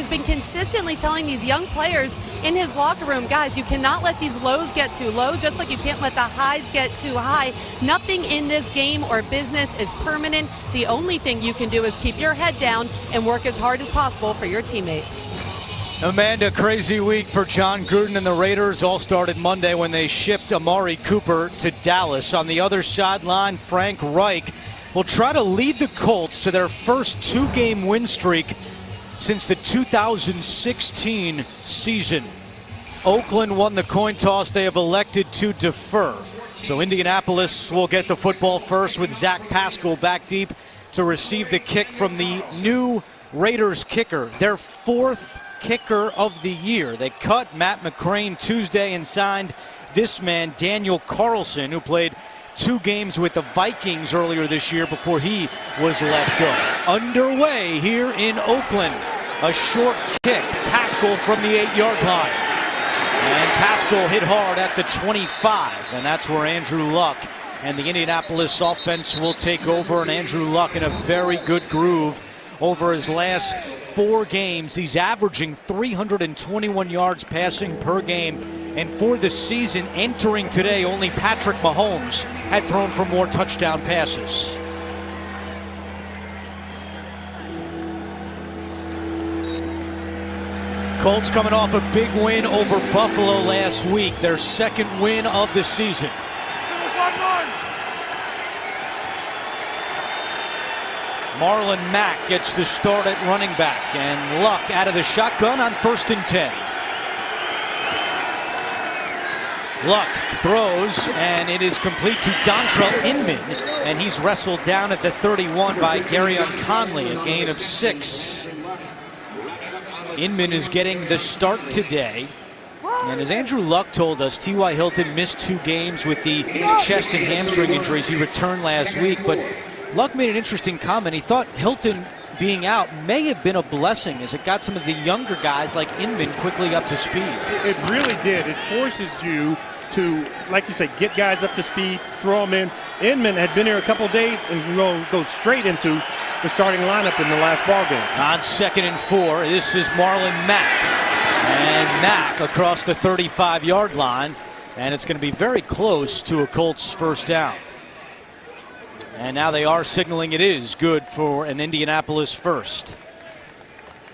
has been consistently telling these young players in his locker room, guys, you cannot let these lows get too low, just like you can't let the highs get too high. Nothing in this game or business is permanent. The only thing you can do is keep your head down and work as hard as possible for your teammates. Amanda, crazy week for Jon Gruden and the Raiders. All started Monday when they shipped Amari Cooper to Dallas. On the other sideline, Frank Reich will try to lead the Colts to their first two-game win streak since the 2016 season. Oakland won the coin toss. They have elected to defer. So Indianapolis will get the football first with Zach Pascal back deep to receive the kick from the new Raiders kicker, their fourth kicker of the year. They cut Matt McCrane Tuesday and signed this man, Daniel Carlson, who played 2 games with the Vikings earlier this year before he was let go. Underway here in Oakland. A short kick. Pascal from the 8-yard line. And Pascal hit hard at the 25. And that's where Andrew Luck and the Indianapolis offense will take over. And Andrew Luck in a very good groove over his last 4 games. He's averaging 321 yards passing per game. And for the season entering today, only Patrick Mahomes had thrown for more touchdown passes. Colts coming off a big win over Buffalo last week, their second win of the season. Marlon Mack gets the start at running back, and Luck out of the shotgun on 1st and 10. Luck throws, and it is complete to Dontrell Inman, and he's wrestled down at the 31 by Garyon Conley, a gain of 6. Inman is getting the start today. And as Andrew Luck told us, T.Y. Hilton missed 2 games with the chest and hamstring injuries. He returned last week, but Luck made an interesting comment. He thought Hilton being out may have been a blessing as it got some of the younger guys like Inman quickly up to speed. It really did. It forces you to, like you said, get guys up to speed, throw them in. Inman had been here a couple days and go straight into the starting lineup in the last ball game. On 2nd and 4, this is Marlon Mack. And Mack across the 35-yard line. And it's going to be very close to a Colts first down. And now they are signaling it is good for an Indianapolis first.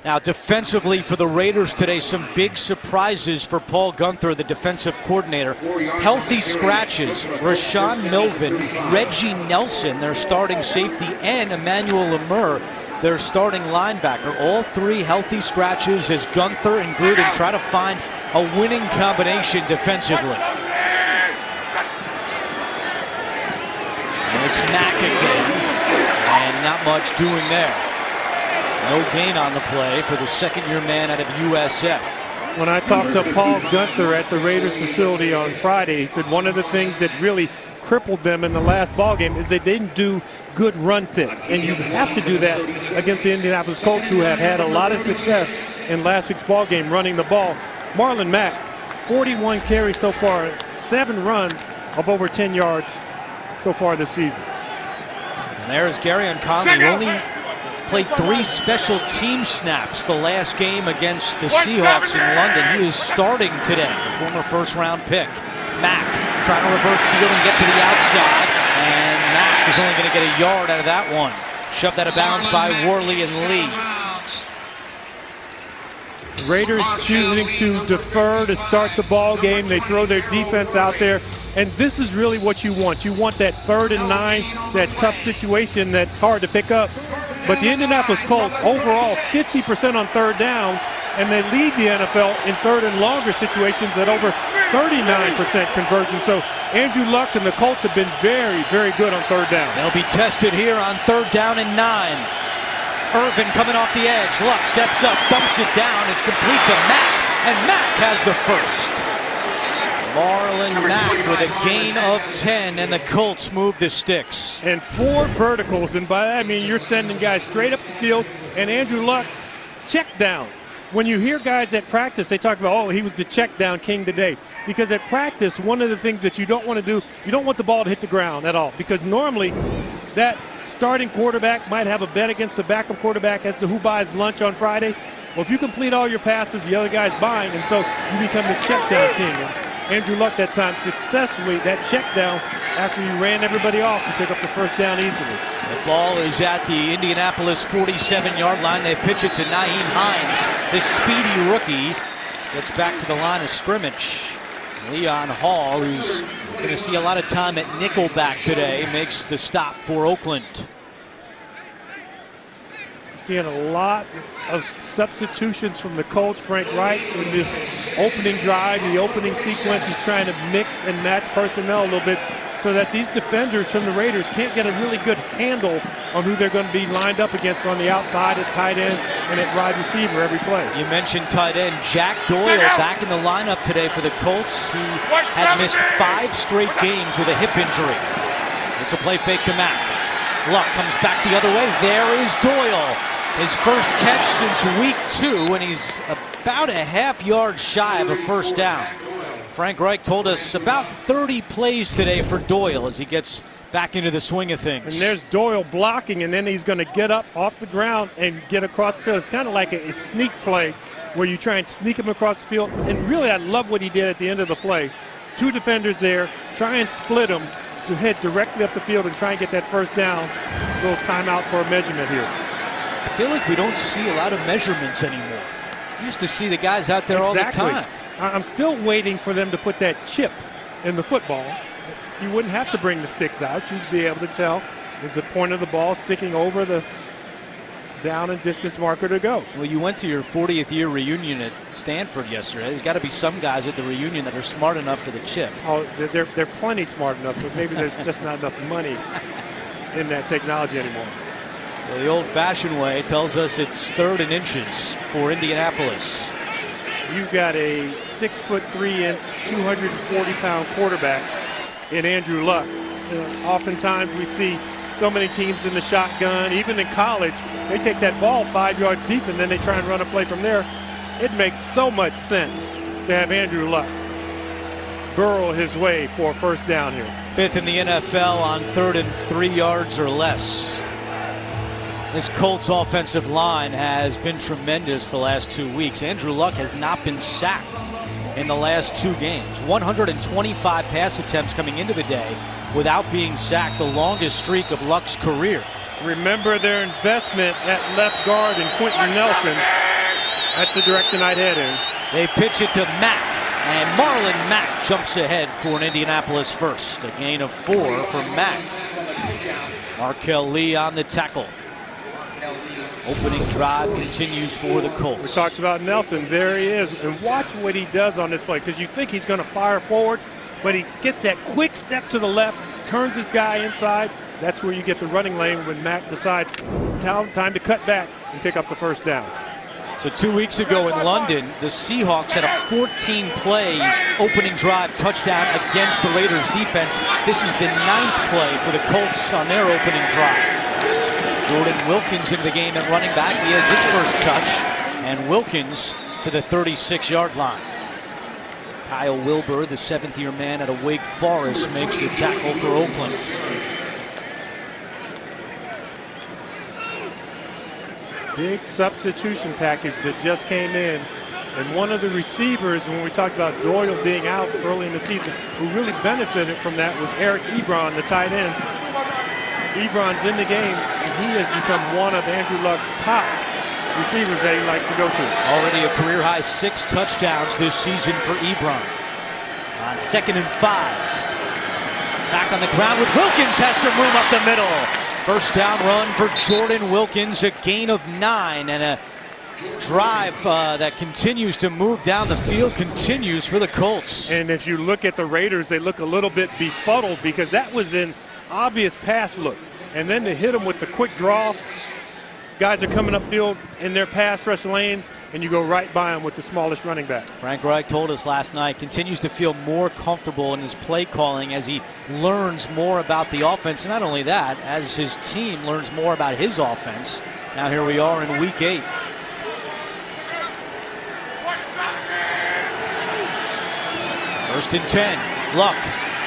Now defensively for the Raiders today, some big surprises for Paul Guenther, the defensive coordinator. Healthy scratches, Rashawn Melvin, Reggie Nelson, their starting safety, and Emmanuel Lemur, their starting linebacker. All 3 healthy scratches as Guenther and Gruden try to find a winning combination defensively. And it's Mack again, and not much doing there. No gain on the play for the second-year man out of USF. When I talked to Paul Guenther at the Raiders facility on Friday, he said one of the things that really crippled them in the last ball game is they didn't do good run fits. And you have to do that against the Indianapolis Colts, who have had a lot of success in last week's ball game running the ball. Marlon Mack, 41 carries so far, 7 runs of over 10 yards so far this season. And there's Garyon Conley, who only played 3 special team snaps the last game against the Seahawks in London. He is starting today, the former first-round pick. Mack trying to reverse field and get to the outside, and Mack is only going to get a yard out of that one. Shoved out of bounds by Worley and Lee. Raiders choosing to defer to start the ball game. They throw their defense out there, and this is really what you want. You want that 3rd and 9, that tough situation that's hard to pick up. But the Indianapolis Colts, overall, 50% on 3rd down, and they lead the NFL in 3rd and longer situations at over 39% conversion. So Andrew Luck and the Colts have been very, very good on 3rd down. They'll be tested here on 3rd down and 9. Irvin coming off the edge. Luck steps up, dumps it down. It's complete to Mack, and Mack has the first. Marlon Mack with a gain of 10, and the Colts move the sticks. And 4 verticals, and by that I mean you're sending guys straight up the field, and Andrew Luck, check down. When you hear guys at practice, they talk about, oh, he was the check down king today. Because at practice, one of the things that you don't want to do, you don't want the ball to hit the ground at all. Because normally that starting quarterback might have a bet against the backup quarterback as to who buys lunch on Friday. Well, if you complete all your passes, the other guy's buying, and so you become the check down king. And Andrew Luck that time successfully, that check down, after you ran everybody off, to pick up the first down easily. The ball is at the Indianapolis 47-yard line. They pitch it to Nyheim Hines. This speedy rookie gets back to the line of scrimmage. Leon Hall, who's going to see a lot of time at nickelback today, makes the stop for Oakland. Seeing a lot of substitutions from the Colts. Frank Reich in this opening drive, the opening sequence, he's trying to mix and match personnel a little bit so that these defenders from the Raiders can't get a really good handle on who they're going to be lined up against on the outside at tight end and at wide receiver every play. You mentioned tight end Jack Doyle back in the lineup today for the Colts. He had missed 5 straight games with a hip injury. It's a play fake to Mack. Luck comes back the other way. There is Doyle. His first catch since week 2, and he's about a half-yard shy of a first down. Frank Reich told us about 30 plays today for Doyle as he gets back into the swing of things. And there's Doyle blocking, and then he's going to get up off the ground and get across the field. It's kind of like a sneak play where you try and sneak him across the field. And really, I love what he did at the end of the play. 2 defenders there, try and split them to head directly up the field and try and get that first down. A little timeout for a measurement here. I feel like we don't see a lot of measurements anymore. We used to see the guys out there all the time. I'm still waiting for them to put that chip in the football. You wouldn't have to bring the sticks out. You'd be able to tell, is the point of the ball sticking over the down and distance marker to go. Well, you went to your 40th year reunion at Stanford yesterday. There's got to be some guys at the reunion that are smart enough for the chip. Oh, they're plenty smart enough, but maybe there's just not enough money in that technology anymore. So the old-fashioned way tells us it's 3rd and inches for Indianapolis. You've got a 6'3", 240-pound quarterback in Andrew Luck. Oftentimes we see so many teams in the shotgun, even in college, they take that ball 5 yards deep and then they try and run a play from there. It makes so much sense to have Andrew Luck burrow his way for a first down here. 5th in the NFL on 3rd and 3 yards or less. This Colts offensive line has been tremendous the last 2 weeks. Andrew Luck has not been sacked in the last 2 games. 125 pass attempts coming into the day without being sacked, the longest streak of Luck's career. Remember their investment at left guard in Quentin Nelson. That's the direction I'd head in. They pitch it to Mack, and Marlon Mack jumps ahead for an Indianapolis first. A gain of 4 for Mack. Markel Lee on the tackle. Opening drive continues for the Colts. We talked about Nelson. There he is. And watch what he does on this play, because you think he's going to fire forward, but he gets that quick step to the left, turns his guy inside. That's where you get the running lane when Mack decides time to cut back and pick up the first down. So 2 weeks ago in London, the Seahawks had a 14-play opening drive touchdown against the Raiders defense. This is the 9th play for the Colts on their opening drive. Jordan Wilkins into the game at running back. He has his first touch. And Wilkins to the 36-yard line. Kyle Wilbur, the 7th-year man out of Wake Forest, makes the tackle for Oakland. Big substitution package that just came in. And one of the receivers, when we talked about Doyle being out early in the season, who really benefited from that was Eric Ebron, the tight end. Ebron's in the game, and he has become one of Andrew Luck's top receivers that he likes to go to. Already a career-high 6 touchdowns this season for Ebron. On 2nd and 5. Back on the ground with Wilkins, has some room up the middle. First down run for Jordan Wilkins, a gain of 9, and a drive that continues to move down the field continues for the Colts. And if you look at the Raiders, they look a little bit befuddled because that was an obvious pass look. And then to hit them with the quick draw, guys are coming upfield in their pass rush lanes, and you go right by them with the smallest running back. Frank Reich told us last night, continues to feel more comfortable in his play calling as he learns more about the offense. And not only that, as his team learns more about his offense. Now here we are in week 8. First and 10. Luck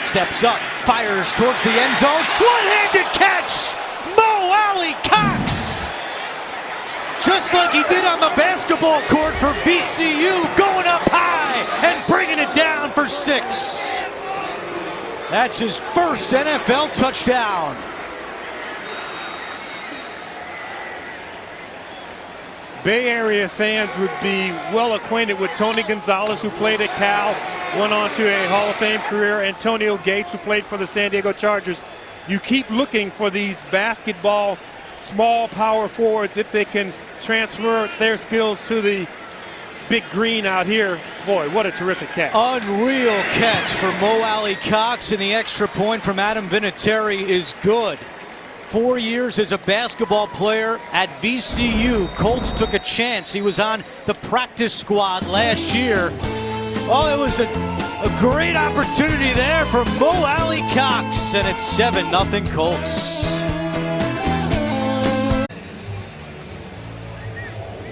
steps up, fires towards the end zone. One-handed catch! Mo Alley Cox just like he did on the basketball court for VCU, going up high and bringing it down for 6. That's his first NFL touchdown. Bay Area fans would be well acquainted with Tony Gonzalez, who played at Cal, went on to a Hall of Fame career, Antonio Gates, who played for the San Diego Chargers. You keep looking for these basketball small power forwards if they can transfer their skills to the big green out here. Boy, what a terrific catch. Unreal catch for Mo Alie-Cox, and the extra point from Adam Vinatieri is good. 4 years as a basketball player at VCU. Colts took a chance. He was on the practice squad last year. Oh, it was a great opportunity there for Mo Alie-Cox, and it's 7-0 Colts.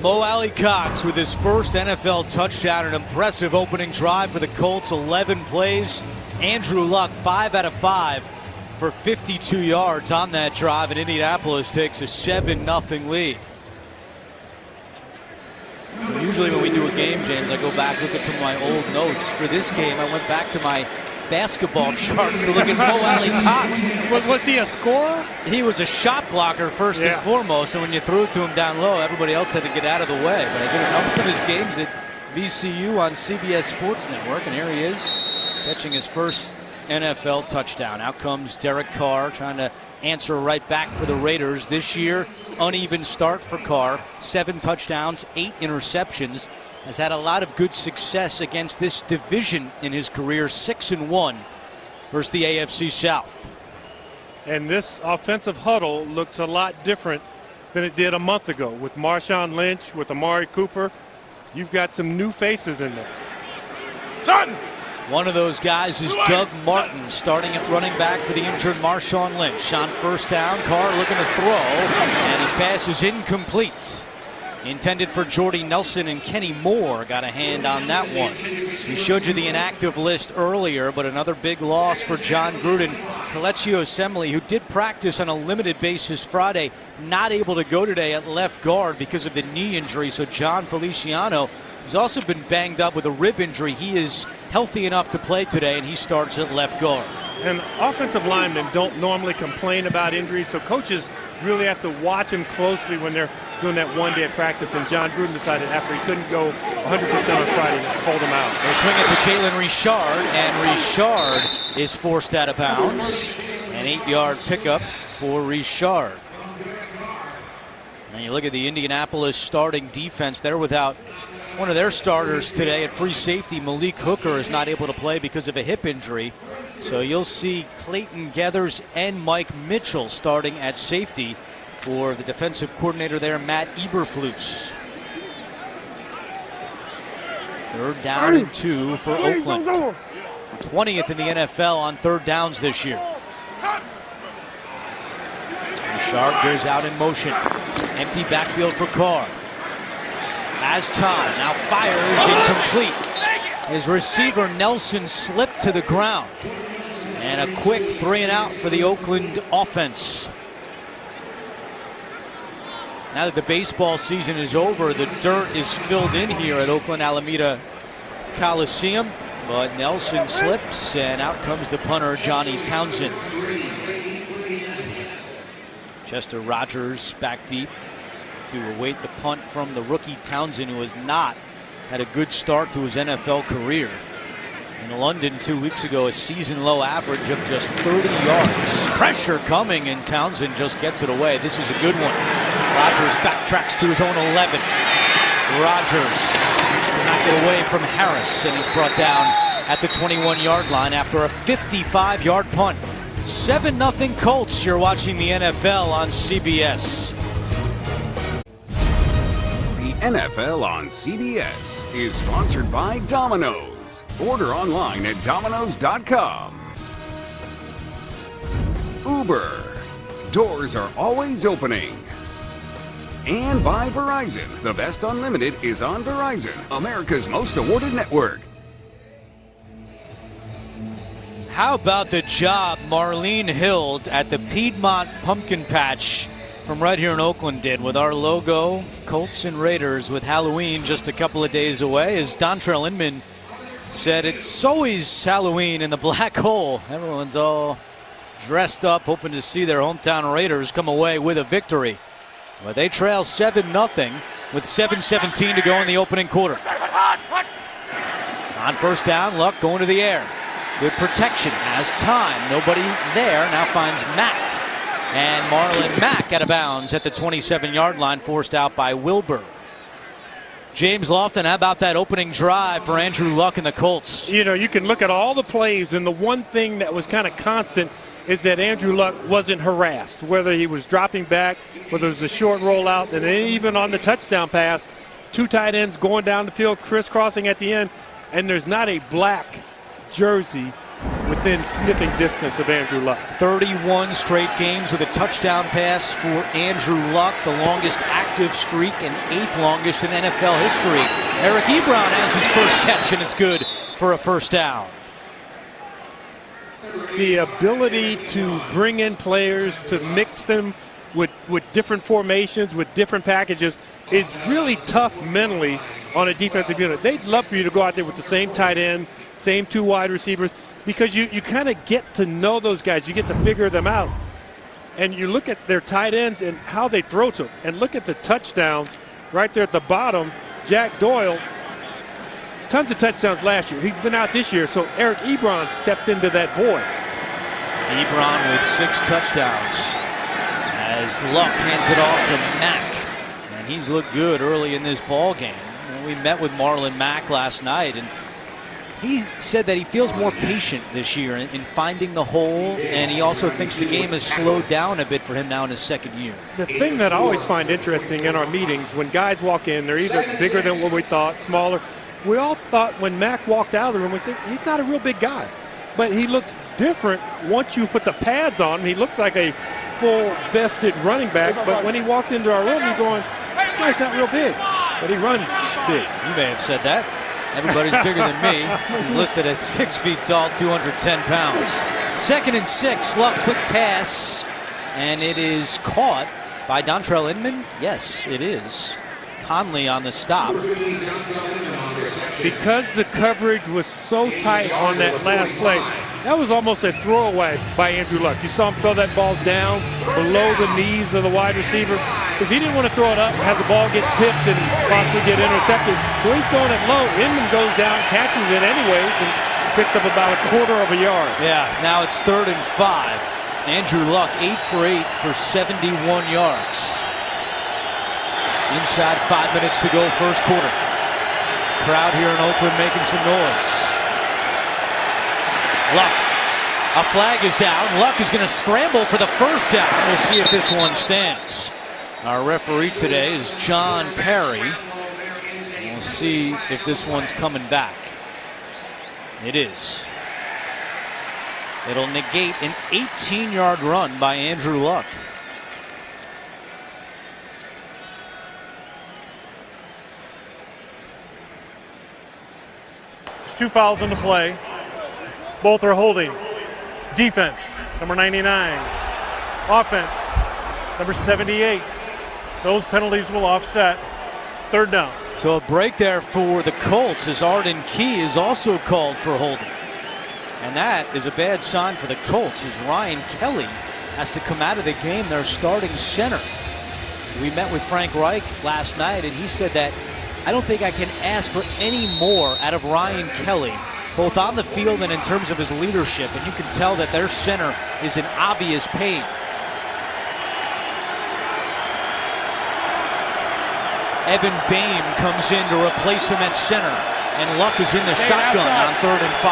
Mo Alie-Cox with his first NFL touchdown, an impressive opening drive for the Colts, 11 plays. Andrew Luck, 5 out of 5 for 52 yards on that drive, and Indianapolis takes a 7-0 lead. Usually when we do a game, James, I go back, look at some of my old notes. For this game, I went back to my basketball charts to look at Mo Alie-Cox. Was he a scorer? He was a shot blocker first and foremost, and when you threw it to him down low, everybody else had to get out of the way. But I did a number of his games at VCU on CBS Sports Network, and here he is catching his first NFL touchdown. Out comes Derek Carr trying to answer right back for the Raiders. This year, uneven start for Carr. 7 touchdowns, 8 interceptions. Has had a lot of good success against this division in his career. 6-1 versus the AFC South. And this offensive huddle looks a lot different than it did a month ago with Marshawn Lynch, with Amari Cooper. You've got some new faces in there. Son! One of those guys is Doug Martin, starting at running back for the injured Marshawn Lynch. On first down, Carr looking to throw, and his pass is incomplete. Intended for Jordy Nelson, and Kenny Moore got a hand on that one. We showed you the inactive list earlier, but another big loss for John Gruden. Kelechi Osemele, who did practice on a limited basis Friday, not able to go today at left guard because of the knee injury. So John Feliciano, who's also been banged up with a rib injury, he is healthy enough to play today, and he starts at left guard. And offensive linemen don't normally complain about injuries, so coaches really have to watch them closely when they're doing that one day of practice. And John Gruden decided after he couldn't go 100% on Friday to hold him out. They swing it to Jalen Richard, and Richard is forced out of bounds. An 8-yard pickup for Richard. And you look at the Indianapolis starting defense. They're without one of their starters today at free safety. Malik Hooker is not able to play because of a hip injury. So you'll see Clayton Geathers and Mike Mitchell starting at safety for the defensive coordinator there, Matt Eberflus. 3rd down and 2 for Oakland. 20th in the NFL on 3rd downs this year. Richard goes out in motion. Empty backfield for Carr. As time now fires incomplete. His receiver Nelson slipped to the ground. And a quick 3-and-out for the Oakland offense. Now that the baseball season is over, the dirt is filled in here at Oakland Alameda Coliseum. But Nelson slips, and out comes the punter, Johnny Townsend. Chester Rogers back deep to await the punt from the rookie Townsend, who has not had a good start to his NFL career. In London 2 weeks ago, a season-low average of just 30 yards. Pressure coming, and Townsend just gets it away. This is a good one. Rogers backtracks to his own 11. Rogers did not get away from Harris, and he's brought down at the 21-yard line after a 55-yard punt. 7-0 Colts. You're watching the NFL on CBS. The NFL on CBS is sponsored by Domino's. Order online at Domino's.com. Uber. Doors are always opening. And by Verizon. The best unlimited is on Verizon, America's most awarded network. How about the job Marlene Hill at the Piedmont Pumpkin Patch from right here in Oakland did with our logo, Colts and Raiders, with Halloween just a couple of days away. As Dontrelle Inman said, it's always Halloween in the black hole. Everyone's all dressed up, hoping to see their hometown Raiders come away with a victory. But they trail 7-0 with 7:17 to go in the opening quarter. On first down, Luck going to the air. Good protection, has time. Nobody there, now finds Mack. And Marlon Mack out of bounds at the 27-yard line, forced out by Wilbur. James Lofton, how about that opening drive for Andrew Luck and the Colts? You know, you can look at all the plays, and the one thing that was kind of constant is that Andrew Luck wasn't harassed, whether he was dropping back, whether it was a short rollout, and then even on the touchdown pass, 2 tight ends going down the field, crisscrossing at the end, and there's not a black jersey within sniffing distance of Andrew Luck. 31 straight games with a touchdown pass for Andrew Luck, the longest active streak and 8th longest in NFL history. Eric Ebron has his first catch, and it's good for a first down. The ability to bring in players, to mix them with different formations, with different packages, is really tough mentally on a defensive unit. They'd love for you to go out there with the same tight end, same 2 wide receivers, because you kind of get to know those guys. You get to figure them out. And you look at their tight ends and how they throw to them. And look at the touchdowns right there at the bottom. Jack Doyle, tons of touchdowns last year. He's been out this year, so Eric Ebron stepped into that void. Ebron with 6 touchdowns as Luck hands it off to Mack. And he's looked good early in this ball game. We met with Marlon Mack last night, and he said that he feels more patient this year in finding the hole, and he also thinks the game has slowed down a bit for him now in his second year. The thing that I always find interesting in our meetings, when guys walk in, they're either bigger than what we thought, smaller. We all thought when Mack walked out of the room, we said, he's not a real big guy. But he looks different once you put the pads on him. He looks like a full-vested running back, but when he walked into our room, you're going, this guy's not real big, but he runs big. You may have said that. Everybody's bigger than me. He's listed at 6 feet tall, 210 pounds. 2nd and 6, Luck, quick pass, and it is caught by Dontrelle Inman. Yes, it is. Conley on the stop. Because the coverage was so tight on that last play, that was almost a throwaway by Andrew Luck. You saw him throw that ball down below the knees of the wide receiver because he didn't want to throw it up and have the ball get tipped and possibly get intercepted. So he's throwing it low. Inman goes down, catches it anyways, and picks up about a quarter of a yard. Yeah, now it's 3rd and 5. Andrew Luck 8 for 8 for 71 yards. Inside 5 minutes to go, first quarter. Crowd here in Oakland making some noise. Luck. A flag is down. Luck is going to scramble for the first down. We'll see if this one stands. Our referee today is John Perry. We'll see if this one's coming back. It is. It'll negate an 18-yard run by Andrew Luck. There's 2 fouls on the play. Both are holding. Defense, number 99. Offense, number 78. Those penalties will offset. 3rd down. So a break there for the Colts as Arden Key is also called for holding. And that is a bad sign for the Colts as Ryan Kelly has to come out of the game, their starting center. We met with Frank Reich last night, and he said that I don't think I can ask for any more out of Ryan Kelly, both on the field and in terms of his leadership. And you can tell that their center is in obvious pain. Evan Boehm comes in to replace him at center, and Luck is in the shotgun on 3rd and 5.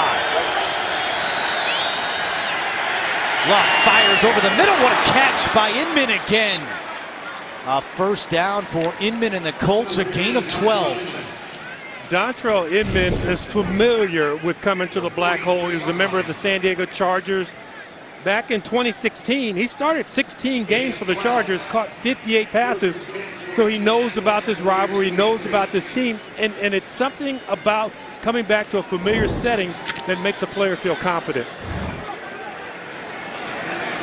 Luck fires over the middle. What a catch by Inman again. A first down for Inman and the Colts, a gain of 12. Dontrelle Inman is familiar with coming to the black hole. He was a member of the San Diego Chargers. Back in 2016, he started 16 games for the Chargers, caught 58 passes. So he knows about this rivalry, knows about this team, and it's something about coming back to a familiar setting that makes a player feel confident.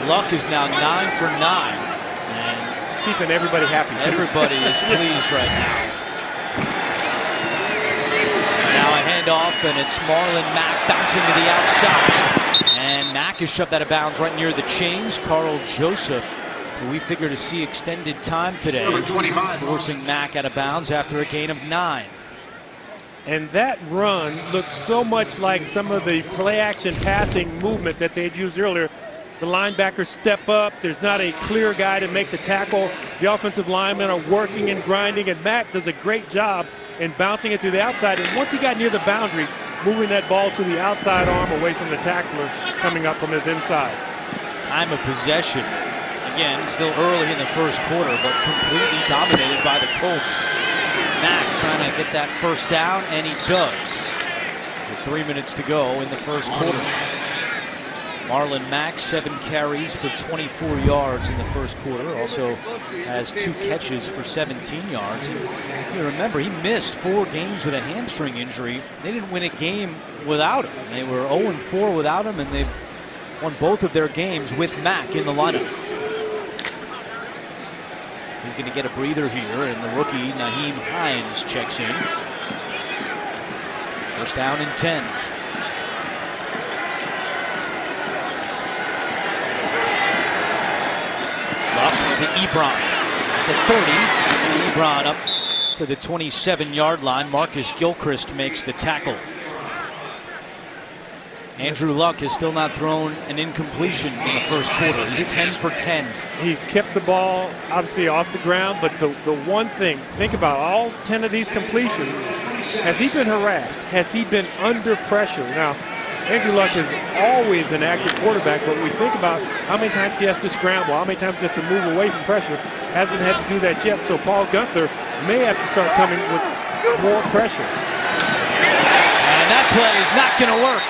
Luck is now 9 for 9. And That's keeping everybody happy, too. Everybody is pleased right now. Now a handoff, and it's Marlon Mack bouncing to the outside. And Mack is shoved out of bounds right near the chains. Carl Joseph, who we figure to see extended time today, forcing Mack out of bounds after a gain of 9. And that run looked so much like some of the play-action passing movement that they had used earlier. The linebackers step up. There's not a clear guy to make the tackle. The offensive linemen are working and grinding, and Mack does a great job in bouncing it to the outside. And once he got near the boundary, moving that ball to the outside arm away from the tackler coming up from his inside. Time of possession. Again, still early in the first quarter, but completely dominated by the Colts. Mack trying to get that first down, and he does. With 3 minutes to go in the first quarter. Marlon Mack, 7 carries for 24 yards in the first quarter. Also has 2 catches for 17 yards. And you remember, he missed 4 games with a hamstring injury. They didn't win a game without him. They were 0-4 without him, and they've won both of their games with Mack in the lineup. He's going to get a breather here, and the rookie Nyheim Hines checks in. First down and 10. Up to Ebron at the 30. Ebron up to the 27-yard line. Marcus Gilchrist makes the tackle. Andrew Luck has still not thrown an incompletion in the first quarter. He's 10 for 10. He's kept the ball obviously off the ground, but the one thing, think about all 10 of these completions. Has he been harassed? Has he been under pressure? Now, Andrew Luck is always an active quarterback, but we think about how many times he has to scramble, how many times he has to move away from pressure. Hasn't had to do that yet, so Paul Guenther may have to start coming with more pressure. And that play is not going to work.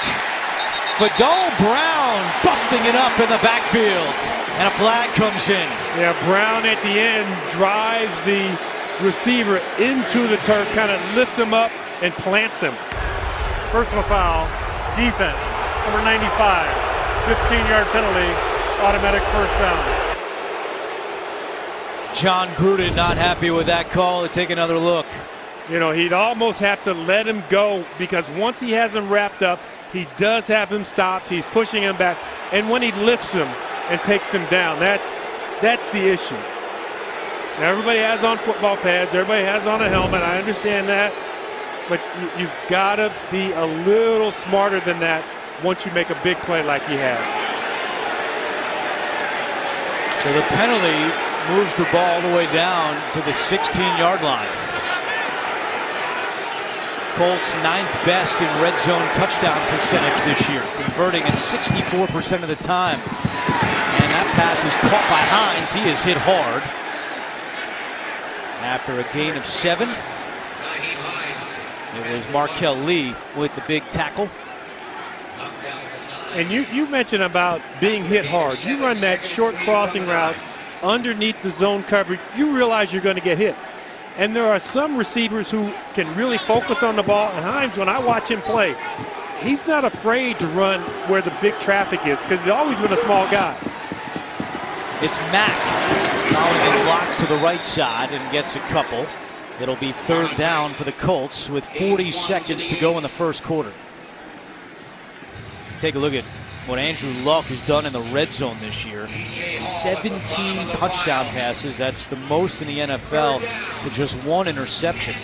Fadol Brown busting it up in the backfield, and a flag comes in. Yeah, Brown at the end drives the receiver into the turf, kind of lifts him up and plants him. Personal foul, defense, number 95, 15-yard penalty, automatic first down. John Gruden not happy with that call. To take another look. You know, he'd almost have to let him go, because once he has him wrapped up, he does have him stopped. He's pushing him back. And when he lifts him and takes him down, that's the issue. Now, everybody has on football pads. Everybody has on a helmet. I understand that. But you've got to be a little smarter than that once you make a big play like he had. So the penalty moves the ball all the way down to the 16-yard line. Colts 9th best in red zone touchdown percentage this year, converting at 64% of the time. And that pass is caught by Hines. He is hit hard. After a gain of 7, it was Markel Lee with the big tackle. And you mentioned about being hit hard. You run that short crossing route underneath the zone coverage, you realize you're going to get hit. And there are some receivers who can really focus on the ball. And Hines, when I watch him play, he's not afraid to run where the big traffic is, because he's always been a small guy. It's Mack following his blocks to the right side and gets a couple. It'll be 3rd down for the Colts with 40 seconds to go in the first quarter. Take a look at what Andrew Luck has done in the red zone this year. 17 touchdown passes. That's the most in the NFL to just 1 interception.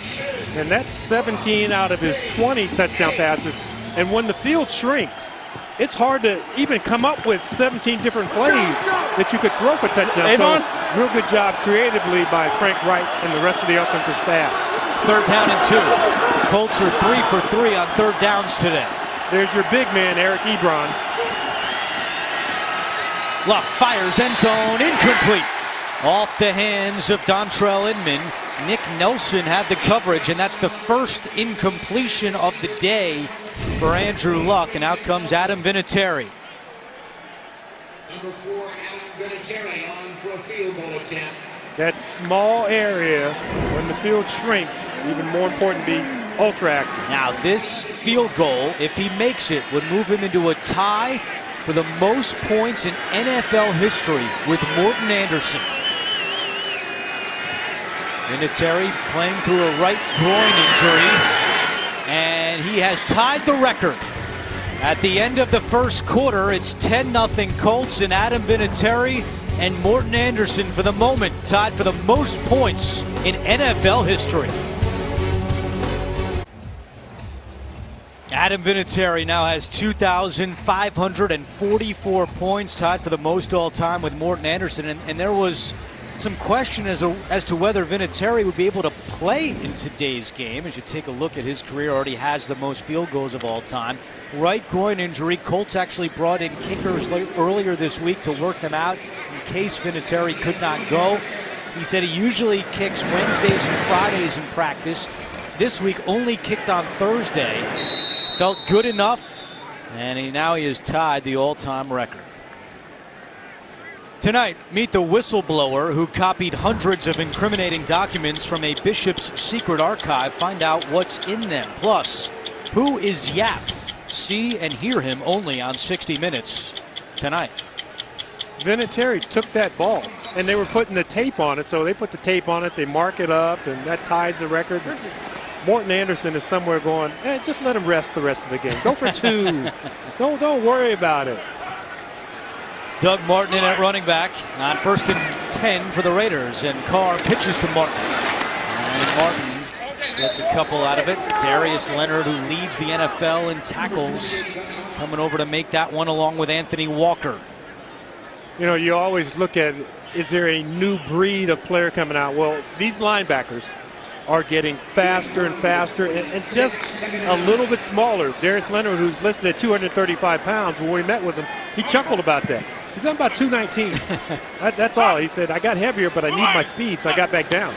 And that's 17 out of his 20 touchdown passes. And when the field shrinks, it's hard to even come up with 17 different plays that you could throw for touchdowns. So real good job creatively by Frank Wright and the rest of the offensive staff. 3rd down and 2. Colts are 3 for 3 on 3rd downs today. There's your big man, Eric Ebron. Luck fires, end zone, incomplete. Off the hands of Dontrell Inman. Nick Nelson had the coverage, and that's the first incompletion of the day for Andrew Luck, and out comes Adam Vinatieri. Number 4, Adam Vinatieri on for a field goal attempt. That small area, when the field shrinks, even more important to be ultra active. Now this field goal, if he makes it, would move him into a tie for the most points in NFL history with Morton Anderson. Vinatieri playing through a right groin injury, and he has tied the record. At the end of the first quarter, it's 10-0 Colts, and Adam Vinatieri and Morten Andersen, for the moment, tied for the most points in NFL history. Adam Vinatieri now has 2,544 points, tied for the most all-time with Morten Andersen. And there was some question as to whether Vinatieri would be able to play in today's game. As you take a look at his career, already has the most field goals of all time. Right groin injury. Colts actually brought in kickers earlier this week to work them out in case Vinatieri could not go. He said he usually kicks Wednesdays and Fridays in practice. This week only kicked on Thursday. Felt good enough, and now he has tied the all-time record. Tonight, meet the whistleblower who copied hundreds of incriminating documents from a bishop's secret archive. Find out what's in them. Plus, who is Yap? See and hear him only on 60 Minutes tonight. Vinatieri took that ball, and they were putting the tape on it, so they put the tape on it, they mark it up, and that ties the record. Morten Andersen is somewhere going, just let him rest the rest of the game. Go for two. Don't worry about it. Doug Martin in at running back on 1st and 10 for the Raiders, and Carr pitches to Martin. And Martin gets a couple out of it. Darius Leonard, who leads the NFL in tackles, coming over to make that one along with Anthony Walker. You know, you always look at, is there a new breed of player coming out? Well, these linebackers are getting faster and faster and just a little bit smaller. Darius Leonard, who's listed at 235 pounds, when we met with him, he chuckled about that. He's on about 219. That's all. He said, I got heavier, but I need my speed, so I got back down.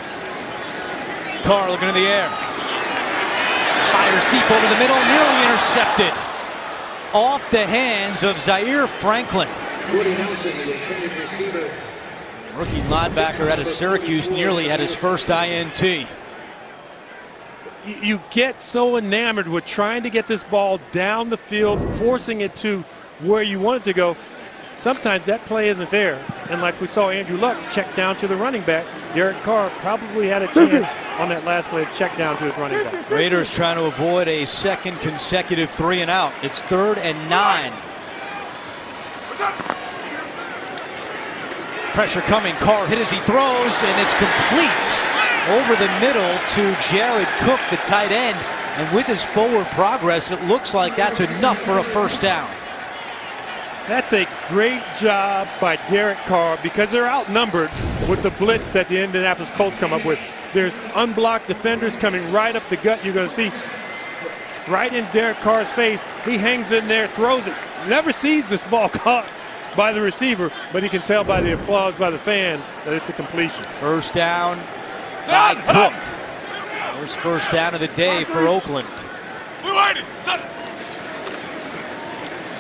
Carr looking in the air. Fires deep over the middle, nearly intercepted. Off the hands of Zaire Franklin. Rookie linebacker out of Syracuse nearly had his first INT. You get so enamored with trying to get this ball down the field, forcing it to where you want it to go. Sometimes that play isn't there. And like we saw Andrew Luck check down to the running back, Derek Carr probably had a chance on that last play to check down to his running back. Raiders trying to avoid a second consecutive 3 and out. It's 3rd and 9. Pressure coming. Carr hit as he throws, and it's complete over the middle to Jared Cook, the tight end. And with his forward progress, it looks like that's enough for a first down. That's a great job by Derek Carr because they're outnumbered with the blitz that the Indianapolis Colts come up with. There's unblocked defenders coming right up the gut. You're going to see right in Derek Carr's face. He hangs in there, throws it. Never sees this ball caught by the receiver, but he can tell by the applause by the fans that it's a completion. First down by Cook. First down of the day for Oakland.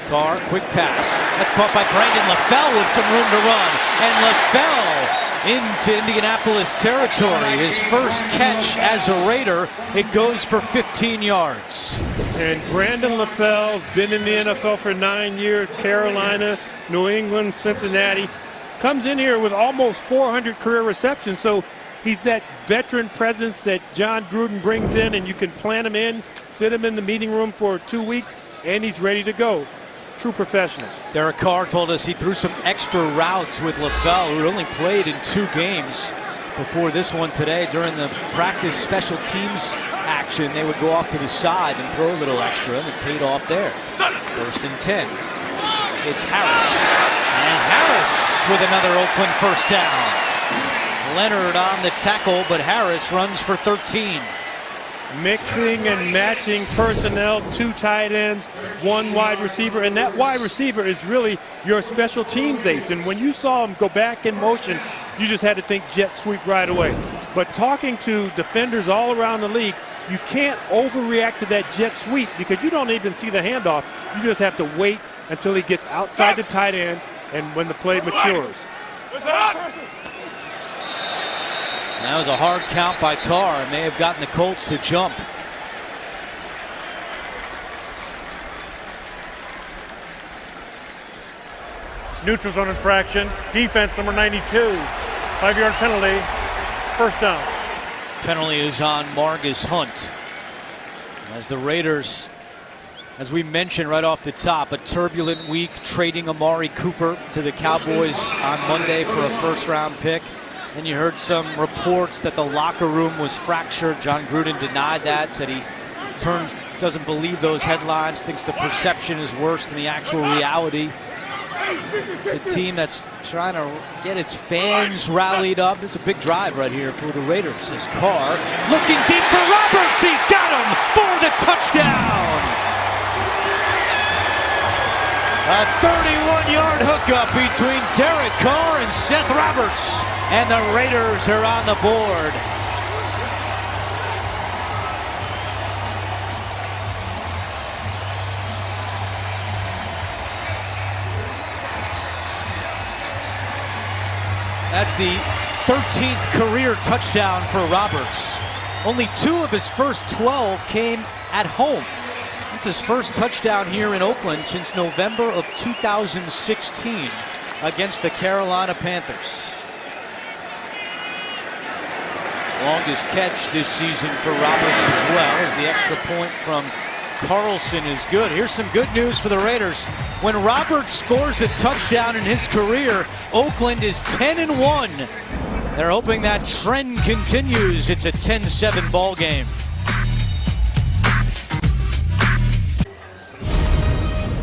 Carr, quick pass. That's caught by Brandon LaFell with some room to run. And LaFell into Indianapolis territory. His first catch as a Raider. It goes for 15 yards. And Brandon LaFell's been in the NFL for 9 years. Carolina, New England, Cincinnati. Comes in here with almost 400 career receptions. So he's that veteran presence that John Gruden brings in, and you can plant him in, sit him in the meeting room for 2 weeks, and he's ready to go. True professional. Derek Carr told us he threw some extra routes with LaFell, who only played in 2 games before this one today. During the practice special teams action, they would go off to the side and throw a little extra, and it paid off there. 1st and 10. It's Harris. And Harris with another Oakland first down. Leonard on the tackle, but Harris runs for 13. Mixing and matching personnel, 2 tight ends, 1 wide receiver, and that wide receiver is really your special teams ace. And when you saw him go back in motion, you just had to think jet sweep right away. But talking to defenders all around the league, you can't overreact to that jet sweep because you don't even see the handoff. You just have to wait until he gets outside the tight end and when the play matures. That was a hard count by Carr. It may have gotten the Colts to jump. Neutral zone infraction. Defense number 92. 5-yard penalty. First down. Penalty is on Margus Hunt. As the Raiders, as we mentioned right off the top, a turbulent week trading Amari Cooper to the Cowboys on Monday for a first-round pick. And you heard some reports that the locker room was fractured. Jon Gruden denied that, said he doesn't believe those headlines, thinks the perception is worse than the actual reality. It's a team that's trying to get its fans rallied up. It's a big drive right here for the Raiders. As Carr looking deep for Roberts. He's got him for the touchdown. A 31-yard hookup between Derek Carr and Seth Roberts. And the Raiders are on the board. That's the 13th career touchdown for Roberts. Only 2 of his first 12 came at home. It's his first touchdown here in Oakland since November of 2016 against the Carolina Panthers. Longest catch this season for Roberts as well, as the extra point from Carlson is good. Here's some good news for the Raiders. When Roberts scores a touchdown in his career, Oakland is 10-1. They're hoping that trend continues. It's a 10-7 ball game.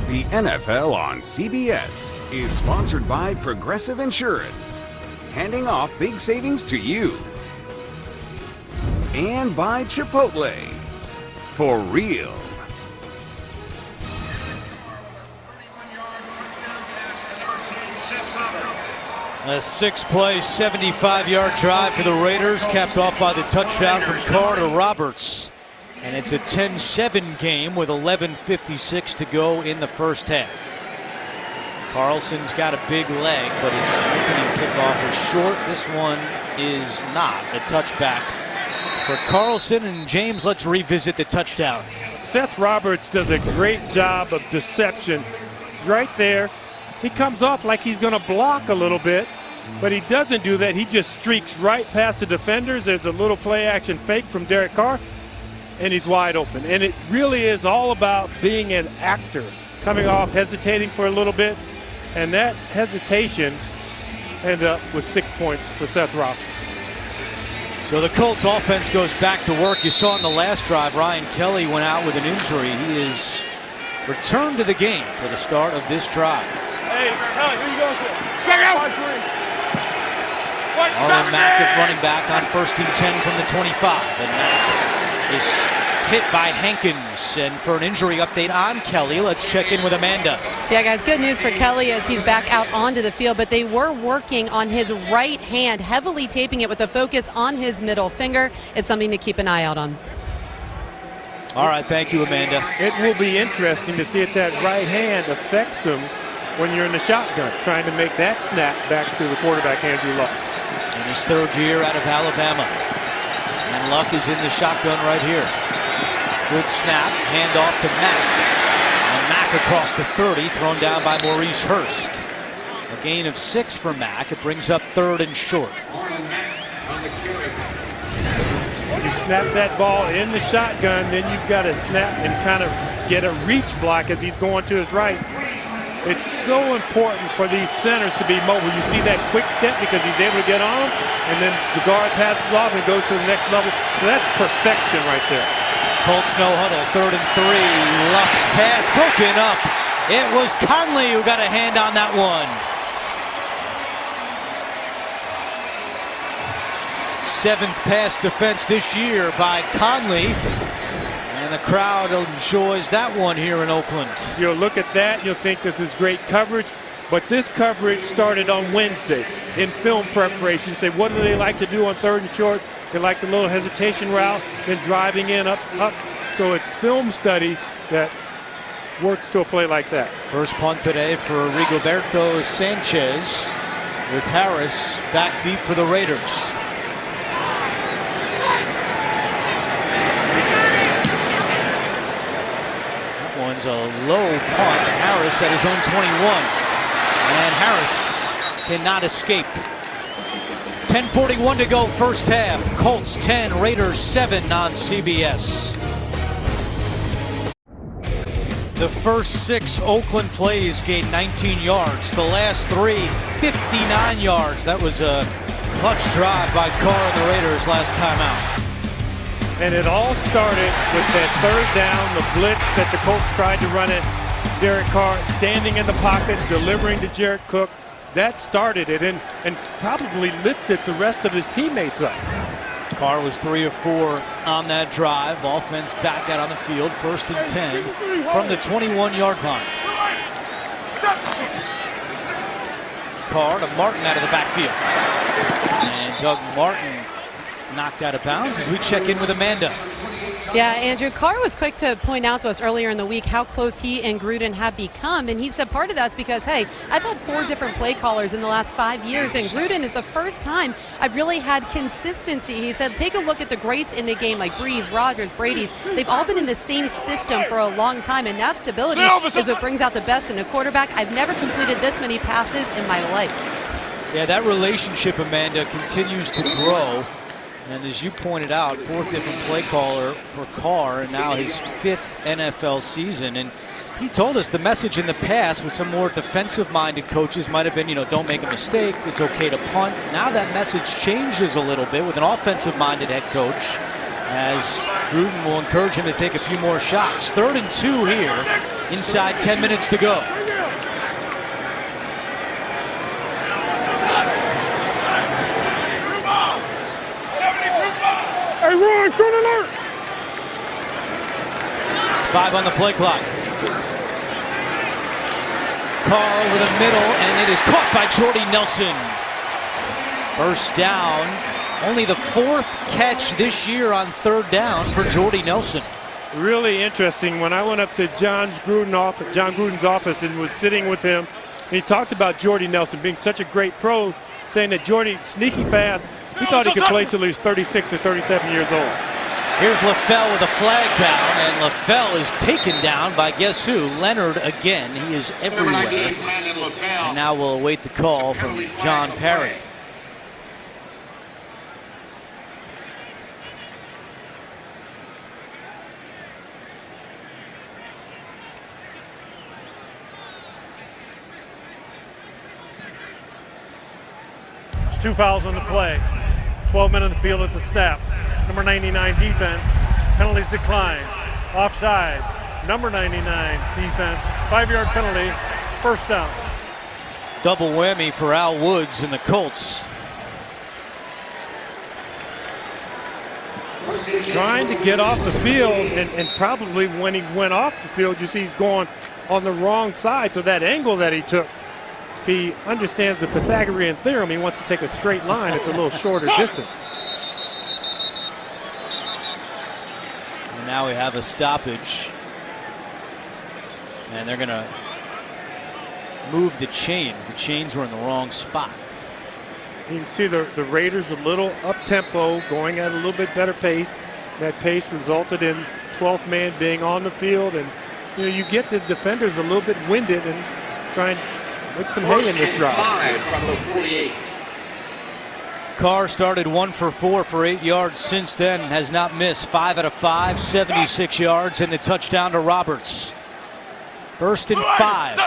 The NFL on CBS is sponsored by Progressive Insurance, handing off big savings to you. And by Chipotle, for real. A 6-play, 75-yard drive for the Raiders, capped off by the touchdown from Carr to Roberts. And it's a 10-7 game with 11:56 to go in the first half. Carlson's got a big leg, but his opening kickoff is short. This one is not a touchback for Carlson. And James, let's revisit the touchdown. Seth Roberts does a great job of deception. Right there, he comes off like he's going to block a little bit, but he doesn't do that. He just streaks right past the defenders. There's a little play action fake from Derek Carr, and he's wide open. And it really is all about being an actor, coming off, hesitating for a little bit, and that hesitation ended up with 6 points for Seth Roberts. So the Colts offense goes back to work. You saw in the last drive, Ryan Kelly went out with an injury. He is returned to the game for the start of this drive. Hey, Kelly, who you going to? Marlon Mack at running back on 1st and 10 from the 25. And Mack is hit by Hankins. And for an injury update on Kelly, let's check in with Amanda. Yeah, guys, good news for Kelly as he's back out onto the field, but they were working on his right hand, heavily taping it with a focus on his middle finger. It's something to keep an eye out on. All right, thank you, Amanda. It will be interesting to see if that right hand affects him when you're in the shotgun, trying to make that snap back to the quarterback, Andrew Luck. In his 3rd year out of Alabama. And Luck is in the shotgun right here. Good snap, handoff to Mack. And Mack across the 30, thrown down by Maurice Hurst. A gain of 6 for Mack. It brings up 3rd and short. You snap that ball in the shotgun, then you've got to snap and kind of get a reach block as he's going to his right. It's so important for these centers to be mobile. You see that quick step because he's able to get on him, and then the guard passes off and goes to the next level. So that's perfection right there. Colts no huddle, 3rd and 3. Luck's pass broken up. It was Conley who got a hand on that one. 7th pass defense this year by Conley. And the crowd enjoys that one here in Oakland. You'll look at that, you'll think this is great coverage, but this coverage started on Wednesday in film preparation. Say, what do they like to do on 3rd and short? They like the little hesitation route, then driving in, up. So it's film study that works to a play like that. First punt today for Rigoberto Sanchez, with Harris back deep for the Raiders. One's a low punt. Harris at his own 21. And Harris cannot escape. 10:41 to go first half. Colts 10, Raiders 7 on CBS. The first 6 Oakland plays gained 19 yards. The last 3, 59 yards. That was a clutch drive by Carr and the Raiders last time out. And it all started with that third down, the blitz that the Colts tried to run it. Derek Carr standing in the pocket, delivering to Jared Cook. That started it and probably lifted the rest of his teammates up. Carr was 3 of 4 on that drive. Offense back out on the field. 1st and 10 from the 21-yard line. Carr to Martin out of the backfield. And Doug Martin knocked out of bounds as we check in with Amanda. Yeah, Andrew, Carr was quick to point out to us earlier in the week how close he and Gruden have become. And he said part of that's because, hey, I've had 4 different play callers in the last 5 years, and Gruden is the first time I've really had consistency. He said, take a look at the greats in the game, like Breeze, Rodgers, Brady's. They've all been in the same system for a long time, and that stability is what brings out the best in a quarterback. I've never completed this many passes in my life. Yeah, that relationship, Amanda, continues to grow. And as you pointed out, 4th different play caller for Carr, and now his 5th NFL season. And he told us the message in the past with some more defensive-minded coaches might have been, don't make a mistake, it's okay to punt. Now that message changes a little bit with an offensive-minded head coach, as Gruden will encourage him to take a few more shots. 3rd and 2 here, inside 10 minutes to go. Hey, Ron, good alert! 5 on the play clock. Carr over the middle, and it is caught by Jordy Nelson. First down. Only the 4th catch this year on 3rd down for Jordy Nelson. Really interesting. When I went up to John Gruden's office and was sitting with him, he talked about Jordy Nelson being such a great pro, saying that Jordy, sneaky fast, he thought he could play till he was 36 or 37 years old. Here's LaFell with a flag down, and LaFell is taken down by guess who? Leonard again. He is everywhere. And now we'll await the call from John Parry. It's 2 fouls on the play. 12 men on the field at the snap. Number 99 defense. Penalties decline. Offside. Number 99 defense. 5-yard penalty. First down. Double whammy for Al Woods and the Colts. Trying to get off the field, and probably when he went off the field, you see he's going on the wrong side. So that angle that he took, if he understands the Pythagorean theorem, he wants to take a straight line. It's a little shorter distance. And now we have a stoppage. And they're going to move the chains. The chains were in the wrong spot. You can see the Raiders a little up-tempo, going at a little bit better pace. That pace resulted in 12th man being on the field. And you get the defenders a little bit winded and trying to make some hay in this drive. Carr started 1 for 4 for 8 yards since then, has not missed. 5 out of 5, 76 yards, and the touchdown to Roberts. 1st and 5.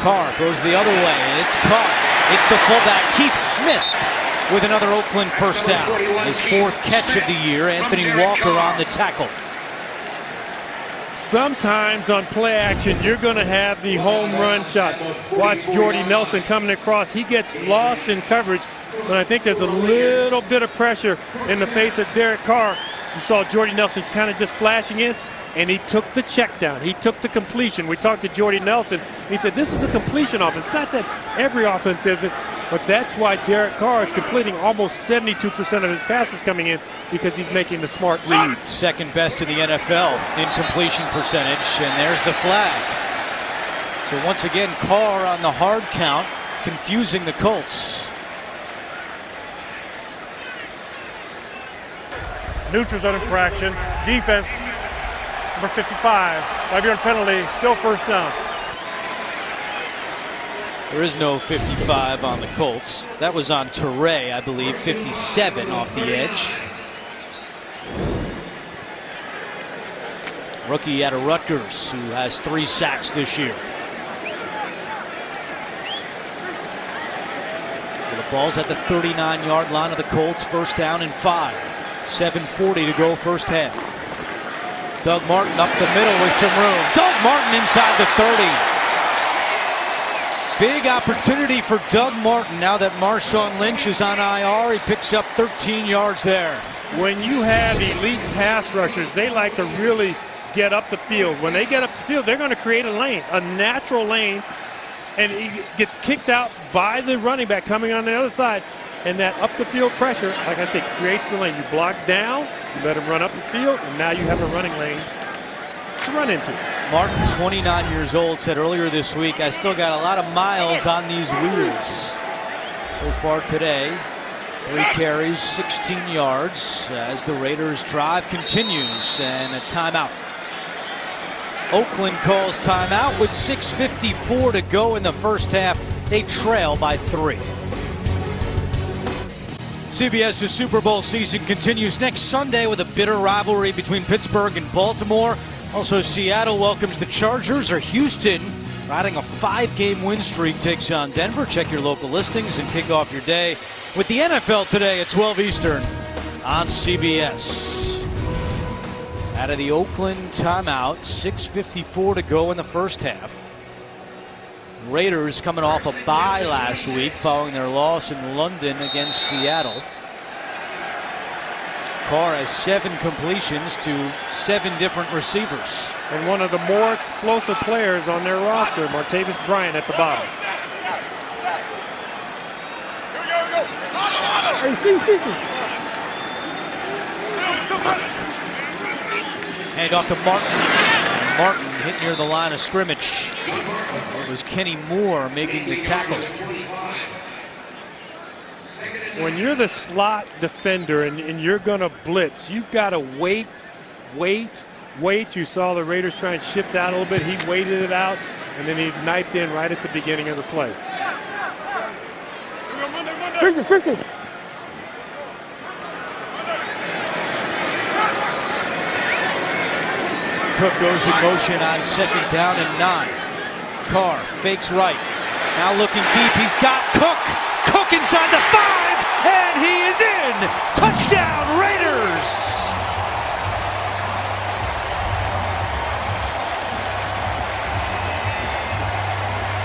Carr throws the other way, and it's caught. It's the fullback, Keith Smith, with another Oakland first down. His 4th catch of the year. Anthony Walker on the tackle. Sometimes on play action, you're going to have the home run shot. Watch Jordy Nelson coming across. He gets lost in coverage, but I think there's a little bit of pressure in the face of Derek Carr. You saw Jordy Nelson kind of just flashing in, and he took the check down. He took the completion. We talked to Jordy Nelson. He said, this is a completion offense. Not that every offense isn't, but that's why Derek Carr is completing almost 72% of his passes coming in, because he's making the smart reads. Second best in the NFL in completion percentage, and there's the flag. So once again, Carr on the hard count, confusing the Colts. Neutral zone infraction. Defense, number 55. 5-yard penalty, still first down. There is no 55 on the Colts. That was on Teray, I believe, 57 off the edge. Rookie out of Rutgers, who has 3 sacks this year. So the ball's at the 39-yard line of the Colts. First down and 5. 7:40 to go first half. Doug Martin up the middle with some room. Doug Martin inside the 30. Big opportunity for Doug Martin now that Marshawn Lynch is on IR. He picks up 13 yards there. When you have elite pass rushers, they like to really get up the field. When they get up the field, they're going to create a lane, a natural lane, and he gets kicked out by the running back coming on the other side. And that up the field pressure, like I said, creates the lane. You block down, you let him run up the field, and now you have a running lane to run into. Martin, 29 years old, said earlier this week, I still got a lot of miles on these wheels. So far today, 3 carries, 16 yards as the Raiders' drive continues, and a timeout. Oakland calls timeout with 6:54 to go in the first half. They trail by 3. CBS's Super Bowl season continues next Sunday with a bitter rivalry between Pittsburgh and Baltimore. Also, Seattle welcomes the Chargers, or Houston, riding a 5-game win streak, takes on Denver. Check your local listings and kick off your day with the NFL today at 12 Eastern on CBS. Out of the Oakland timeout, 6:54 to go in the first half. Raiders coming off a bye last week following their loss in London against Seattle. Carr has 7 completions to 7 different receivers. And one of the more explosive players on their roster, Martavis Bryant, at the bottom. Hand off to Martin. Martin hit near the line of scrimmage. It was Kenny Moore making the tackle. When you're the slot defender and you're going to blitz, you've got to wait. You saw the Raiders try and shift out a little bit. He waited it out, and then he knifed in right at the beginning of the play. Cook goes in motion on 2nd down and 9. Carr fakes right. Now looking deep. He's got Cook. Cook inside the 5, and he is in. Touchdown, Raiders.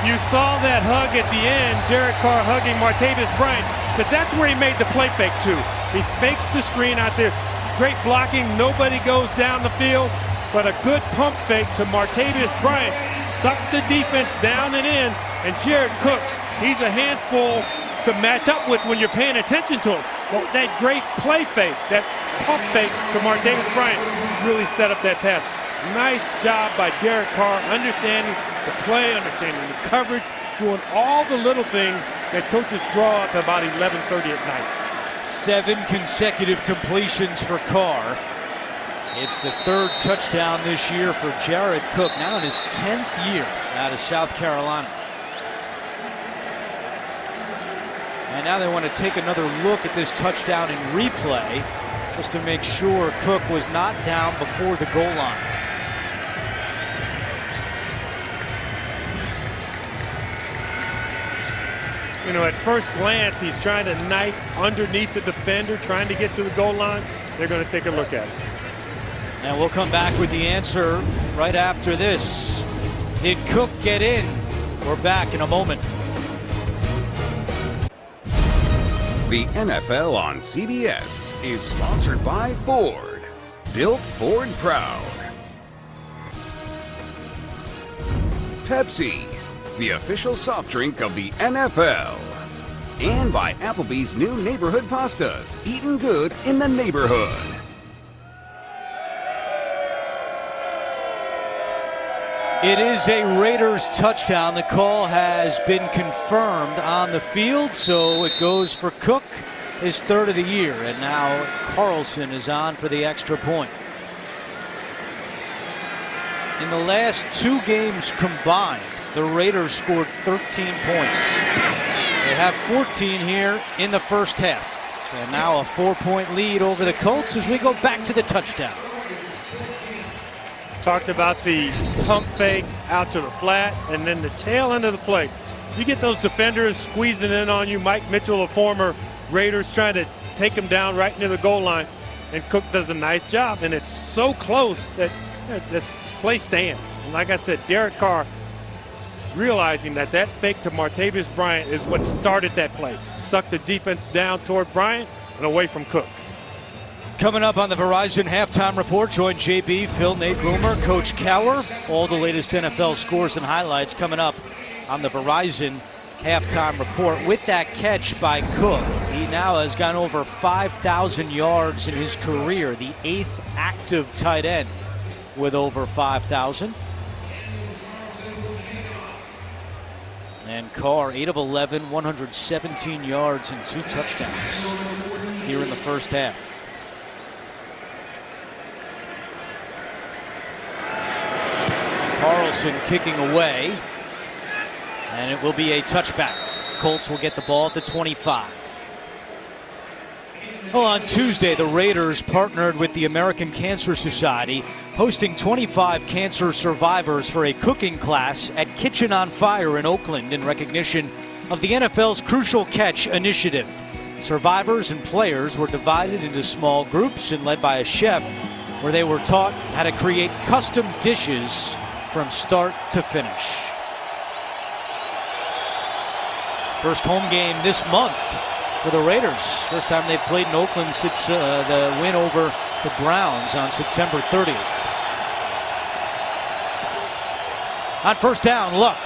You saw that hug at the end, Derek Carr hugging Martavis Bryant, because that's where he made the play fake too. He fakes the screen out there. Great blocking. Nobody goes down the field. But a good pump fake to Martavis Bryant sucked the defense down and in. And Jared Cook, he's a handful to match up with when you're paying attention to him. Well, that great play fake, that pump fake to Martavis Bryant really set up that pass. Nice job by Derek Carr, understanding the play, understanding the coverage, doing all the little things that coaches draw up about 11:30 at night. 7 consecutive completions for Carr. It's the 3rd touchdown this year for Jared Cook, now in his 10th year out of South Carolina. And now they want to take another look at this touchdown in replay just to make sure Cook was not down before the goal line. You know, at first glance, he's trying to knife underneath the defender, trying to get to the goal line. They're going to take a look at it. And we'll come back with the answer right after this. Did Cook get in? We're back in a moment. The NFL on CBS is sponsored by Ford. Built Ford proud. Pepsi, the official soft drink of the NFL. And by Applebee's new neighborhood pastas, eaten good in the neighborhood. It is a Raiders touchdown. The call has been confirmed on the field, so it goes for Cook, his 3rd of the year. And now Carlson is on for the extra point. In the last 2 games combined, the Raiders scored 13 points. They have 14 here in the first half. And now a 4-point lead over the Colts as we go back to the touchdown. Talked about the pump fake out to the flat and then the tail end of the play. You get those defenders squeezing in on you. Mike Mitchell, a former Raiders, trying to take him down right near the goal line. And Cook does a nice job. And it's so close that this play stands. And like I said, Derek Carr realizing that fake to Martavis Bryant is what started that play. Sucked the defense down toward Bryant and away from Cook. Coming up on the Verizon Halftime Report, join JB, Phil, Nate Boomer, Coach Cower. All the latest NFL scores and highlights coming up on the Verizon Halftime Report. With that catch by Cook, he now has gone over 5,000 yards in his career, the 8th active tight end with over 5,000. And Carr, 8 of 11, 117 yards and 2 touchdowns here in the first half. Carlson kicking away, and it will be a touchback. Colts will get the ball at the 25. Well, on Tuesday, the Raiders partnered with the American Cancer Society, hosting 25 cancer survivors for a cooking class at Kitchen on Fire in Oakland in recognition of the NFL's Crucial Catch initiative. Survivors and players were divided into small groups and led by a chef, where they were taught how to create custom dishes from start to finish. First home game this month for the Raiders. First time they've played in Oakland since the win over the Browns on September 30th. On first down, Luck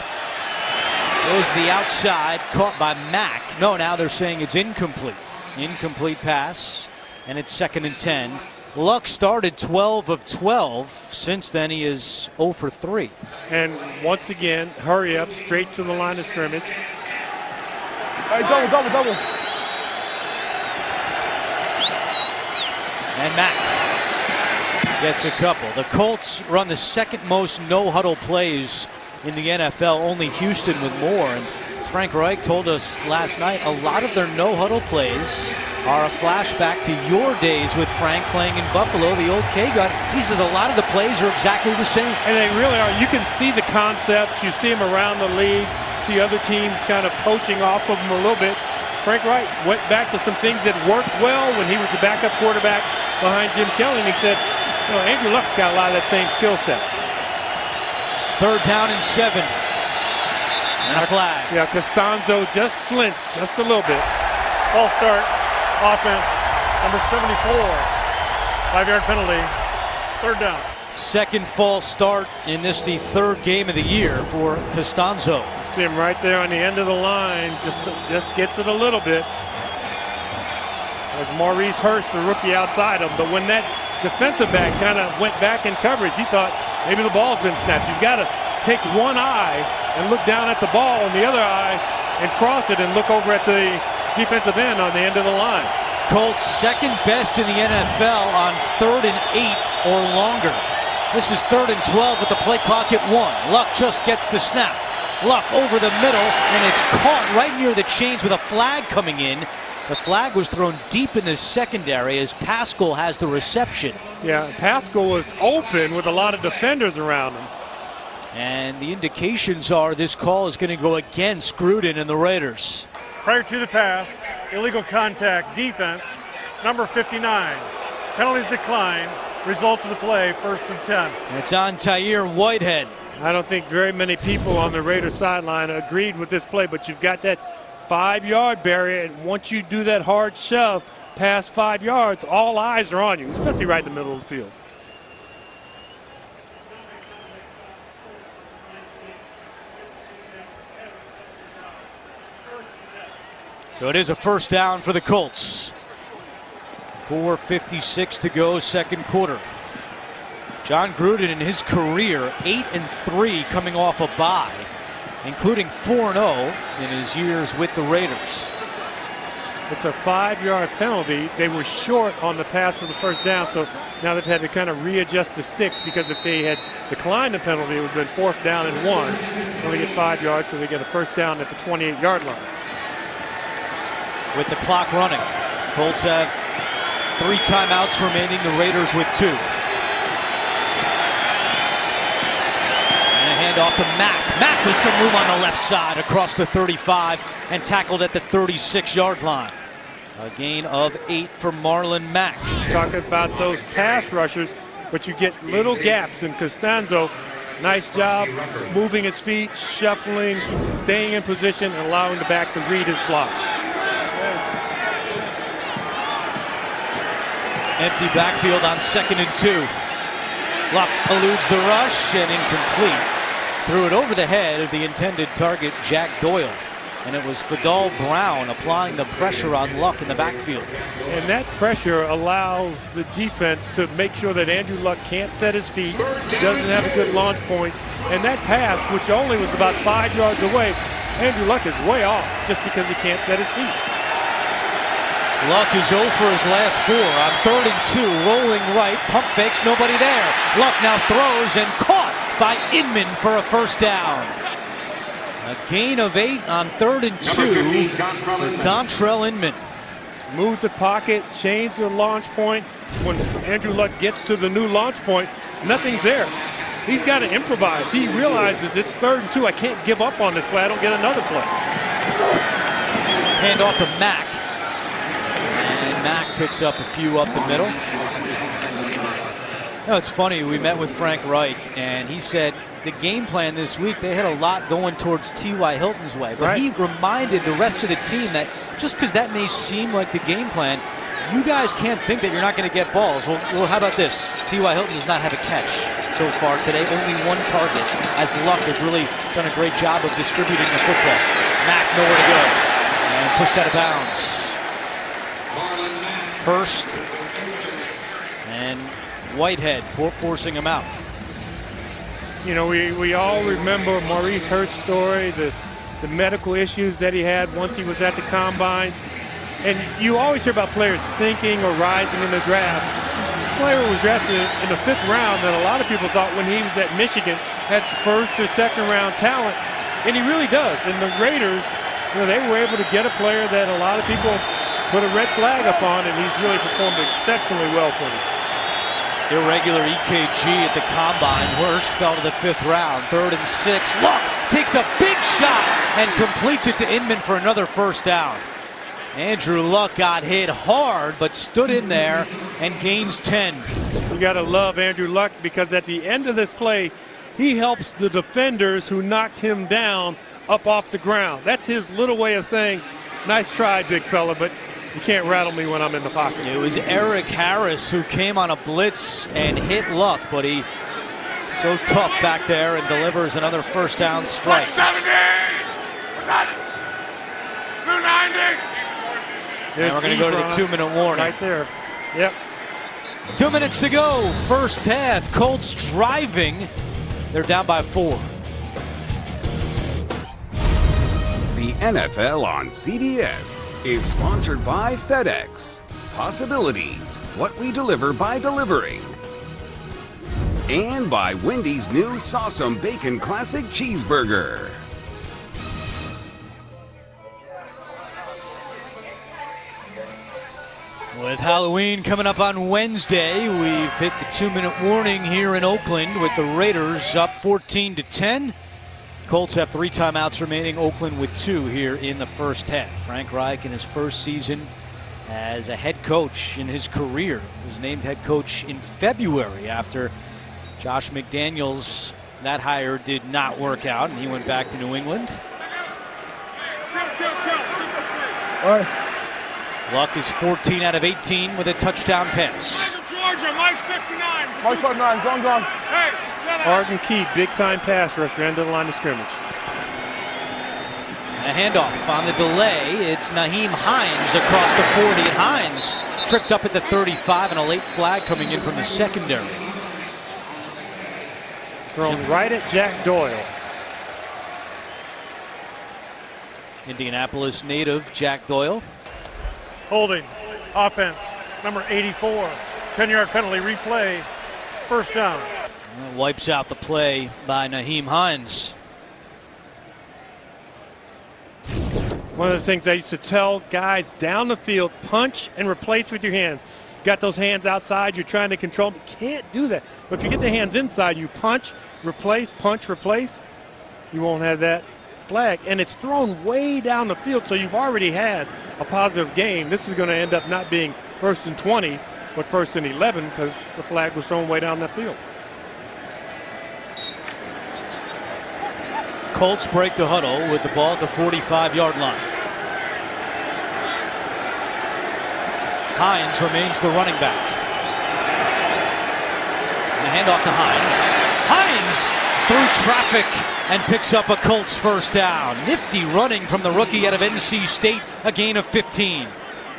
goes to the outside, caught by Mack. No, now they're saying it's incomplete. Incomplete pass, and it's 2nd and 10. Luck started 12 of 12. Since then, he is 0 for 3. And once again, hurry up, straight to the line of scrimmage. All right, double. And Mack gets a couple. The Colts run the second most no-huddle plays in the NFL, only Houston with more. And as Frank Reich told us last night, a lot of their no-huddle plays are a flashback to your days with Frank playing in Buffalo, the old K-Gun. He says a lot of the plays are exactly the same. And they really are. You can see the concepts. You see them around the league. See other teams kind of poaching off of them a little bit. Frank Reich went back to some things that worked well when he was the backup quarterback behind Jim Kelly. And he said, you know, Andrew Luck's got a lot of that same skill set. 3rd down and 7. And a flag. Yeah, Costanzo just flinched just a little bit. False start. Offense, number 74. 5-yard penalty. 3rd down. Second false start in this, the 3rd game of the year for Costanzo. See him right there on the end of the line. Just gets it a little bit. There's Maurice Hurst, the rookie, outside him. But when that defensive back kind of went back in coverage, he thought maybe the ball's been snapped. You've got to take one eye and look down at the ball, and the other eye and cross it and look over at the defensive end on the end of the line. Colts second best in the NFL on 3rd and 8 or longer. This is 3rd and 12 with the play clock at 1. Luck just gets the snap. Luck over the middle, and it's caught right near the chains with a flag coming in. The flag was thrown deep in the secondary as Pascal has the reception. Yeah, Pascal was open with a lot of defenders around him. And the indications are this call is going to go against Gruden and the Raiders. Prior to the pass, illegal contact, defense, number 59. Penalties decline. Result of the play, 1st and 10. And it's on Tahir Whitehead. I don't think very many people on the Raiders sideline agreed with this play, but you've got that 5-yard barrier, and once you do that hard shove past 5 yards, all eyes are on you, especially right in the middle of the field. So it is a 1st down for the Colts. 4:56 to go, 2nd quarter. John Gruden in his career 8-3 coming off a bye, including 4-0 in his years with the Raiders. It's a 5-yard penalty. They were short on the pass for the first down, so now they've had to kind of readjust the sticks, because if they had declined the penalty, it would have been 4th down and 1. So they get 5 yards, so they get a first down at the 28-yard line. With the clock running, Colts have 3 timeouts remaining, the Raiders with 2. And a handoff to Mack. Mack with some room on the left side across the 35 and tackled at the 36-yard line. A gain of 8 for Marlon Mack. Talking about those pass rushers, but you get little gaps, and Costanzo, nice job moving his feet, shuffling, staying in position, and allowing the back to read his block. Empty backfield on 2nd and 2. Luck eludes the rush and incomplete. Threw it over the head of the intended target, Jack Doyle. And it was Fadal Brown applying the pressure on Luck in the backfield. And that pressure allows the defense to make sure that Andrew Luck can't set his feet, doesn't have a good launch point. And that pass, which only was about 5 yards away, Andrew Luck is way off just because he can't set his feet. Luck is 0 for his last 4 on 3rd and 2, rolling right, pump fakes, nobody there. Luck now throws and caught by Inman for a first down. A gain of 8 on 3rd and 2 for Dontrell Inman. Move the pocket, change the launch point. When Andrew Luck gets to the new launch point, nothing's there. He's got to improvise. He realizes it's 3rd and 2. I can't give up on this play. I don't get another play. Hand off to Mack. And Mack picks up a few up the middle. No, it's funny, we met with Frank Reich, and he said the game plan this week, they had a lot going towards T.Y. Hilton's way. But he reminded the rest of the team that just because that may seem like the game plan, you guys can't think that you're not going to get balls. Well, how about this? T.Y. Hilton does not have a catch so far today, only 1 target, as Luck has really done a great job of distributing the football. Mack nowhere to go, and pushed out of bounds. Hurst and Whitehead forcing him out. You know, we all remember Maurice Hurst's story, the medical issues that he had once he was at the combine. And you always hear about players sinking or rising in the draft. The player was drafted in the 5th round that a lot of people thought when he was at Michigan had 1st or 2nd round talent. And he really does. And the Raiders, you know, they were able to get a player that a lot of people put a red flag up on, and he's really performed exceptionally well for them. Irregular EKG at the combine. Hurst fell to the 5th round. 3rd and 6. Luck takes a big shot and completes it to Inman for another first down. Andrew Luck got hit hard, but stood in there and gains 10. You got to love Andrew Luck, because at the end of this play, he helps the defenders who knocked him down up off the ground. That's his little way of saying, nice try, big fella, but you can't rattle me when I'm in the pocket. It was Eric Harris who came on a blitz and hit Luck, but he so tough back there and delivers another first down strike. 70! What's that? 290! And we're going to go to the 2-minute warning. Right there. Yep. 2 minutes to go. First half. Colts driving. They're down by 4. The NFL on CBS is sponsored by FedEx. Possibilities, what we deliver by delivering. And by Wendy's new Sawsome Bacon Classic Cheeseburger. With Halloween coming up on Wednesday, we've hit the 2-minute warning here in Oakland with the Raiders up 14-10. Colts have 3 timeouts remaining, Oakland with 2 here in the first half. Frank Reich in his first season as a head coach in his career was named head coach in February after Josh McDaniels. That hire did not work out and he went back to New England. Luck is 14 out of 18 with a touchdown pass. Georgia, Mike's 59. Mike's 59, gone. Hey, Arden Key, big-time pass rusher, end of the line of scrimmage. A handoff on the delay. It's Nyheim Hines across the 40. And Hines tripped up at the 35 and a late flag coming in from the secondary. Thrown right at Jack Doyle. Indianapolis native Jack Doyle. Holding. Offense. Number 84. 10-yard penalty. Replay. First down. Wipes out the play by Nyheim Hines. One of the things I used to tell guys down the field, punch and replace with your hands. Got those hands outside, you're trying to control them. Can't do that. But if you get the hands inside, you punch, replace, you won't have that flag. And it's thrown way down the field, so you've already had a positive game. This is going to end up not being 1st and 20, but 1st and 11 because the flag was thrown way down the field. Colts break the huddle with the ball at the 45-yard line. Hines remains the running back. And the handoff to Hines. Hines through traffic and picks up a Colts first down. Nifty running from the rookie out of NC State, a gain of 15.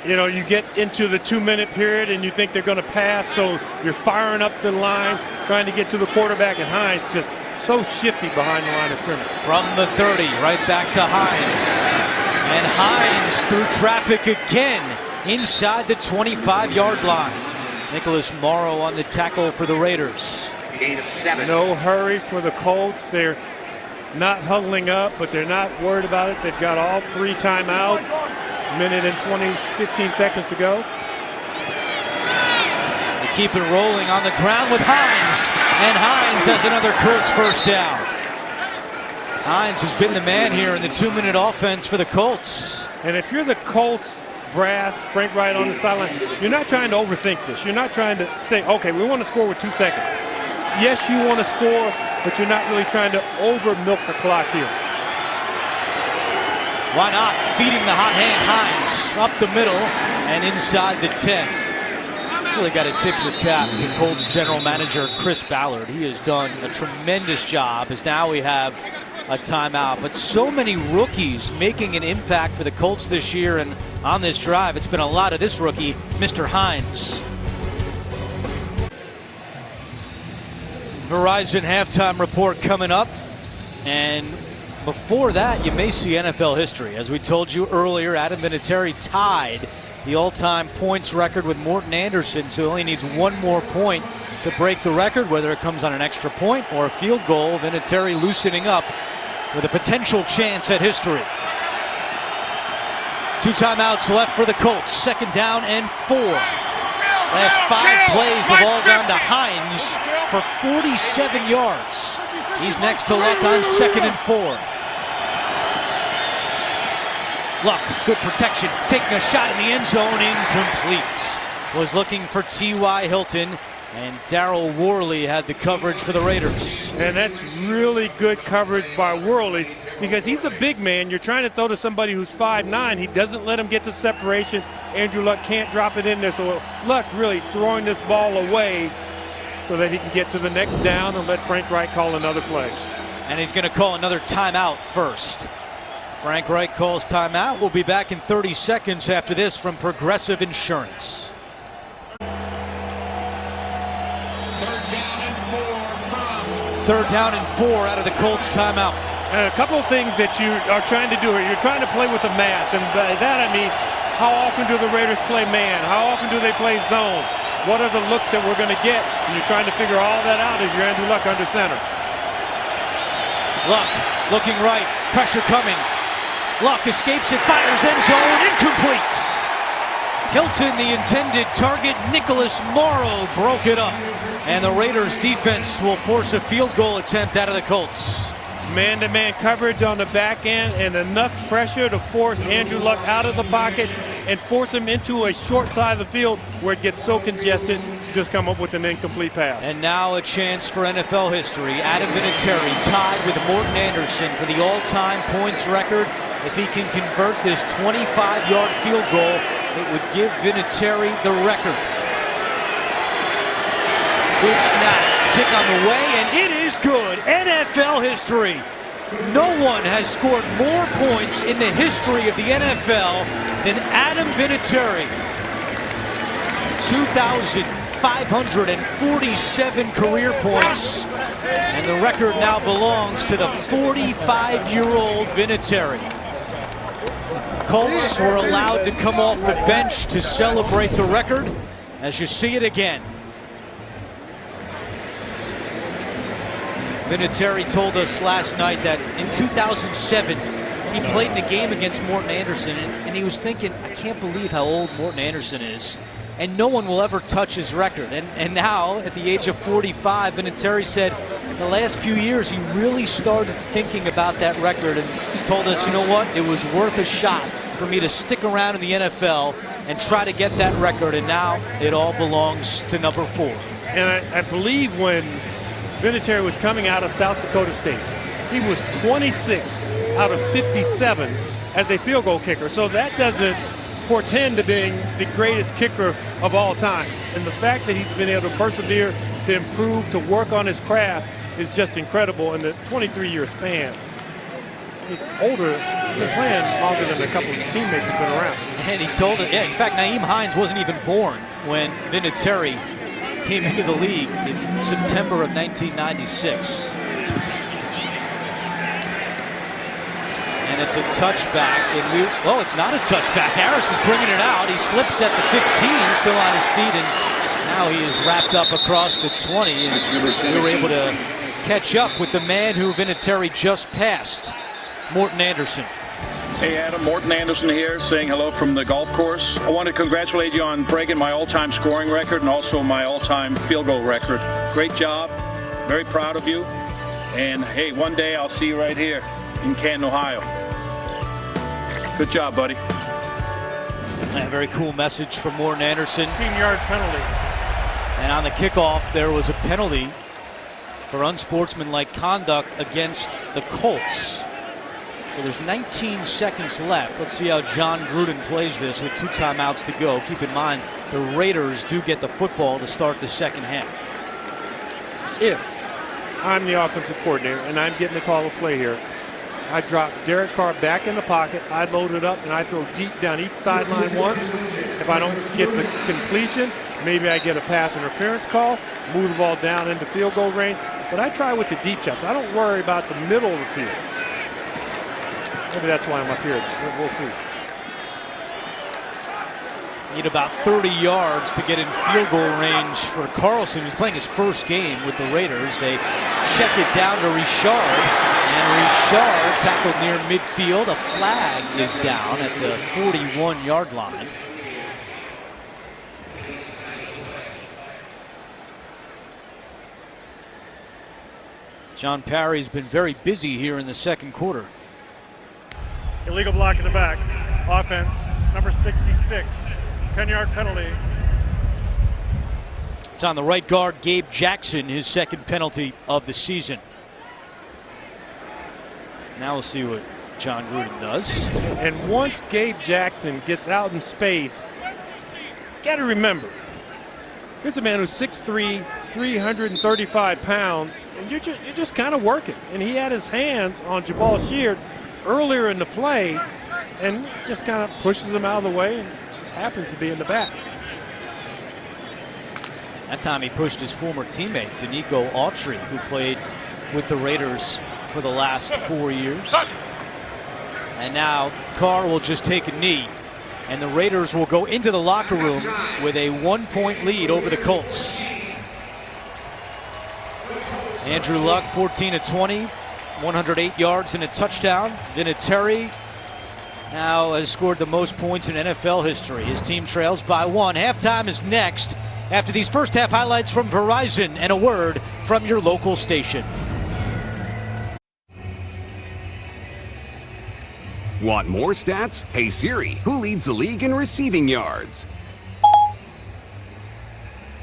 You know, you get into the 2-minute period and you think they're going to pass, so you're firing up the line, trying to get to the quarterback, and Hines just so shifty behind the line of scrimmage. From the 30, right back to Hines. And Hines through traffic again inside the 25-yard line. Nicholas Morrow on the tackle for the Raiders. Gain of 7. No hurry for the Colts. They're not huddling up, but they're not worried about it. They've got all 3 timeouts. Minute and 15 seconds to go. They keep it rolling on the ground with Hines. And Hines has another Colts first down. Hines has been the man here in the 2-minute offense for the Colts. And if you're the Colts brass, Frank Wright on the sideline, you're not trying to overthink this. You're not trying to say, okay, we want to score with 2 seconds. Yes, you want to score, but you're not really trying to over milk the clock here. Why not? Feeding the hot hand Hines up the middle and inside the 10. Really got to tip your cap to Colts general manager Chris Ballard. He has done a tremendous job as now we have a timeout. But so many rookies making an impact for the Colts this year, and on this drive it's been a lot of this rookie, Mr. Hines. Verizon halftime report coming up, and before that you may see NFL history. As we told you earlier, Adam Vinatieri tied the all-time points record with Morton Anderson, so he only needs 1 more point to break the record, whether it comes on an extra point or a field goal. Vinatieri loosening up with a potential chance at history. 2 timeouts left for the Colts. 2nd down and 4. Last 5 plays have all gone to Hines for 47 yards. He's next to Luck on 2nd and 4. Luck, good protection, taking a shot in the end zone, incomplete. Was looking for T.Y. Hilton, and Darryl Worley had the coverage for the Raiders. And that's really good coverage by Worley because he's a big man. You're trying to throw to somebody who's 5'9". He doesn't let him get to separation. Andrew Luck can't drop it in there, so Luck really throwing this ball away so that he can get to the next down and let Frank Wright call another play. And he's going to call another timeout first. Frank Wright calls timeout. We'll be back in 30 seconds after this from Progressive Insurance. 3rd down and 4 out of the Colts timeout. And a couple of things that you are trying to do here. You're trying to play with the math, and by that I mean, how often do the Raiders play man? How often do they play zone? What are the looks that we're going to get? And you're trying to figure all that out as you're Andrew Luck under center. Luck looking right, pressure coming. Luck escapes it, fires end zone, incomplete. Hilton, the intended target. Nicholas Morrow broke it up. And the Raiders defense will force a field goal attempt out of the Colts. Man-to-man coverage on the back end and enough pressure to force Andrew Luck out of the pocket and force him into a short side of the field where it gets so congested, just come up with an incomplete pass. And now a chance for NFL history. Adam Vinatieri tied with Morton Anderson for the all-time points record. If he can convert this 25-yard field goal, it would give Vinatieri the record. Good snap, kick on the way, and it is good. NFL history. No one has scored more points in the history of the NFL than Adam Vinatieri. 2,547 career points, and the record now belongs to the 45-year-old Vinatieri. Colts were allowed to come off the bench to celebrate the record as you see it again. Vinatieri told us last night that in 2007 he played in a game against Morten Andersen, and he was thinking, I can't believe how old Morten Andersen is, and no one will ever touch his record. And now, at the age of 45, Vinatieri said the last few years he really started thinking about that record, and he told us, you know what, it was worth a shot for me to stick around in the NFL and try to get that record, and now it all belongs to number 4. And I believe when Vinatieri was coming out of South Dakota State, he was 26 out of 57 as a field goal kicker. So that doesn't portend to being the greatest kicker of all time. And the fact that he's been able to persevere, to improve, to work on his craft is just incredible in the 23-year span. He's older, he's been playing longer than a couple of his teammates have been around. And he told it, yeah, in fact, Nyheim Hines wasn't even born when Vinatieri came into the league in September of 1996. And it's a touchback. And it's not a touchback. Harris is bringing it out. He slips at the 15, still on his feet, and now he is wrapped up across the 20. And we were able to catch up with the man who Vinatieri just passed, Morten Andersen. Hey Adam, Morten Andersen here, saying hello from the golf course. I want to congratulate you on breaking my all-time scoring record and also my all-time field goal record. Great job, very proud of you, and hey, one day I'll see you right here in Canton, Ohio. Good job, buddy. A very cool message from Morten Andersen. 15-yard penalty. And on the kickoff, there was a penalty for unsportsmanlike conduct against the Colts. So there's 19 seconds left. Let's see how Jon Gruden plays this with 2 timeouts to go. Keep in mind, the Raiders do get the football to start the second half. If I'm the offensive coordinator and I'm getting the call of play here, I drop Derek Carr back in the pocket, I load it up, and I throw deep down each sideline once. If I don't get the completion, maybe I get a pass interference call, move the ball down into field goal range. But I try with the deep shots. I don't worry about the middle of the field. Maybe that's why I'm up here. We'll see. Need about 30 yards to get in field goal range for Carlson, who's playing his first game with the Raiders. They check it down to Richard, and Richard tackled near midfield. A flag is down at the 41-yard line. John Parry's been very busy here in the second quarter. Illegal block in the back. Offense, number 66. 10-yard penalty. It's on the right guard, Gabe Jackson, his second penalty of the season. Now we'll see what Jon Gruden does. And once Gabe Jackson gets out in space, got to remember, here's a man who's 6'3", 335 pounds, and you're just kind of working. And he had his hands on Jabal Sheard earlier in the play, and just kind of pushes him out of the way and just happens to be in the back. That time he pushed his former teammate, Danico Autry, who played with the Raiders for the last 4 years. And now Carr will just take a knee, and the Raiders will go into the locker room with a 1-point lead over the Colts. Andrew Luck, 14 of 20, 108 yards and a touchdown. Vinatieri now has scored the most points in NFL history. His team trails by 1. Halftime is next after these first half highlights from Verizon and a word from your local station. Want more stats? Hey Siri, who leads the league in receiving yards?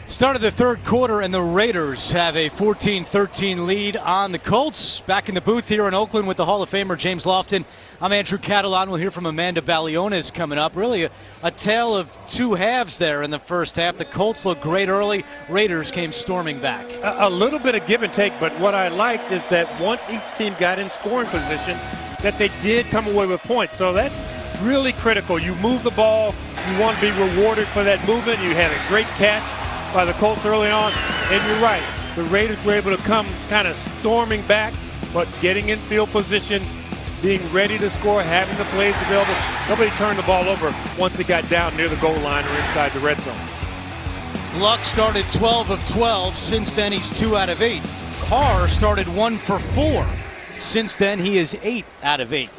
Start of the third quarter, and the Raiders have a 14-13 lead on the Colts. Back in the booth here in Oakland with the Hall of Famer James Lofton. I'm Andrew Catalon. We'll hear from Amanda Balionis coming up. Really a tale of two halves there in the first half. The Colts looked great early. Raiders came storming back. A little bit of give and take, but what I liked is that once each team got in scoring position, that they did come away with points. So that's really critical. You move the ball. You want to be rewarded for that movement. You had a great catch by the Colts early on, and you're right. The Raiders were able to come kind of storming back, but getting in field position being ready to score, having the plays available. Nobody turned the ball over once it got down near the goal line or inside the red zone. Luck started 12 of 12. Since then, he's 2 out of 8. Carr started 1 for 4. Since then, he is 8 out of 8.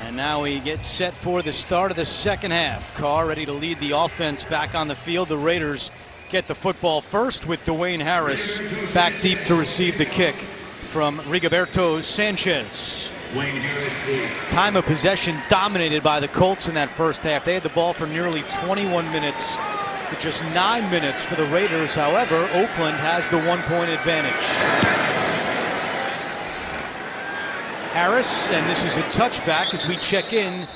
And now he gets set for the start of the second half. Carr ready to lead the offense back on the field. The Raiders get the football first with Dwayne Harris back deep to receive the kick from Rigoberto Sanchez. Time of possession dominated by the Colts in that first half. They had the ball for nearly 21 minutes to just 9 minutes for the Raiders. However, Oakland has the 1-point advantage. Harris, and this is a touchback as we check in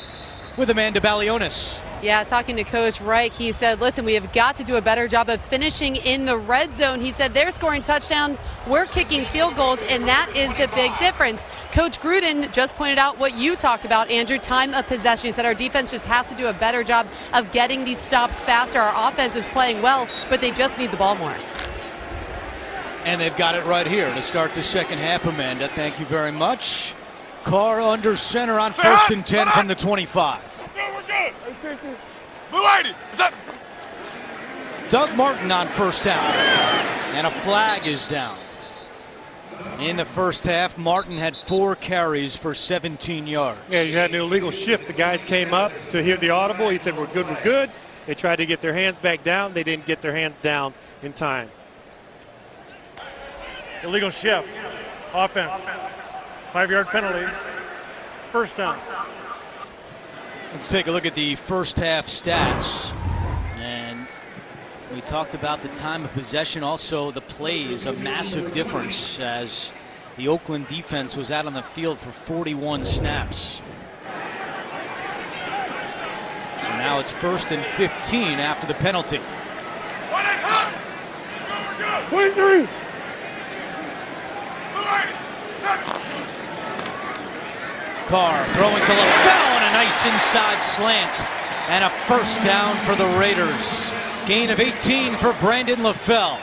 with Amanda Balionis. Yeah, talking to Coach Reich, he said, listen, we have got to do a better job of finishing in the red zone. He said they're scoring touchdowns, we're kicking field goals, and that is the big difference. Coach Gruden just pointed out what you talked about, Andrew, time of possession. He said our defense just has to do a better job of getting these stops faster. Our offense is playing well, but they just need the ball more. And they've got it right here to start the second half, Amanda. Thank you very much. Carr under center on 1st and 10 from the 25. Doug Martin on first down. And a flag is down. In the first half, Martin had 4 carries for 17 yards. Yeah, you had an illegal shift. The guys came up to hear the audible. He said, we're good, we're good. They tried to get their hands back down. They didn't get their hands down in time. Illegal shift. Offense. 5-yard penalty. First down. Let's take a look at the first half stats. And we talked about the time of possession. Also, the plays, a massive difference as the Oakland defense was out on the field for 41 snaps. So now it's 1st and 15 after the penalty. 23. Carr throwing to LaFell and a nice inside slant. And a first down for the Raiders. Gain of 18 for Brandon LaFell.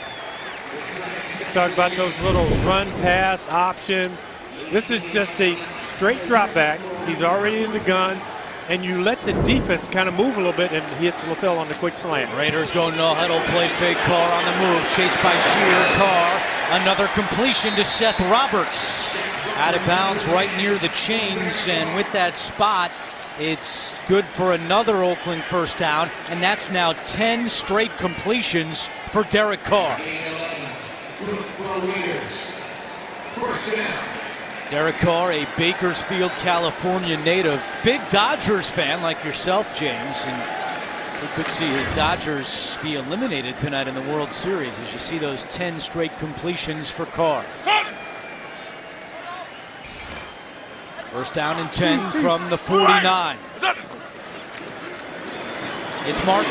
Talk about those little run pass options. This is just a straight drop back. He's already in the gun. And you let the defense kind of move a little bit, and he hits LaFell on the quick slant. Raiders go no huddle, play fake. Carr on the move, chased by Sheard. Carr, another completion to Seth Roberts. Out of bounds right near the chains, and with that spot, it's good for another Oakland first down, and that's now 10 straight completions for Derek Carr. Derek Carr, a Bakersfield, California native. Big Dodgers fan like yourself, James, and we could see his Dodgers be eliminated tonight in the World Series as you see those 10 straight completions for Carr. First down and 10 from the 49. It's Martin,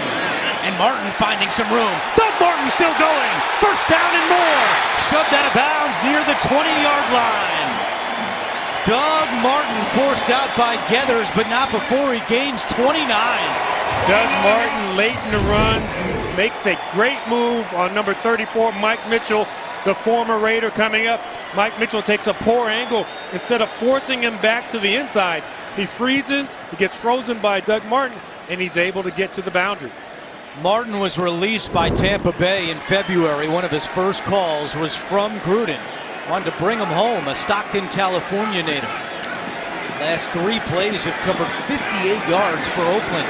and Martin finding some room. Doug Martin still going. First down and more. Shoved out of bounds near the 20-yard line. Doug Martin forced out by Geathers, but not before he gains 29. Doug Martin late in the run makes a great move on number 34, Mike Mitchell, the former Raider coming up. Mike Mitchell takes a poor angle. Instead of forcing him back to the inside, he freezes, he gets frozen by Doug Martin, and he's able to get to the boundary. Martin was released by Tampa Bay in February. One of his first calls was from Gruden. Wanted to bring him home, a Stockton, California native. Last 3 plays have covered 58 yards for Oakland.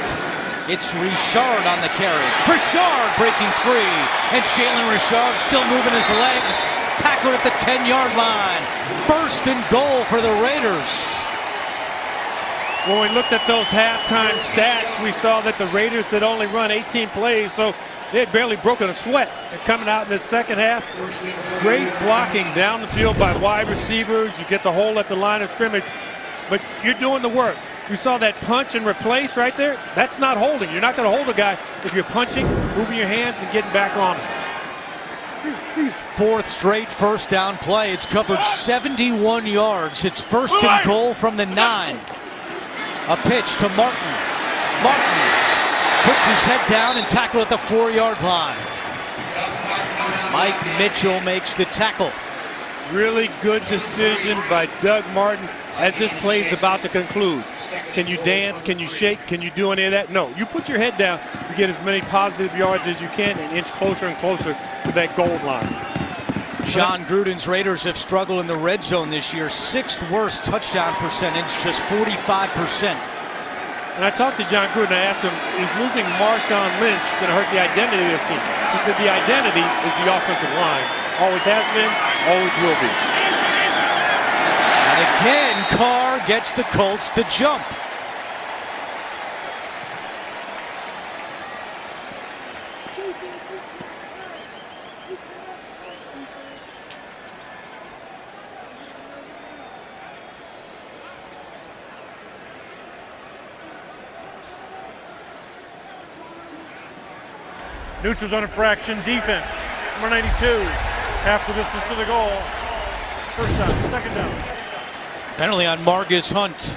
It's Richard on the carry. Richard breaking free. And Jalen Richard still moving his legs. Tackled at the 10-yard line. First and goal for the Raiders. When we looked at those halftime stats, we saw that the Raiders had only run 18 plays, so they had barely broken a sweat. And coming out in the second half, great blocking down the field by wide receivers. You get the hole at the line of scrimmage, but you're doing the work. You saw that punch and replace right there? That's not holding. You're not going to hold a guy if you're punching, moving your hands, and getting back on him. 4th straight first down play. It's covered 71 yards. It's first and goal from the 9. A pitch to Martin. Martin puts his head down and tackle at the 4-yard line. Mike Mitchell makes the tackle. Really good decision by Doug Martin. as this play is about to conclude. Can you dance? Can you shake? Can you do any of that? No. You put your head down, you get as many positive yards as you can and inch closer and closer to that goal line. Jon Gruden's Raiders have struggled in the red zone this year. 6th worst touchdown percentage, just 45%. And I talked to Jon Gruden. I asked him, is losing Marshawn Lynch going to hurt the identity of the team? He said the identity is the offensive line. Always has been, always will be. And again, Carr gets the Colts to jump. Neutral zone infraction defense. Number 92. Half the distance to the goal. First down, second down. Penalty on Margus Hunt.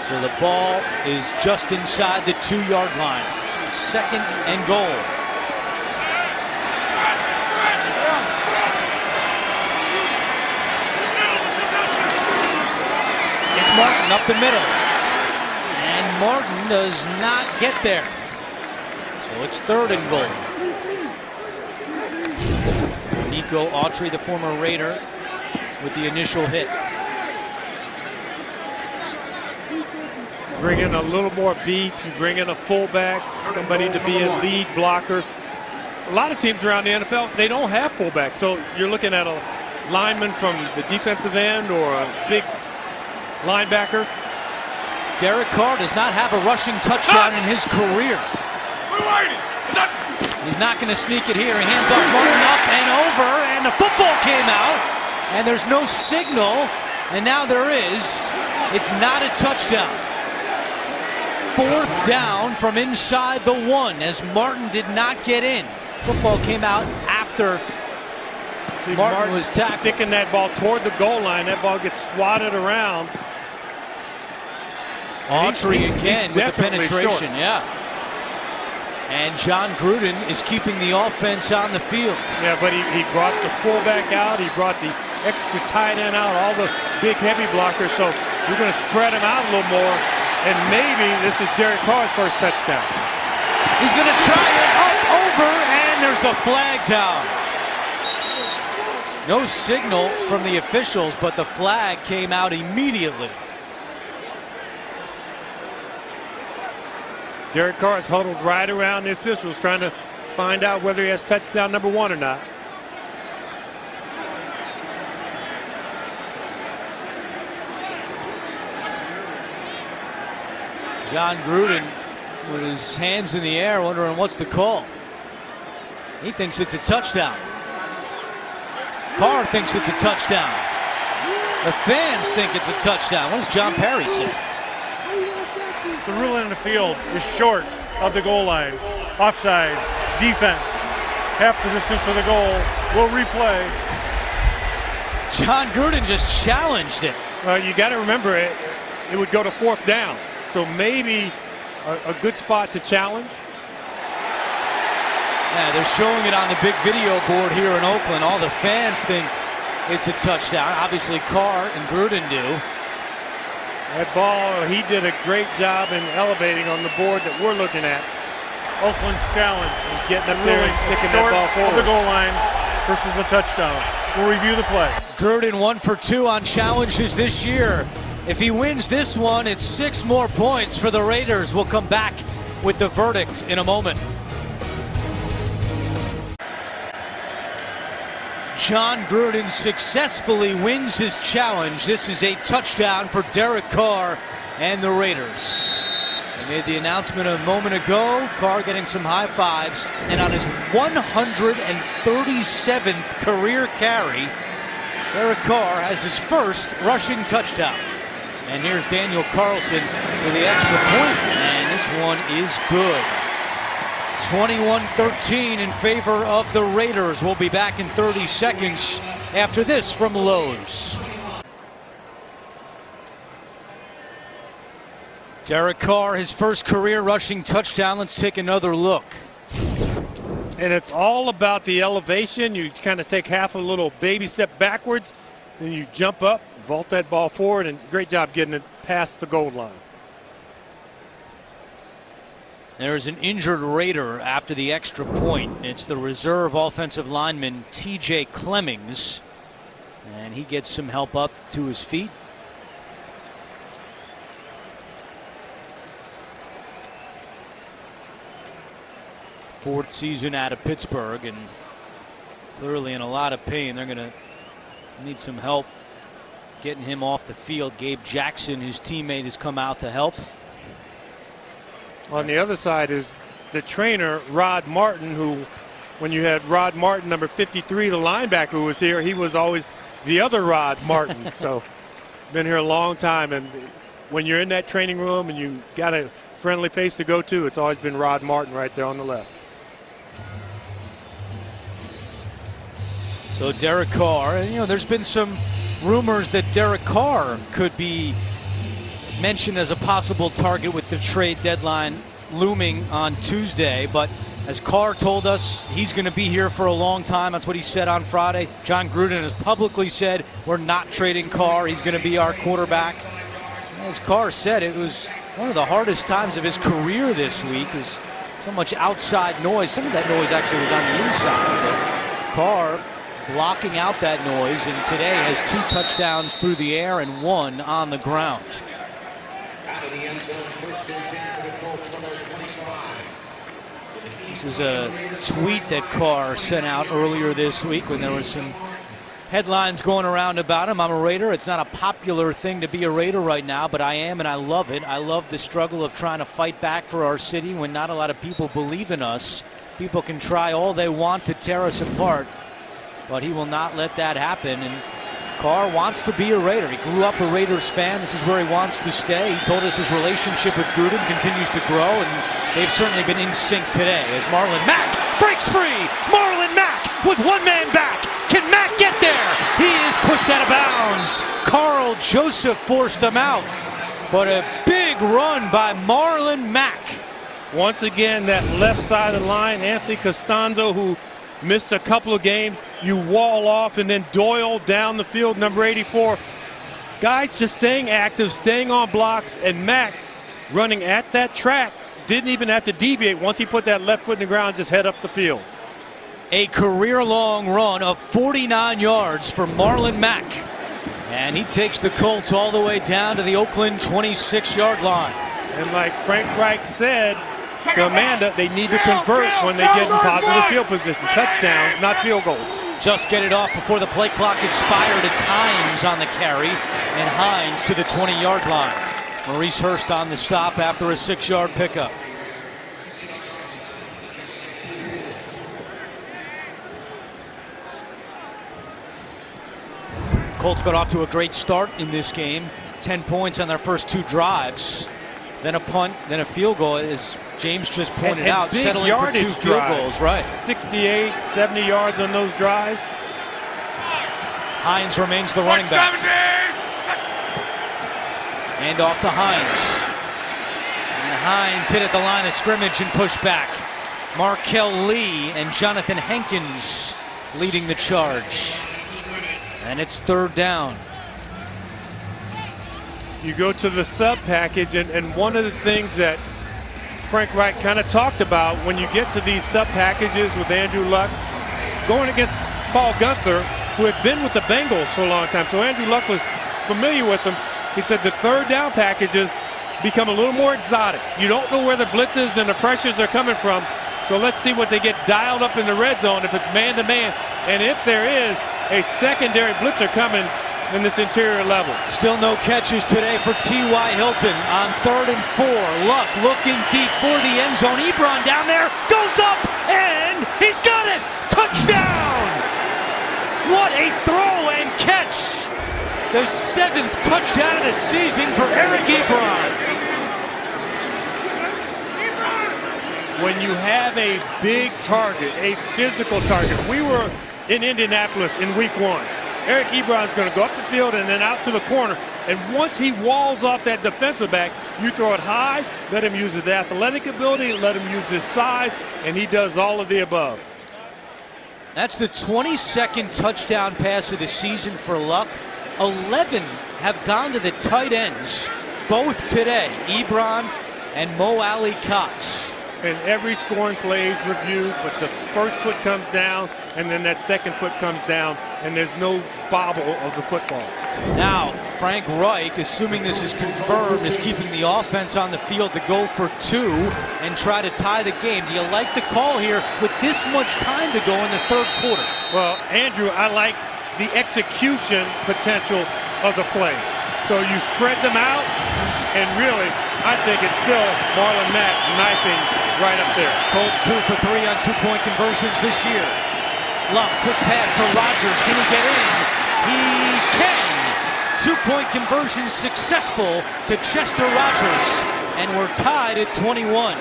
So the ball is just inside the 2-yard line. 2nd and goal. It's Martin up the middle. And Martin does not get there. So it's 3rd and goal. Nico Autry, the former Raider, with the initial hit. Bring in a little more beef. You bring in a fullback, somebody to be a lead blocker. A lot of teams around the NFL, they don't have fullbacks. So you're looking at a lineman from the defensive end or a big linebacker. Derek Carr does not have a rushing touchdown in his career. He's not going to sneak it here. He hands off Martin up and over, and the football came out, and there's no signal, and now there is. It's not a touchdown. 4th down from inside the 1 as Martin did not get in. Football came out after Martin was tackled. Sticking that ball toward the goal line. That ball gets swatted around. Autry again with the penetration, short. yeah. And Jon Gruden is keeping the offense on the field. Yeah, but he brought the fullback out. He brought the extra tight end out, all the big heavy blockers. So you're going to spread them out a little more. And maybe this is Derek Carr's first touchdown. He's going to try it up over, and there's a flag down. No signal from the officials, but the flag came out immediately. Derek Carr is huddled right around the officials trying to find out whether he has touchdown number 1 or not. Jon Gruden with his hands in the air wondering what's the call. He thinks it's a touchdown. Carr thinks it's a touchdown. The fans think it's a touchdown. What does John Parry say? The rule in the field is short of the goal line. Offside, defense, half the distance to the goal. We'll replay. Jon Gruden just challenged it. You got to remember it would go to 4th down. So maybe a good spot to challenge. Yeah, they're showing it on the big video board here in Oakland. All the fans think it's a touchdown. Obviously, Carr and Gruden do. That ball, he did a great job in elevating on the board that we're looking at. Oakland's challenge. Getting up there and sticking that ball forward. The goal line versus a touchdown. We'll review the play. Gruden 1 for 2 on challenges this year. If he wins this one, it's 6 more points for the Raiders. We'll come back with the verdict in a moment. Jon Gruden successfully wins his challenge. This is a touchdown for Derek Carr and the Raiders. They made the announcement a moment ago. Carr getting some high fives. And on his 137th career carry, Derek Carr has his first rushing touchdown. And here's Daniel Carlson for the extra point. And this one is good. 21-13 in favor of the Raiders. We'll be back in 30 seconds after this from Lowe's. Derek Carr, his first career rushing touchdown. Let's take another look. And it's all about the elevation. You kind of take half a little baby step backwards, then you jump up, vault that ball forward, and great job getting it past the goal line. There's an injured Raider after the extra point. It's the reserve offensive lineman T.J. Clemmings, and he gets some help up to his feet. Fourth season out of Pittsburgh and clearly in a lot of pain. They're going to need some help getting him off the field. Gabe Jackson, his teammate, has come out to help. On the other side is the trainer, Rod Martin, who, when you had Rod Martin, number 53, the linebacker who was here, he was always the other Rod Martin. So been here a long time. And when you're in that training room and you got a friendly face to go to, it's always been Rod Martin right there on the left. So Derek Carr, and there's been some rumors that Derek Carr could be mentioned as a possible target with the trade deadline looming on Tuesday. But as Carr told us, he's going to be here for a long time. That's what he said on Friday. Jon Gruden has publicly said we're not trading Carr. He's going to be our quarterback. As Carr said, it was one of the hardest times of his career this week. Is so much outside noise. Some of that noise actually was on the inside. But Carr blocking out that noise, and today has 2 touchdowns through the air and 1 on the ground. This is a tweet that Carr sent out earlier this week when there were some headlines going around about him. I'm a Raider. It's not a popular thing to be a Raider right now, but I am, and I love it. I love the struggle of trying to fight back for our city when not a lot of people believe in us. People can try all they want to tear us apart, but he will not let that happen. And Carr wants to be a Raider. He grew up a Raiders fan. This is where he wants to stay. He told us his relationship with Gruden continues to grow, and they've certainly been in sync today as Marlon Mack breaks free. Marlon Mack with 1 man back. Can Mack get there? He is pushed out of bounds. Carl Joseph forced him out, but a big run by Marlon Mack. Once again, that left side of the line, Anthony Costanzo, who missed a couple of games, you wall off, and then Doyle down the field, number 84. Guys just staying active, staying on blocks, and Mack running at that track, didn't even have to deviate. Once he put that left foot in the ground, just head up the field. A career-long run of 49 yards for Marlon Mack. And he takes the Colts all the way down to the Oakland 26-yard line. And like Frank Reich said to Amanda, they need to convert when they get in positive field position. Touchdowns, not field goals. Just get it off before the play clock expired. It's Hines on the carry, and Hines to the 20-yard line. Maurice Hurst on the stop after a 6-yard pickup. Colts got off to a great start in this game. 10 points on their first 2 drives. Then a punt, then a field goal, as James just pointed out, settling for 2 field goals. Right. 68, 70 yards on those drives. Hines remains the running back. And off to Hines. And Hines hit at the line of scrimmage and pushed back. Markel Lee and Jonathan Hankins leading the charge. And it's 3rd down. You go to the sub package, and one of the things that Frank Reich kind of talked about when you get to these sub packages with Andrew Luck, going against Paul Guenther, who had been with the Bengals for a long time. So Andrew Luck was familiar with them. He said the 3rd down packages become a little more exotic. You don't know where the blitzes and the pressures are coming from. So let's see what they get dialed up in the red zone if it's man-to-man. And if there is a secondary blitzer coming in this interior level. Still no catches today for T.Y. Hilton on 3rd and 4. Luck looking deep for the end zone. Ebron down there, goes up, and he's got it! Touchdown! What a throw and catch! The 7th touchdown of the season for Eric Ebron. When you have a big target, a physical target. We were in Indianapolis in week 1. Eric Ebron's going to go up the field and then out to the corner. And once he walls off that defensive back, You throw it high, let him use his athletic ability, let him use his size, and he does all of the above. That's the 22nd touchdown pass of the season for Luck. 11 have gone to the tight ends, both today, Ebron and Mo Alley Cox. And every scoring play is reviewed, but the first foot comes down, and then that second foot comes down, and there's no bobble of the football. Now, Frank Reich, assuming this is confirmed, is keeping the offense on the field to go for 2 and try to tie the game. Do you like the call here with this much time to go in the third quarter? Well, Andrew, I like the execution potential of the play. So you spread them out, and really, I think it's still Marlon Mack knifing right up there. Colts 2 for 3 on 2-point conversions this year. Luck, quick pass to Rodgers. Can he get in? He can. 2-point conversion successful to Chester Rogers. And we're tied at 21.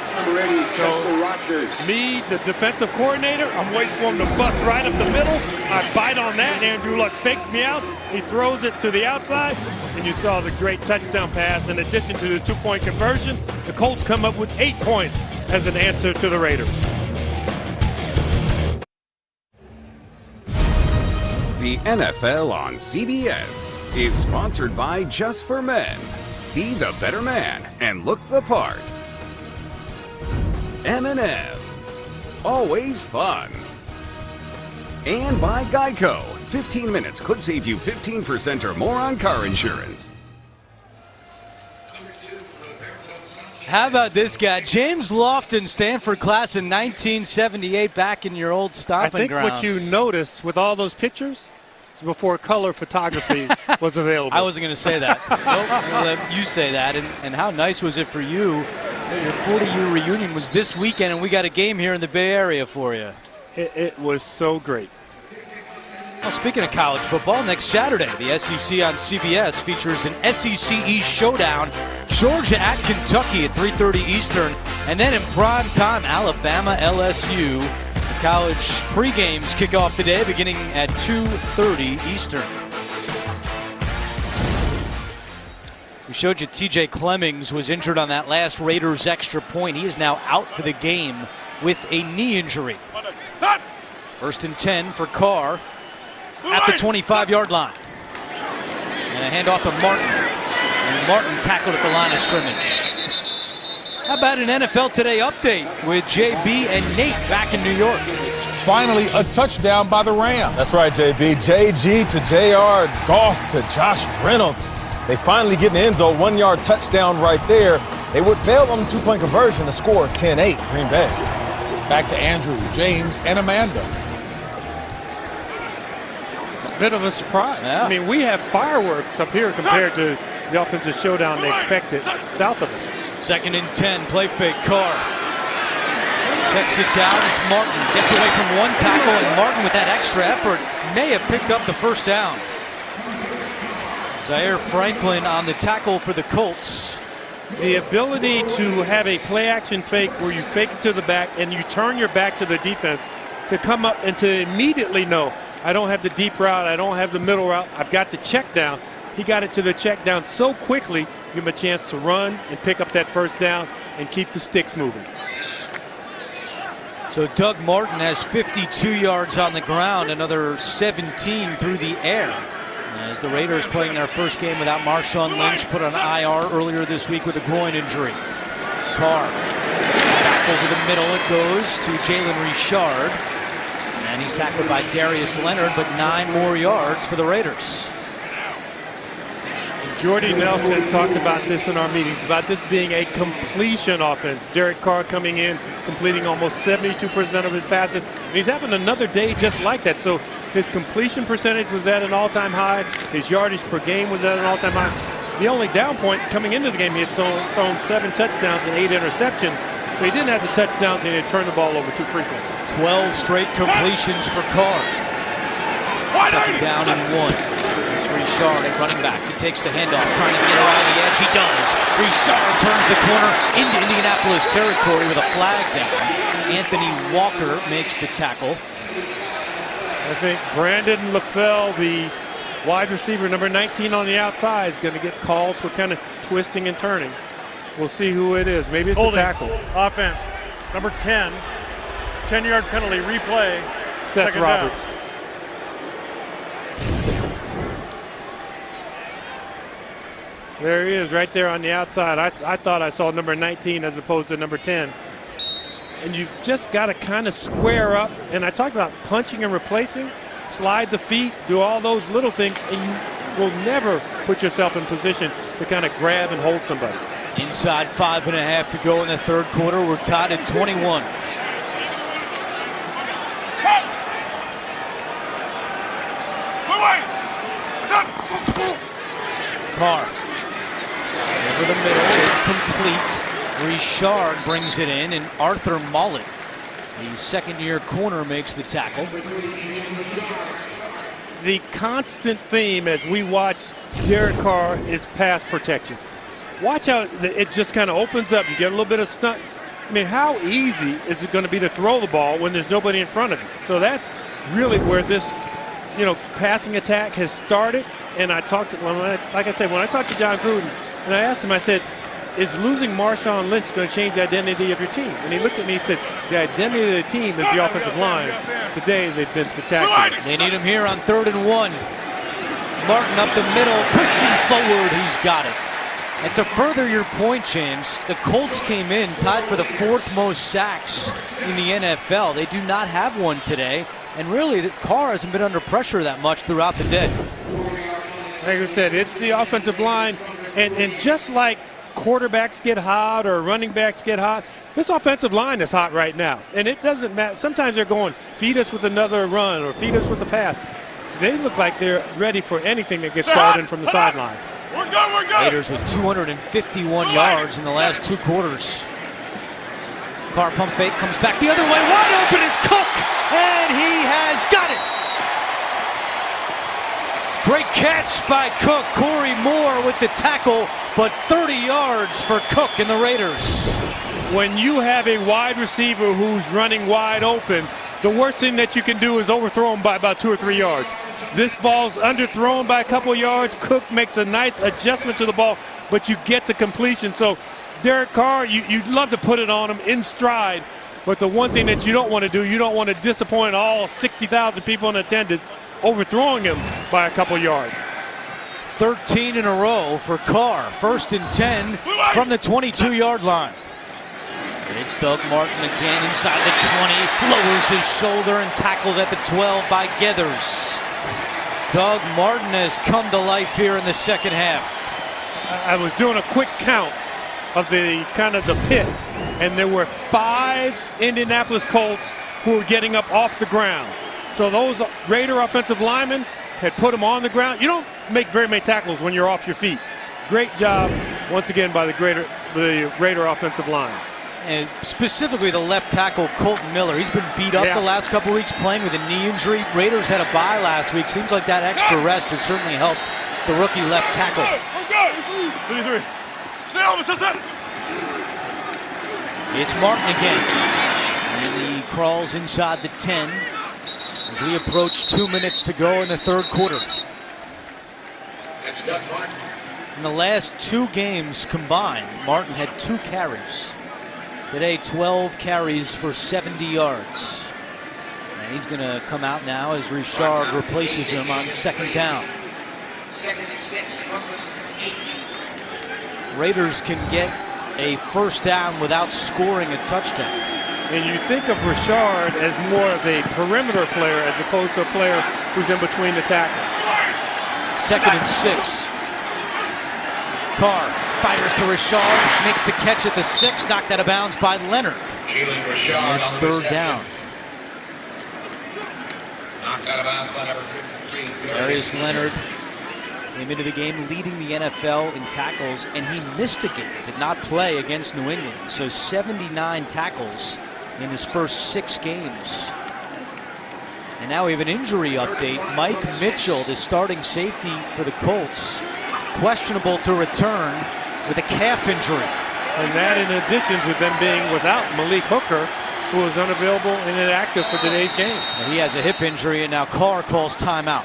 So, me, the defensive coordinator, I'm waiting for him to bust right up the middle. I bite on that. Andrew Luck fakes me out. He throws it to the outside. And you saw the great touchdown pass. In addition to the 2-point conversion, the Colts come up with 8 points as an answer to the Raiders. The NFL on CBS is sponsored by Just for Men. Be the better man and look the part. M&M's, always fun. And by Geico. 15 minutes could save you 15% or more on car insurance. How about this guy? James Lofton, Stanford class in 1978, back in your old stomping grounds. I think what you noticed with all those pictures is before color photography was available. I wasn't going to say that. Nope, I'm going to let you say that. And how nice was it for you? Your 40-year reunion was this weekend, and we got a game here in the Bay Area for you. It was so great. Well, speaking of college football, next Saturday, the SEC on CBS features an SEC East showdown. Georgia at Kentucky at 3:30 Eastern. And then in prime time, Alabama, LSU. The college pre-games kick off today beginning at 2:30 Eastern. We showed you TJ Clemmings was injured on that last Raiders extra point. He is now out for the game with a knee injury. 1st and 10 for Carr at the 25-yard line. And a handoff to Martin. And Martin tackled at the line of scrimmage. How about an NFL Today update with JB and Nate back in New York? Finally, a touchdown by the Rams. That's right, JB. JG to JR, Goff to Josh Reynolds. They finally get an end zone, 1-yard touchdown right there. They would fail on the 2-point conversion to score 10-8 Green Bay. Back to Andrew, James, and Amanda. It's a bit of a surprise. Yeah. I mean, we have fireworks up here compared to the offensive showdown they expected south of us. 2nd and 10, play fake, Carr. Checks it down, it's Martin. Gets away from one tackle, and Martin with that extra effort may have picked up the first down. Zaire Franklin on the tackle for the Colts. The ability to have a play-action fake where you fake it to the back and you turn your back to the defense to come up and to immediately know, I don't have the deep route, I don't have the middle route, I've got the check down. He got it to the check down so quickly, give him a chance to run and pick up that first down and keep the sticks moving. So Doug Martin has 52 yards on the ground, another 17 through the air. As the Raiders playing their first game without Marshawn Lynch, put on IR earlier this week with a groin injury. Carr, back over the middle it goes to Jalen Richard. And he's tackled by Darius Leonard, but 9 more yards for the Raiders. Jordy Nelson talked about this in our meetings, about this being a completion offense. Derek Carr coming in, completing almost 72% of his passes. And he's having another day just like that. So his completion percentage was at an all-time high. His yardage per game was at an all-time high. The only down point coming into the game, he had thrown 7 touchdowns and 8 interceptions. So he didn't have the touchdowns and he had turned the ball over too frequently. 12 straight completions for Carr. 2nd down and 1. It's Richard at running back. He takes the handoff, trying to get around the edge. He does. Richard turns the corner into Indianapolis territory with a flag down. Anthony Walker makes the tackle. I think Brandon LaFell, the wide receiver, number 19 on the outside, is going to get called for kind of twisting and turning. We'll see who it is. Maybe it's Holding. a tackle. Offense. Number 10. 10-yard penalty. Replay. Seth Second Roberts. down. There he is right there on the outside. I thought I saw number 19 as opposed to number 10. And you've just got to kind of square up. And I talked about punching and replacing, slide the feet, do all those little things, and you will never put yourself in position to kind of grab and hold somebody. Inside 5.5 to go in the third quarter. We're tied at 21. Carr. Over the middle, it's complete. Richard brings it in, and Arthur Mullet, the second-year corner, makes the tackle. The constant theme as we watch Derek Carr is pass protection. Watch how it just kind of opens up. You get a little bit of stunt. I mean, how easy is it going to be to throw the ball when there's nobody in front of you? So that's really where this, passing attack has started. And I talked to, like I said, when I talked to John Gruden, and I asked him, I said, is losing Marshawn Lynch going to change the identity of your team? And he looked at me and said, the identity of the team is the offensive line. Today, they've been spectacular. They need him here on 3rd and 1. Martin up the middle, pushing forward, he's got it. And to further your point, James, the Colts came in tied for the 4th most sacks in the NFL. They do not have one today. And really, the Carr hasn't been under pressure that much throughout the day. Like I said, it's the offensive line. And just like quarterbacks get hot or running backs get hot, this offensive line is hot right now. And it doesn't matter. Sometimes they're going, feed us with another run or feed us with a pass. They look like they're ready for anything that gets called in from the sideline. We're good. Raiders with 251 yards in the last 2 quarters. Carr pump fake, comes back the other way. Wide open is Cook, and he has got it. Great catch by Cook. Corey Moore with the tackle, but 30 yards for Cook and the Raiders. When you have a wide receiver who's running wide open, the worst thing that you can do is overthrow him by about 2 or 3 yards. This ball's underthrown by a couple of yards. Cook makes a nice adjustment to the ball, but you get the completion. So Derek Carr, you'd love to put it on him in stride, but the one thing that you don't want to do, you don't want to disappoint all 60,000 people in attendance overthrowing him by a couple yards. 13 in a row for Carr. 1st and 10 from the 22-yard line. It's Doug Martin again inside the 20, lowers his shoulder and tackled at the 12 by Gethers. Doug Martin has come to life here in the second half. I was doing a quick count of the pit, and there were 5 Indianapolis Colts who were getting up off the ground. So those Raider offensive linemen had put them on the ground. You don't make very many tackles when you're off your feet. Great job once again by the Raider offensive line. And specifically the left tackle, Colton Miller. He's been beat up the last couple weeks playing with a knee injury. Raiders had a bye last week. Seems like that extra rest has certainly helped the rookie left tackle. It's Martin again. And he crawls inside the 10 as we approach 2 minutes to go in the third quarter. In the last 2 games combined, Martin had 2 carries. Today, 12 carries for 70 yards. And he's going to come out now as Richard replaces him on 2nd down. Raiders can get a 1st down without scoring a touchdown. And you think of Richard as more of a perimeter player as opposed to a player who's in between the tackles. 2nd and 6. Carr fires to Richard, makes the catch at the 6, knocked out of bounds by Leonard. And it's 3rd down. Darius Leonard came into the game leading the NFL in tackles, and he missed a game, did not play against New England. So 79 tackles in his first 6 games. And now we have an injury update. Mike Mitchell, the starting safety for the Colts, questionable to return with a calf injury. And that in addition to them being without Malik Hooker, who is unavailable and inactive for today's game. And he has a hip injury, and now Carr calls timeout.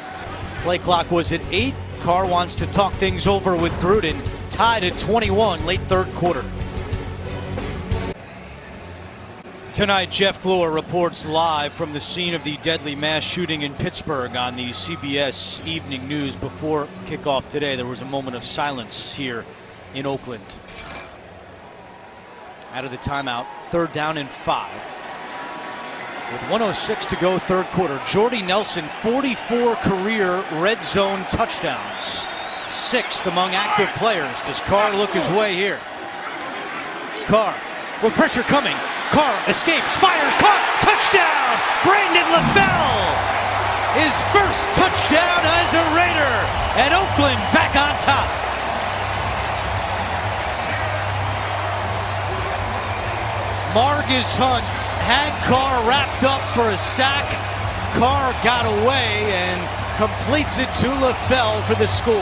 Play clock was at 8. Carr wants to talk things over with Gruden. Tied at 21, late third quarter. Tonight, Jeff Glor reports live from the scene of the deadly mass shooting in Pittsburgh on the CBS Evening News. Before kickoff today, there was a moment of silence here in Oakland. Out of the timeout, 3rd down and 5. With 1:06 to go, 3rd quarter. Jordy Nelson, 44 career red zone touchdowns. 6th among active players. Does Carr look his way here? Carr, with pressure coming. Carr escapes, fires, caught, touchdown! Brandon LaFell! His first touchdown as a Raider, and Oakland back on top. Margus Hunt had Carr wrapped up for a sack. Carr got away and completes it to LaFell for the score.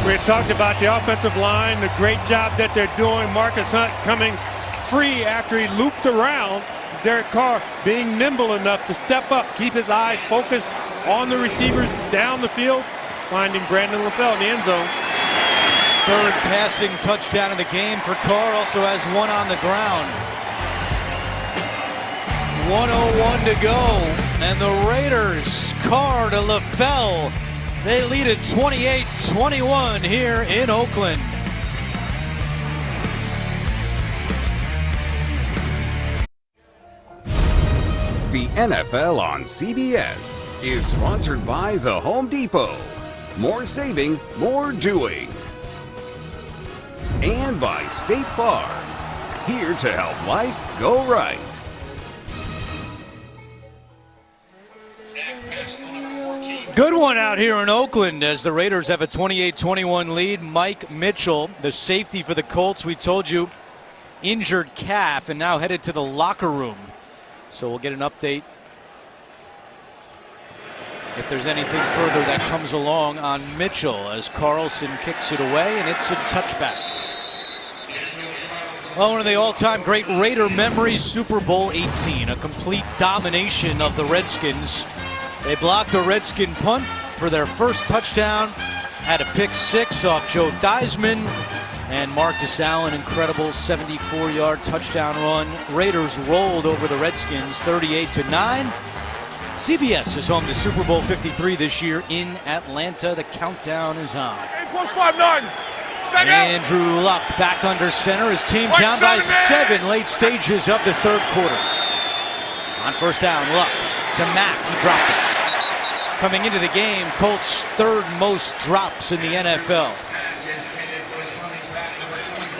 We had talked about the offensive line, the great job that they're doing. Margus Hunt coming free after he looped around. Derek Carr being nimble enough to step up, keep his eyes focused on the receivers down the field, finding Brandon LaFell in the end zone. 3rd passing touchdown of the game for Carr. Also has one on the ground. 1:01 to go, and the Raiders, Carr to LaFell, they lead at 28-21 here in Oakland. The NFL on CBS is sponsored by The Home Depot. More saving, more doing. And by State Farm. Here to help life go right. Good one out here in Oakland as the Raiders have a 28-21 lead. Mike Mitchell, the safety for the Colts, we told you, injured calf and now headed to the locker room. So we'll get an update if there's anything further that comes along on Mitchell as Carlson kicks it away, and it's a touchback. Well, one of the all-time great Raider memories, Super Bowl 18, a complete domination of the Redskins. They blocked a Redskin punt for their first touchdown, had a pick 6 off Joe Theismann, and Marcus Allen, incredible 74-yard touchdown run. Raiders rolled over the Redskins 38-9. CBS is home to Super Bowl 53 this year in Atlanta. The countdown is on. 8+5, 9. Andrew Luck back under center. His team down by 7 late stages of the 3rd quarter. On 1st down, Luck to Mack. He dropped it. Coming into the game, Colts' 3rd most drops in the NFL.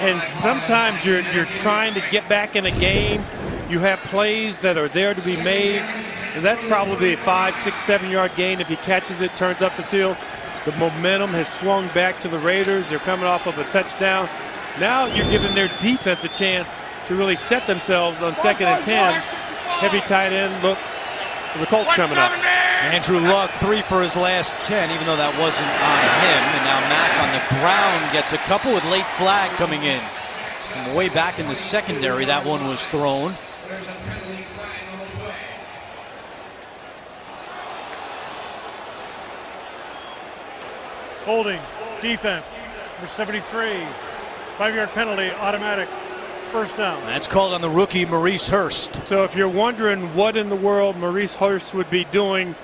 And sometimes you're trying to get back in a game. You have plays that are there to be made. And that's probably a 5, 6, 7-yard gain. If he catches it, turns up the field. The momentum has swung back to the Raiders. They're coming off of a touchdown. Now you're giving their defense a chance to really set themselves on 2nd and 10. Heavy tight end look for the Colts coming up. Andrew Luck 3 for his last 10, even though that wasn't on him. And now Mack on the ground gets a couple with late flag coming in. From way back in the secondary, that one was thrown. Holding, defense, number 73. 5-yard penalty, automatic. 1st down. That's called on the rookie Maurice Hurst. So if you're wondering what in the world Maurice Hurst would be doing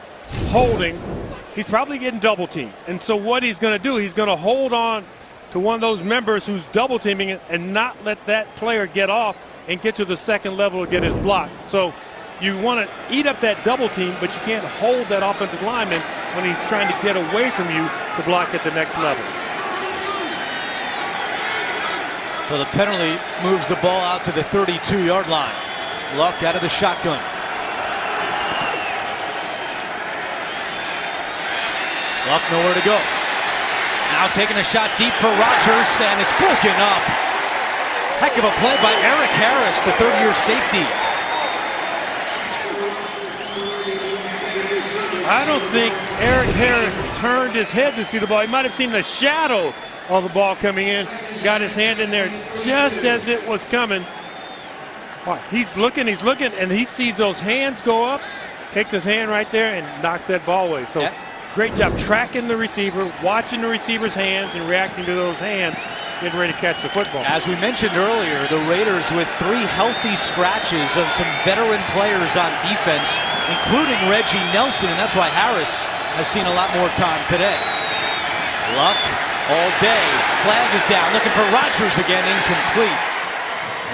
holding, he's probably getting double teamed. And so what he's going to do, he's going to hold on to one of those members who's double teaming it and not let that player get off and get to the 2nd level to get his block. So you want to eat up that double team, but you can't hold that offensive lineman when he's trying to get away from you to block at the next level. So the penalty moves the ball out to the 32-yard line. Luck out of the shotgun. Luck nowhere to go. Now taking a shot deep for Rodgers, and it's broken up. Heck of a play by Eric Harris, the 3rd-year safety. I don't think Eric Harris turned his head to see the ball. He might have seen the shadow of the ball coming in, got his hand in there just as it was coming. He's looking, and he sees those hands go up, takes his hand right there and knocks that ball away. So great job tracking the receiver, watching the receiver's hands and reacting to those hands getting ready to catch the football. As we mentioned earlier, the Raiders with 3 healthy scratches of some veteran players on defense, including Reggie Nelson, and that's why Harris has seen a lot more time today. Luck all day. Flag is down, looking for Rodgers again, incomplete.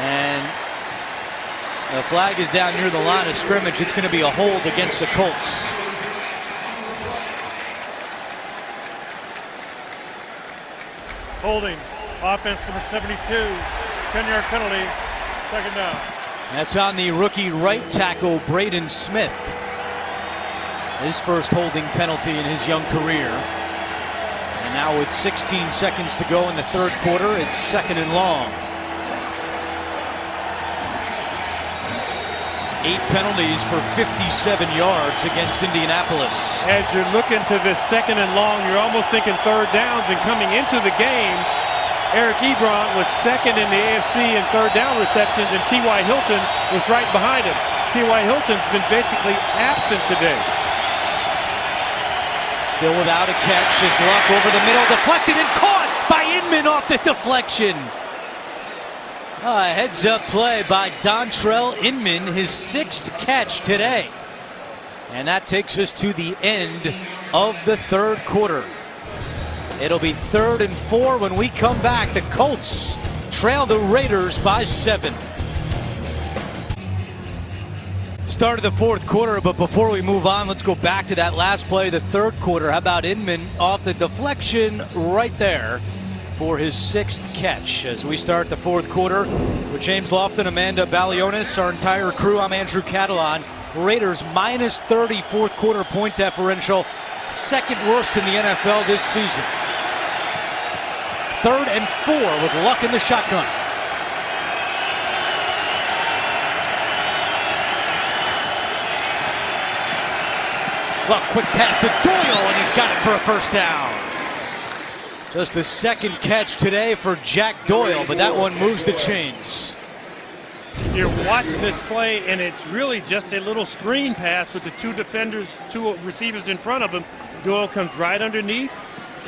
And the flag is down near the line of scrimmage. It's going to be a hold against the Colts. Holding. Offense number 72. 10-yard penalty. Second down. That's on the rookie right tackle, Braden Smith. His first holding penalty in his young career. And now with 16 seconds to go in the third quarter, it's 2nd and long. 8 penalties for 57 yards against Indianapolis. As you're looking to this 2nd and long, you're almost thinking 3rd downs, and coming into the game, Eric Ebron was 2nd in the AFC in 3rd down receptions, and T.Y. Hilton was right behind him. T.Y. Hilton's been basically absent today. Still without a catch. His Luck over the middle, deflected and caught by Inman off the deflection. Heads-up play by Dontrell Inman, his 6th catch today. And that takes us to the end of the third quarter. It'll be 3rd and 4 when we come back. The Colts trail the Raiders by 7. Start of the fourth quarter, but before we move on, let's go back to that last play, the third quarter. How about Inman off the deflection right there for his 6th catch as we start the fourth quarter with James Lofton, Amanda Balionis, our entire crew. I'm Andrew Catalan. Raiders minus 30 fourth quarter point differential, 2nd worst in the NFL this season. 3rd and 4 with Luck in the shotgun. Luck, quick pass to Doyle, and he's got it for a first down. Just the 2nd catch today for Jack Doyle, but that one moves the chains. You're watching this play, and it's really just a little screen pass with the 2 receivers in front of him. Doyle comes right underneath.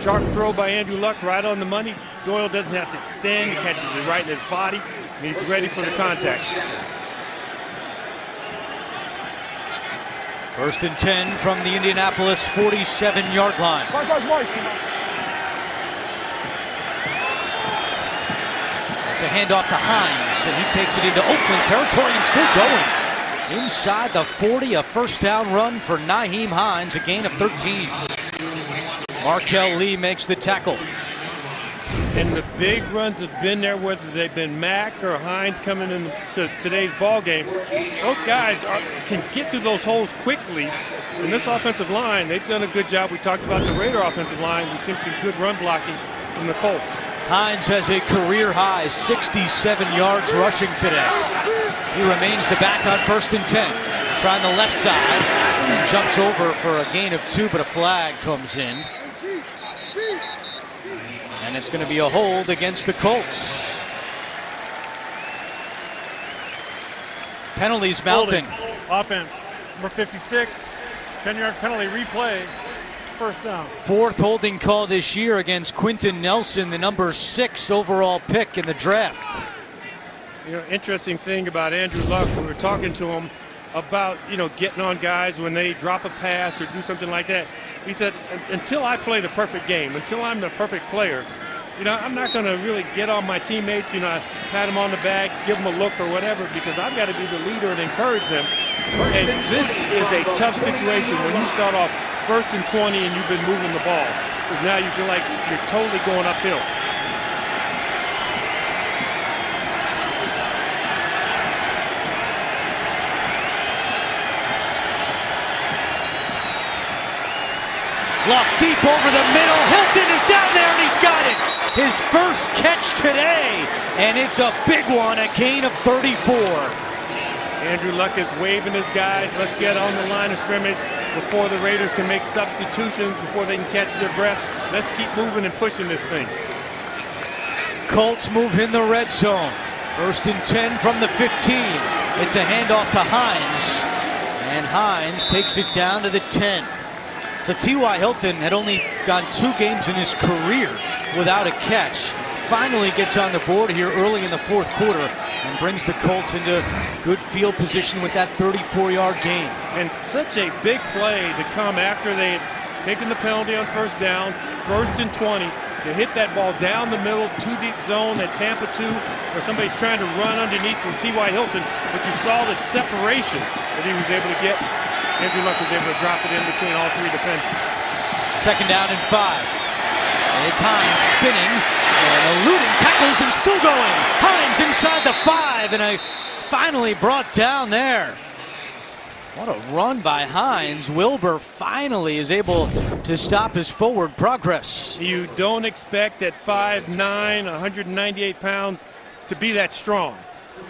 Sharp throw by Andrew Luck, right on the money. Doyle doesn't have to extend. He catches it right in his body, and he's ready for the contact. 1st and 10 from the Indianapolis 47-yard line. It's a handoff to Hines, and he takes it into Oakland territory and still going. Inside the 40, a first down run for Nyheim Hines, a gain of 13. Markel Lee makes the tackle. And the big runs have been there, whether they've been Mack or Hines coming into today's ball game. Those guys can get through those holes quickly. And this offensive line, they've done a good job. We talked about the Raider offensive line. We've seen some good run blocking from the Colts. Hines has a career high 67 yards rushing today. He remains the back on 1st and 10. Trying the left side. And jumps over for a gain of 2, but a flag comes in. And it's going to be a hold against the Colts. Penalties mounting. Holding. Offense, number 56, 10-yard penalty, replay, first down. 4th holding call this year against Quentin Nelson, the number 6 overall pick in the draft. You know, interesting thing about Andrew Luck, we were talking to him about, getting on guys when they drop a pass or do something like that. He said, until I play the perfect game, until I'm the perfect player, I'm not going to really get on my teammates, pat them on the back, give them a look or whatever, because I've got to be the leader and encourage them. And this is a tough situation when you start off 1st and 20 and you've been moving the ball, because now you feel like you're totally going uphill. Luck deep over the middle. Hilton is down there, and he's got it. His first catch today, and it's a big one, a gain of 34. Andrew Luck is waving his guys. Let's get on the line of scrimmage before the Raiders can make substitutions, before they can catch their breath. Let's keep moving and pushing this thing. Colts move in the red zone. 1st and 10 from the 15. It's a handoff to Hines, and Hines takes it down to the 10. So T.Y. Hilton had only gone 2 games in his career without a catch. finally gets on the board here early in the fourth quarter and brings the Colts into good field position with that 34-yard gain. And such a big play to come after they had taken the penalty on first down, 1st and 20, to hit that ball down the middle, too deep zone at Tampa 2, where somebody's trying to run underneath from T.Y. Hilton, but you saw the separation that he was able to get. Andrew Luck was able to drop it in between all three defenders. 2nd down and 5. And it's Hines spinning and eluding tackles and still going. Hines inside the 5 and finally brought down there. What a run by Hines. Wilbur finally is able to stop his forward progress. You don't expect at 5'9", 198 pounds to be that strong.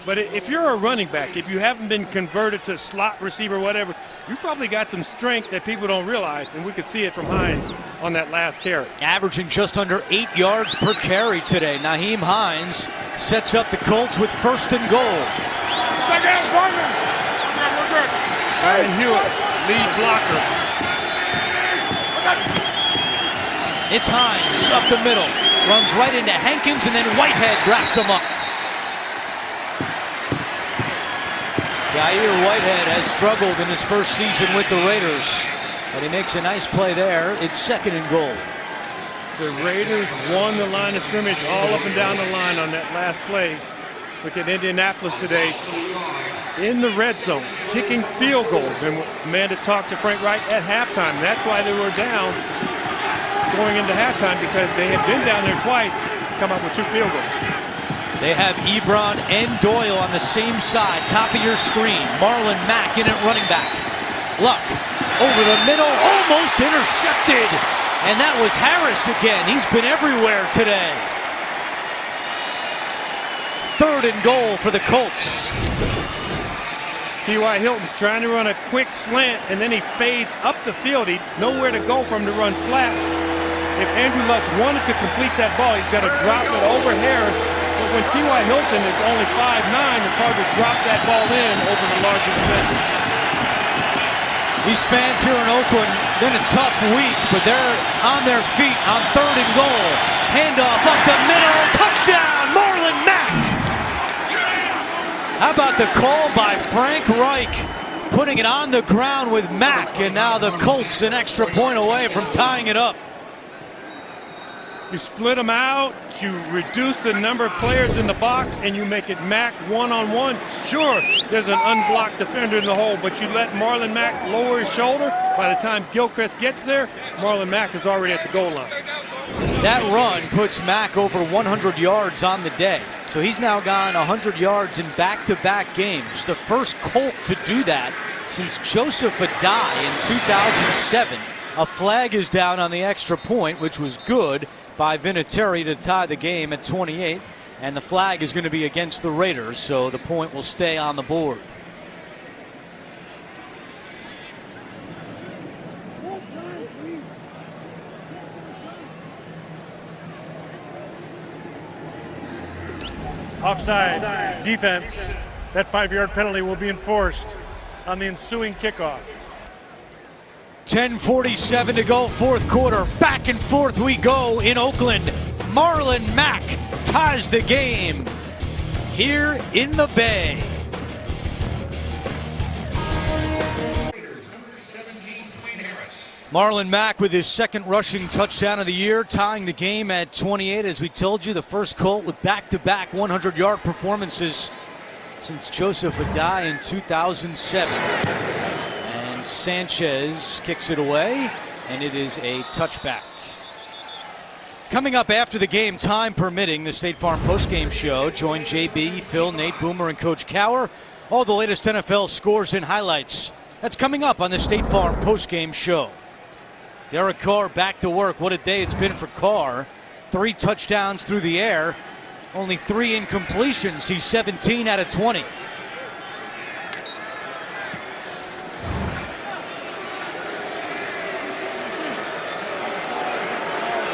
But if you're a running back, if you haven't been converted to slot receiver, whatever, you probably got some strength that people don't realize, and we could see it from Hines on that last carry. Averaging just under 8 yards per carry today. Nyheim Hines sets up the Colts with 1st and goal. Ryan Hewitt, lead blocker. It's Hines up the middle. Runs right into Hankins, and then Whitehead wraps him up. Jair Whitehead has struggled in his first season with the Raiders, but he makes a nice play there. It's 2nd and goal. The Raiders won the line of scrimmage all up and down the line on that last play. Look at Indianapolis today in the red zone, kicking field goals. And Amanda talked to Frank Reich at halftime. That's why they were down going into halftime, because they had been down there twice, come up with 2 field goals. They have Ebron and Doyle on the same side, top of your screen. Marlon Mack in at running back. Luck over the middle, almost intercepted. And that was Harris again. He's been everywhere today. 3rd and goal for the Colts. T.Y. Hilton's trying to run a quick slant, and then he fades up the field. He nowhere to go for him to run flat. If Andrew Luck wanted to complete that ball, he's got to drop it over Harris. But when T.Y. Hilton is only 5'9", it's hard to drop that ball in over the larger defenders. These fans here in Oakland, been a tough week, but they're on their feet on 3rd and goal. Handoff up the middle, touchdown, Marlon Mack. How about the call by Frank Reich, putting it on the ground with Mack, and now the Colts an extra point away from tying it up. You split them out, you reduce the number of players in the box, and you make it Mack one-on-one. Sure, there's an unblocked defender in the hole, but you let Marlon Mack lower his shoulder. By the time Gilchrist gets there, Marlon Mack is already at the goal line. That run puts Mack over 100 yards on the day. So he's now gone 100 yards in back-to-back games. The first Colt to do that since Joseph Adai in 2007. A flag is down on the extra point, which was good by Vinatieri to tie the game at 28. And the flag is going to be against the Raiders, so the point will stay on the board. Offside defense. That 5-yard penalty will be enforced on the ensuing kickoff. 10:47 to go, fourth quarter. Back and forth we go in Oakland. Marlon Mack ties the game here in the Bay. Marlon Mack with his 2nd rushing touchdown of the year, tying the game at 28. As we told you, the first Colt with back-to-back 100-yard performances since Joseph Adai in 2007. And Sanchez kicks it away, and it is a touchback. Coming up after the game, time permitting, the State Farm postgame show. Join JB, Phil, Nate Boomer, and Coach Cower. All the latest NFL scores and highlights. That's coming up on the State Farm postgame show. Derek Carr back to work. What a day it's been for Carr. 3 touchdowns through the air. Only 3 incompletions. He's 17 out of 20.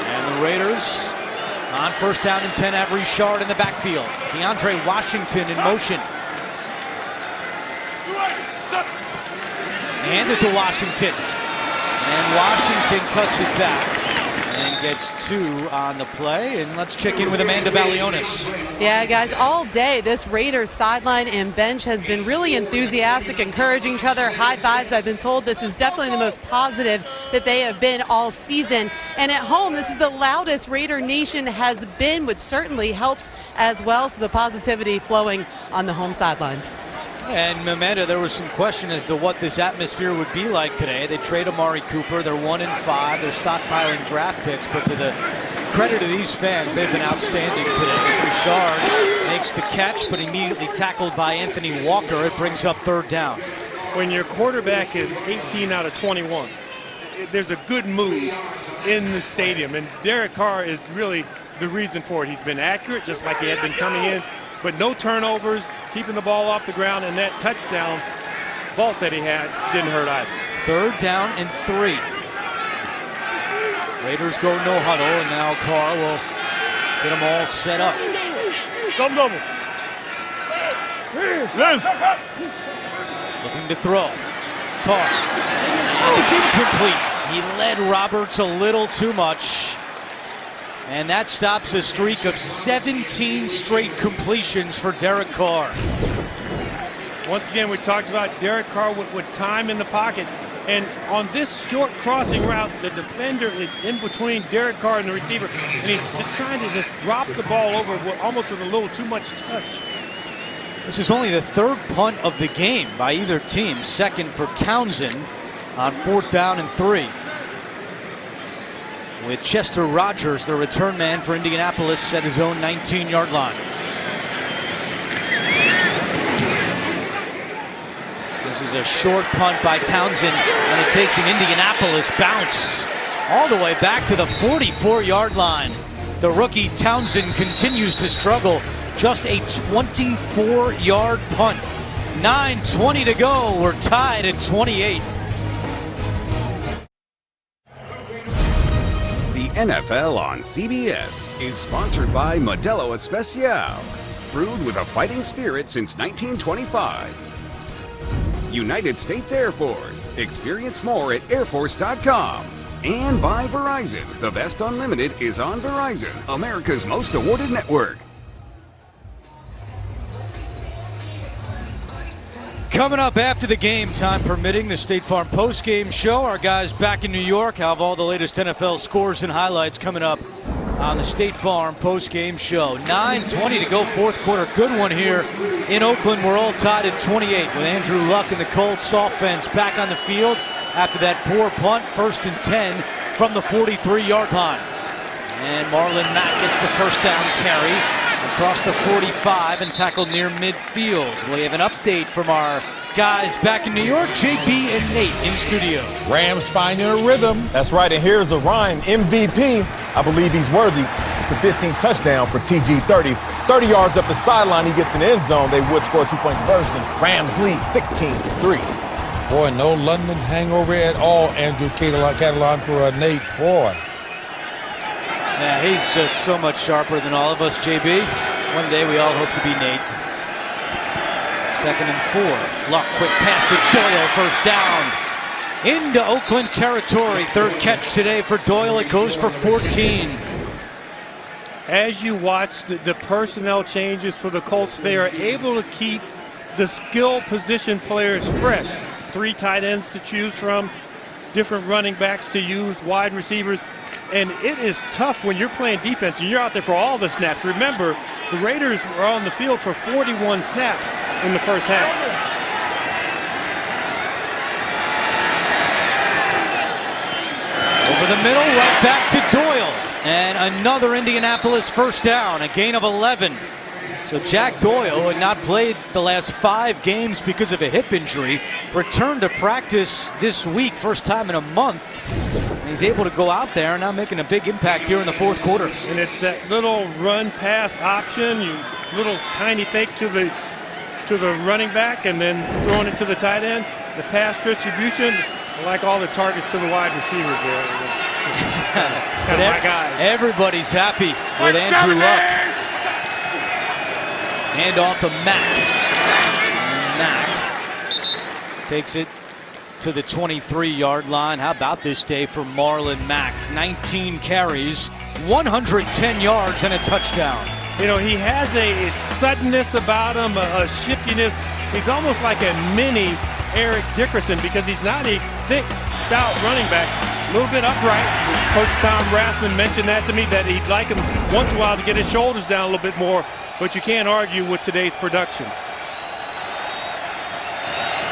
And the Raiders on 1st down and 10 have Richard in the backfield. DeAndre Washington in motion. Hand it to Washington. And Washington cuts it back. and gets 2 on the play. And let's check in with Amanda Balionis. Yeah, guys, all day this Raiders sideline and bench has been really enthusiastic, encouraging each other, high fives. I've been told this is definitely the most positive that they have been all season. And at home, this is the loudest Raider Nation has been, which certainly helps as well. So the positivity flowing on the home sidelines. And Amanda, there was some question as to what this atmosphere would be like today. They trade Amari Cooper. They're 1-5. They're stockpiling draft picks. But to the credit of these fans, they've been outstanding today. As Richard makes the catch, but immediately tackled by Anthony Walker. It brings up 3rd down. When your quarterback is 18 out of 21, there's a good mood in the stadium. And Derek Carr is really the reason for it. He's been accurate, just like he had been coming in, but no turnovers, keeping the ball off the ground, and that touchdown vault that he had didn't hurt either. 3rd down and 3. Raiders go no huddle, and now Carr will get them all set up. Double. Looking to throw. Carr. It's incomplete. He led Roberts a little too much. And that stops a streak of 17 straight completions for Derek Carr. Once again, we talked about Derek Carr with time in the pocket. And on this short crossing route, the defender is in between Derek Carr and the receiver. And he's just trying to just drop the ball over almost with a little too much touch. This is only the 3rd punt of the game by either team. 2nd for Townsend on 4th down and 3. With Chester Rogers, the return man for Indianapolis, at his own 19-yard line. This is a short punt by Townsend, and it takes an Indianapolis bounce all the way back to the 44-yard line. The rookie Townsend continues to struggle. Just a 24-yard punt. 9:20 to go. We're tied at 28. The NFL on CBS is sponsored by Modelo Especial, brewed with a fighting spirit since 1925. United States Air Force. Experience more at airforce.com. And by Verizon. The best unlimited is on Verizon, America's most awarded network. Coming up after the game, time permitting, the State Farm post-game show. Our guys back in New York have all the latest NFL scores and highlights coming up on the State Farm post-game show. 9:20 to go, 4th quarter. Good one here in Oakland. We're all tied at 28 with Andrew Luck and the Colts offense back on the field after that poor punt. 1st and 10 from the 43-yard line. And Marlon Mack gets the 1st down carry across the 45 and tackled near midfield. We have an update from our guys back in New York, JB and Nate in studio. Rams finding a rhythm. That's right, and here's a Ryan MVP. I believe he's worthy. It's the 15th touchdown for TG30. 30 yards up the sideline, he gets in the end zone. They would score a 2-point conversion. Rams lead 16-3. Boy, no London hangover at all, Andrew Catalan for Nate. Boy. Yeah, he's just so much sharper than all of us, JB. One day we all hope to be Nate. 2nd and 4. Luck, quick pass to Doyle, 1st down. Into Oakland territory. 3rd catch today for Doyle. It goes for 14. As you watch the personnel changes for the Colts, they are able to keep the skill position players fresh. 3 tight ends to choose from, different running backs to use, wide receivers. And it is tough when you're playing defense and you're out there for all the snaps. Remember, the Raiders were on the field for 41 snaps in the first half. Over the middle, right back to Doyle. And another Indianapolis 1st down, a gain of 11. So Jack Doyle, who had not played the last 5 games because of a hip injury, returned to practice this week, first time in a month. And he's able to go out there and now making a big impact here in the 4th quarter. And it's that little run-pass option, you little tiny fake to the running back and then throwing it to the tight end. The pass distribution, I like all the targets to the wide receivers there. Kind of my guys. Everybody's happy with Andrew Luck. Hand off to Mack. Mack takes it to the 23-yard line. How about this day for Marlon Mack? 19 carries, 110 yards, and a touchdown. You know, he has a suddenness about him, a shiftiness. He's almost like a mini Eric Dickerson because he's not a thick, stout running back. A little bit upright. Coach Tom Rathman mentioned that to me, that he'd like him once in a while to get his shoulders down a little bit more, but you can't argue with today's production.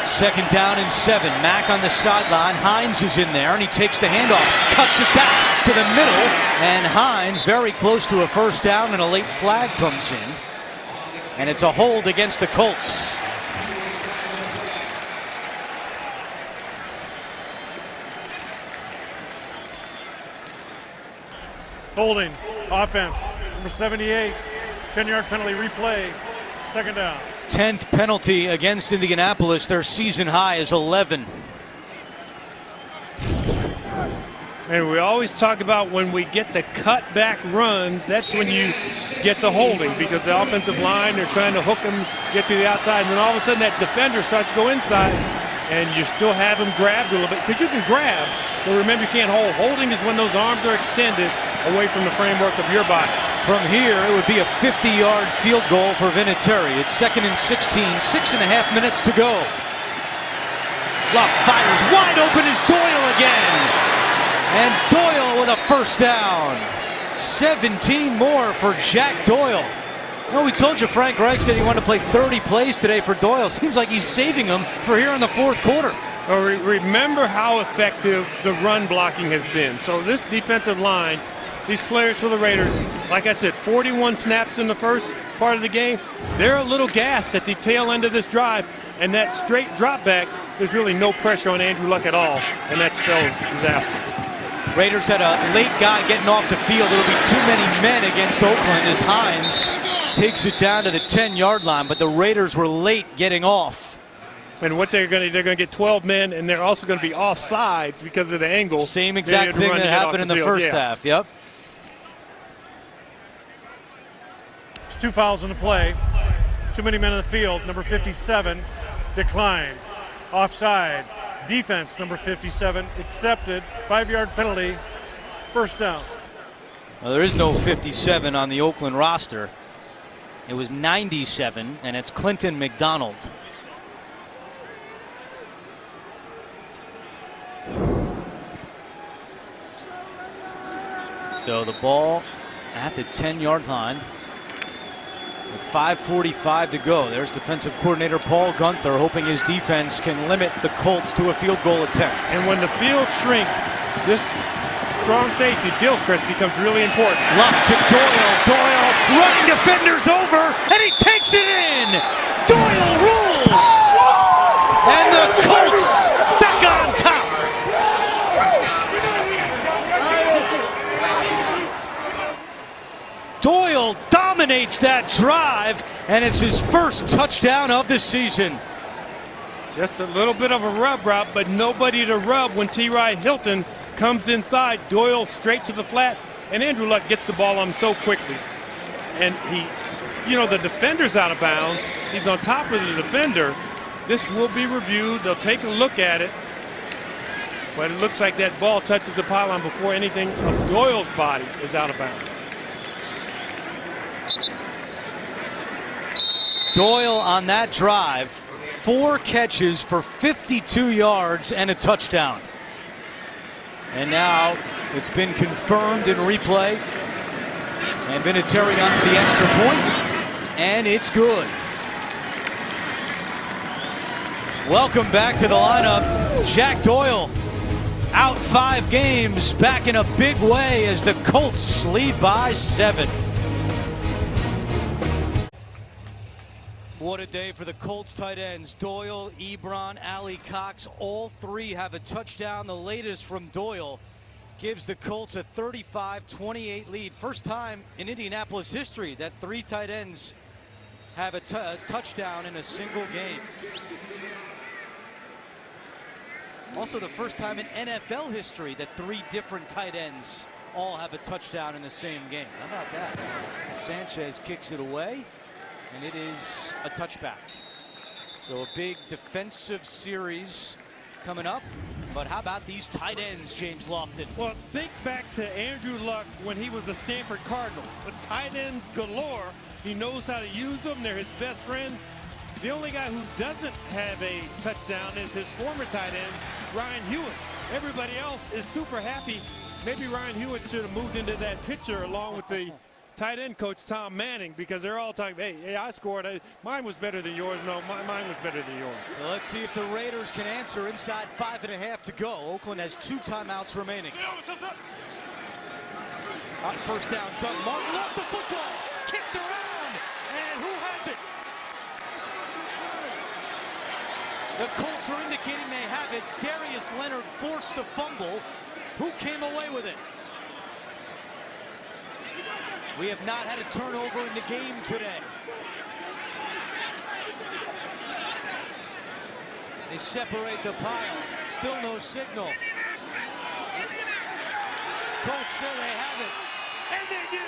2nd down and 7. Mack on the sideline. Hines is in there, and he takes the handoff, cuts it back to the middle, and Hines very close to a 1st down, and a late flag comes in, and it's a hold against the Colts. Holding, offense, number 78, 10-yard penalty, replay, 2nd down. 10th penalty against Indianapolis. Their season high is 11. And we always talk about when we get the cutback runs, that's when you get the holding, because the offensive line, they're trying to hook them, get to the outside, and then all of a sudden that defender starts to go inside, and you still have him grabbed a little bit, because you can grab, but remember you can't hold. Holding is when those arms are extended away from the framework of your body. From here, it would be a 50-yard field goal for Vinatieri. It's 2nd and 16, 6.5 minutes to go. Luck fires wide open is Doyle again. And Doyle with a 1st down. 17 more for Jack Doyle. Well, we told you Frank Reich said he wanted to play 30 plays today for Doyle. Seems like he's saving them for here in the 4th quarter. Well, remember how effective the run blocking has been. So this defensive line, these players for the Raiders, like I said, 41 snaps in the first part of the game. They're a little gassed at the tail end of this drive, and that straight drop back, there's really no pressure on Andrew Luck at all, and that spells disaster. Raiders had a late guy getting off the field. It'll be too many men against Oakland as Hines takes it down to the 10-yard line, but the Raiders were late getting off. And what they're going to get 12 men, and they're also going to be off sides because of the angle. Same exact thing that happened in the first half. Yep. It's 2 fouls in the play. Too many men in the field. Number 57 declined. Offside. Defense, number 57, accepted. 5-yard penalty. 1st down. Well, there is no 57 on the Oakland roster. It was 97, and it's Clinton McDonald. So the ball at the 10-yard line. With 5:45 to go. There's defensive coordinator Paul Gunther hoping his defense can limit the Colts to a field goal attempt. And when the field shrinks, this strong safety, Gilchrist, becomes really important. Luck to Doyle. Doyle running defenders over, and he takes it in. Doyle rules. And the Colts back on top. Doyle dominates that drive, and it's his 1st touchdown of the season. Just a little bit of a rub route, but nobody to rub when T.Y. Hilton comes inside. Doyle straight to the flat, and Andrew Luck gets the ball on him so quickly. And the defender's out of bounds. He's on top of the defender. This will be reviewed. They'll take a look at it. But it looks like that ball touches the pylon before anything of Doyle's body is out of bounds. Doyle on that drive, 4 catches for 52 yards and a touchdown. And now it's been confirmed in replay. And Vinatieri on for the extra point, and it's good. Welcome back to the lineup. Jack Doyle out 5 games, back in a big way as the Colts lead by 7. What a day for the Colts tight ends. Doyle, Ebron, Ali Cox, all 3 have a touchdown. The latest from Doyle gives the Colts a 35-28 lead. First time in Indianapolis history that 3 tight ends have a touchdown in a single game. Also the first time in NFL history that 3 different tight ends all have a touchdown in the same game. How about that? Sanchez kicks it away, and it is a touchback. So a big defensive series coming up. But how about these tight ends, James Lofton? Well, think back to Andrew Luck when he was a Stanford Cardinal. The tight ends galore. He knows how to use them. They're his best friends. The only guy who doesn't have a touchdown is his former tight end, Ryan Hewitt. Everybody else is super happy. Maybe Ryan Hewitt should have moved into that picture along with the tight end coach, Tom Manning, because they're all talking, hey, I scored. Mine was better than yours. No, mine was better than yours. So let's see if the Raiders can answer inside 5.5 to go. Oakland has 2 timeouts remaining. On first down, Doug Martin lost the football. Kicked around. And who has it? The Colts are indicating they have it. Darius Leonard forced the fumble. Who came away with it? We have not had a turnover in the game today. They separate the pile. Still no signal. Colts say they have it. And they do!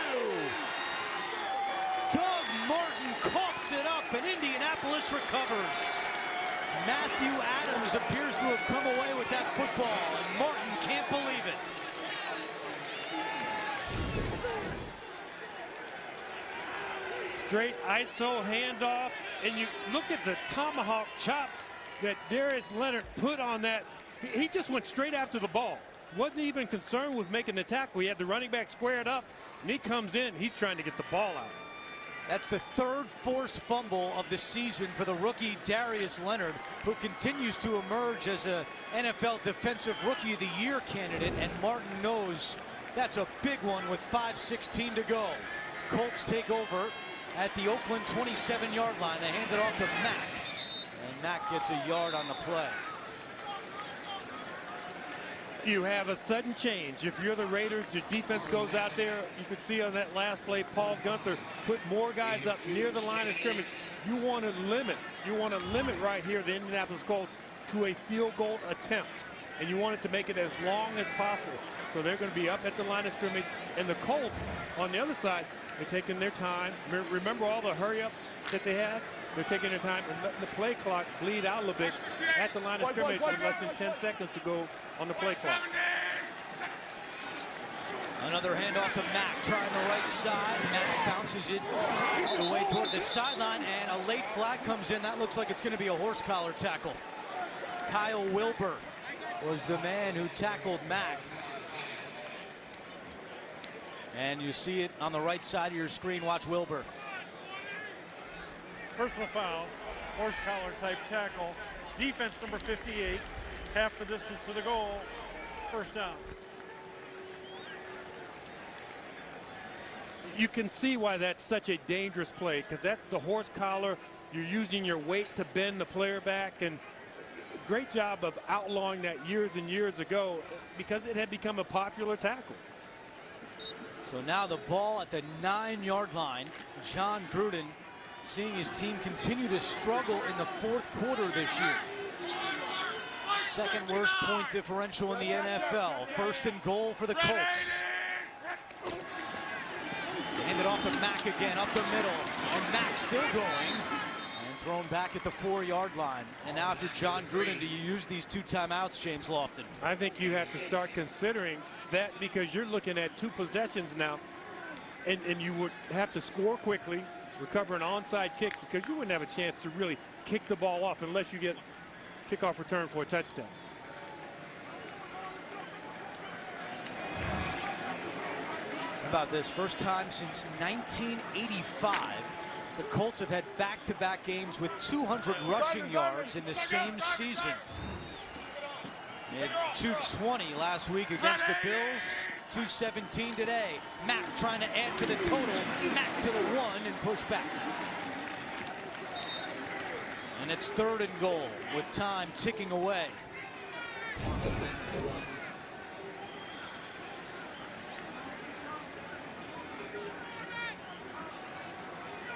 Doug Martin coughs it up and Indianapolis recovers. Matthew Adams appears to have come away with that football, and Martin can't believe it. Straight ISO handoff, and you look at the tomahawk chop that Darius Leonard put on that. He just went straight after the ball. Wasn't even concerned with making the tackle. He had the running back squared up, and he comes in. He's trying to get the ball out. That's the 3rd forced fumble of the season for the rookie Darius Leonard, who continues to emerge as a NFL Defensive Rookie of the Year candidate, and Martin knows that's a big one with 5:16 to go. Colts take over at the Oakland 27-yard line. They hand it off to Mack, and Mack gets a yard on the play. You have a sudden change. If you're the Raiders, your defense goes out there. You could see on that last play, Paul Guenther put more guys up near the line of scrimmage. You want to limit right here the Indianapolis Colts to a field goal attempt. And you want it to make it as long as possible. So they're going to be up at the line of scrimmage. And the Colts, on the other side, they're taking their time. Remember all the hurry up that they have? They're taking their time and letting the play clock bleed out a little bit at the line of scrimmage with less than 10 seconds to go on the play clock. Another handoff to Mack, trying the right side. Mack bounces it all the way toward the sideline, and a late flag comes in. That looks like it's going to be a horse collar tackle. Kyle Wilber was the man who tackled Mack. And you see it on the right side of your screen. Watch Wilber. Personal foul, horse collar type tackle. Defense number 58, half the distance to the goal. First down. You can see why that's such a dangerous play, because that's the horse collar. You're using your weight to bend the player back, and great job of outlawing that years and years ago because it had become a popular tackle. So now the ball at the 9-yard line. Jon Gruden seeing his team continue to struggle in the 4th quarter this year. 2nd worst point differential in the NFL. 1st and goal for the Colts. Hand it off to Mack again, up the middle. And Mack still going. And thrown back at the 4-yard line. And now if you're Jon Gruden, do you use these 2 timeouts, James Lofton? I think you have to start considering that, because you're looking at 2 possessions now. And you would have to score quickly, recover an onside kick, because you wouldn't have a chance to really kick the ball off unless you get kickoff return for a touchdown. How about this? First time since 1985, the Colts have had back-to-back games with 200 rushing yards in the same season. They had 220 last week against the Bills, 217 today. Mack trying to add to the total. Mack to the 1 and push back. And it's 3rd and goal with time ticking away.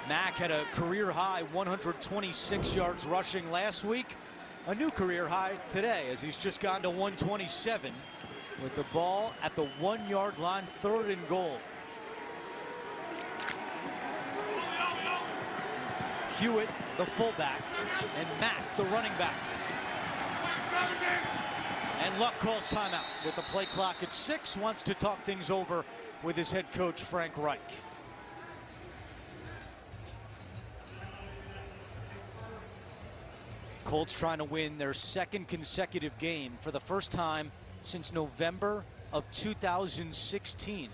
Mack had a career-high 126 yards rushing last week. A new career high today, as he's just gone to 127 with the ball at the 1-yard line, 3rd and goal. Hewitt, the fullback, and Mack, the running back. And Luck calls timeout with the play clock at 6, wants to talk things over with his head coach, Frank Reich. Colts trying to win their second consecutive game for the first time since November of 2016.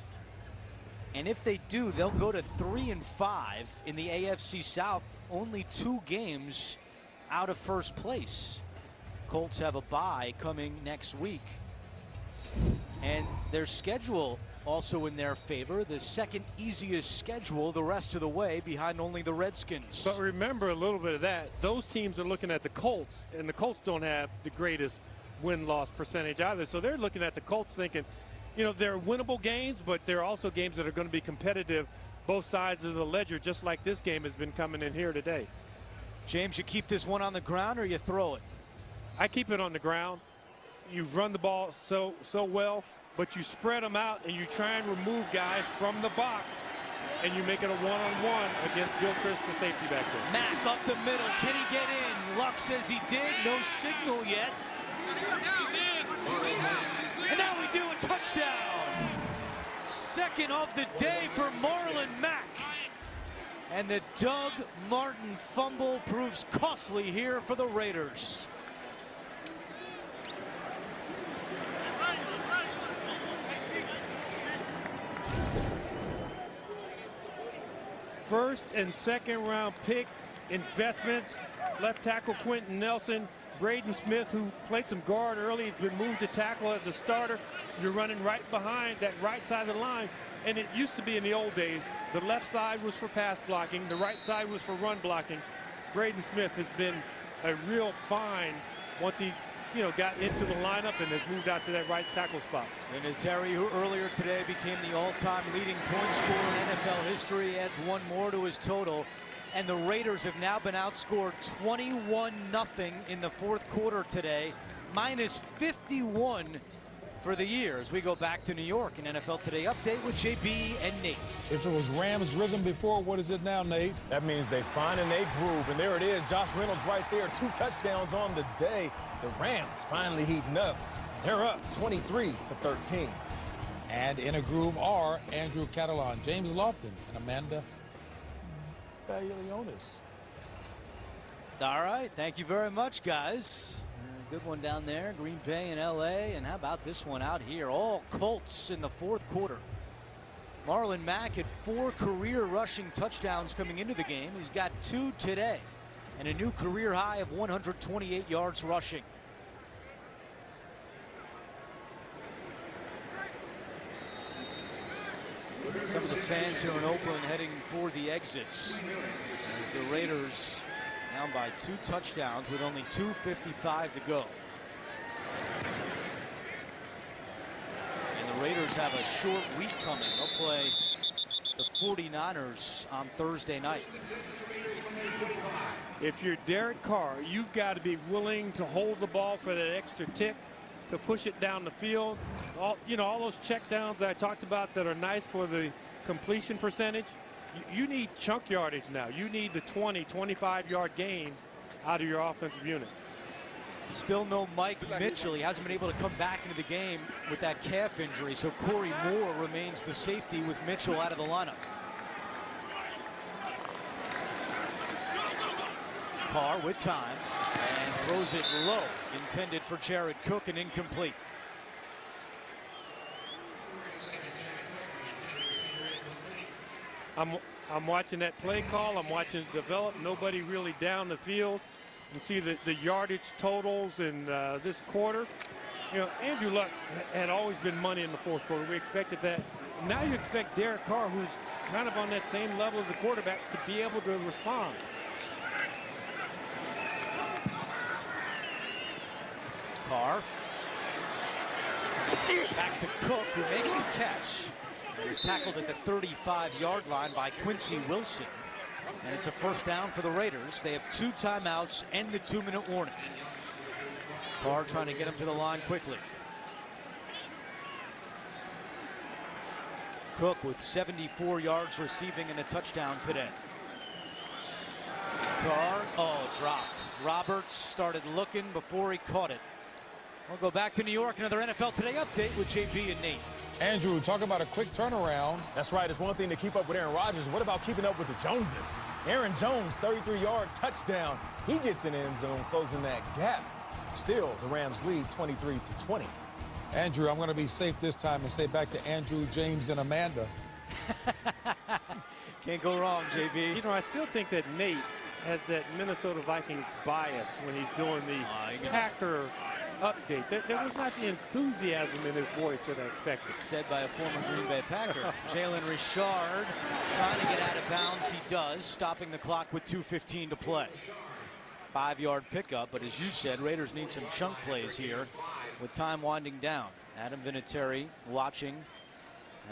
And if they do, they'll go to 3-5 in the AFC South, only 2 games out of first place. Colts have a bye coming next week. And their schedule also in their favor, the second easiest schedule the rest of the way behind only the Redskins. But remember a little bit of that. Those teams are looking at the Colts, and the Colts don't have the greatest win-loss percentage either. So they're looking at the Colts thinking, you know, they're winnable games, but they're also games that are going to be competitive both sides of the ledger, just like this game has been coming in here today. James, you keep this one on the ground or you throw it? I keep it on the ground. You've run the ball so well, but you spread them out and you try and remove guys from the box, and you make it a one-on-one against Gilchrist, the safety back there. Mack up the middle. Can he get in? Luck says he did. No signal yet. He's in. And now we do a touchdown. Second of the day for Marlon Mack. And the Doug Martin fumble proves costly here for the Raiders. First and second round pick investments. Left tackle Quentin Nelson. Braden Smith, who played some guard early, has been moved to tackle as a starter. You're running right behind that right side of the line. And it used to be in the old days, the left side was for pass blocking, the right side was for run blocking. Braden Smith has been a real find once he, got into the lineup and has moved out to that right tackle spot. Vinatieri, who earlier today became the all-time leading point scorer in NFL history, adds one more to his total. And the Raiders have now been outscored 21-0 in the fourth quarter today, minus 51 for the year. As we go back to New York, an NFL Today update with JB and Nate. If it was Rams rhythm before, what is it now, Nate? That means they finding a groove, and there it is. Josh Reynolds right there, 2 touchdowns on the day. The Rams finally heating up. They're up 23-13. And in a groove are Andrew Catalon, James Lofton, and Amanda Bailionis. All right, thank you very much, guys. Good one down there, Green Bay and LA. And how about this one out here? All Colts in the fourth quarter. Marlon Mack had 4 career rushing touchdowns coming into the game. He's got 2 today and a new career high of 128 yards rushing. Some of the fans here in Oakland heading for the exits as the Raiders down by 2 touchdowns with only 2:55 to go. And the Raiders have a short week coming. They'll play the 49ers on Thursday night. If you're Derek Carr, you've got to be willing to hold the ball for that extra tick, to push it down the field. All those checkdowns that I talked about that are nice for the completion percentage. You need chunk yardage now. You need the 20, 25-yard gains out of your offensive unit. Still no Mike Mitchell. He hasn't been able to come back into the game with that calf injury. So Corey Moore remains the safety with Mitchell out of the lineup. Carr with time and throws it low. Intended for Jared Cook and incomplete. I'm watching that play call. I'm watching it develop. Nobody really down the field. You can see the yardage totals in this quarter. Andrew Luck had always been money in the fourth quarter. We expected that. Now you expect Derek Carr, who's kind of on that same level as the quarterback, to be able to respond. Carr. Back to Cook, who makes the catch. He was tackled at the 35-yard line by Quincy Wilson. And it's a first down for the Raiders. They have 2 timeouts and the 2-minute warning. Carr trying to get him to the line quickly. Cook with 74 yards receiving and a touchdown today. Carr, dropped. Roberts started looking before he caught it. We'll go back to New York, another NFL Today update with JB and Nate. Andrew, talk about a quick turnaround. That's right. It's one thing to keep up with Aaron Rodgers. What about keeping up with the Joneses? Aaron Jones, 33-yard touchdown. He gets in the end zone, closing that gap. Still, the Rams lead 23-20. Andrew, I'm going to be safe this time and say back to Andrew, James, and Amanda. Can't go wrong, JB. You know, I still think that Nate has that Minnesota Vikings bias when he's doing the Packer update. There was not the enthusiasm in his voice that I expected. Said by a former Green Bay Packer. Jalen Richard trying to get out of bounds. He does, stopping the clock with 2:15 to play. 5-yard pickup, but as you said, Raiders need some chunk plays here with time winding down. Adam Vinatieri watching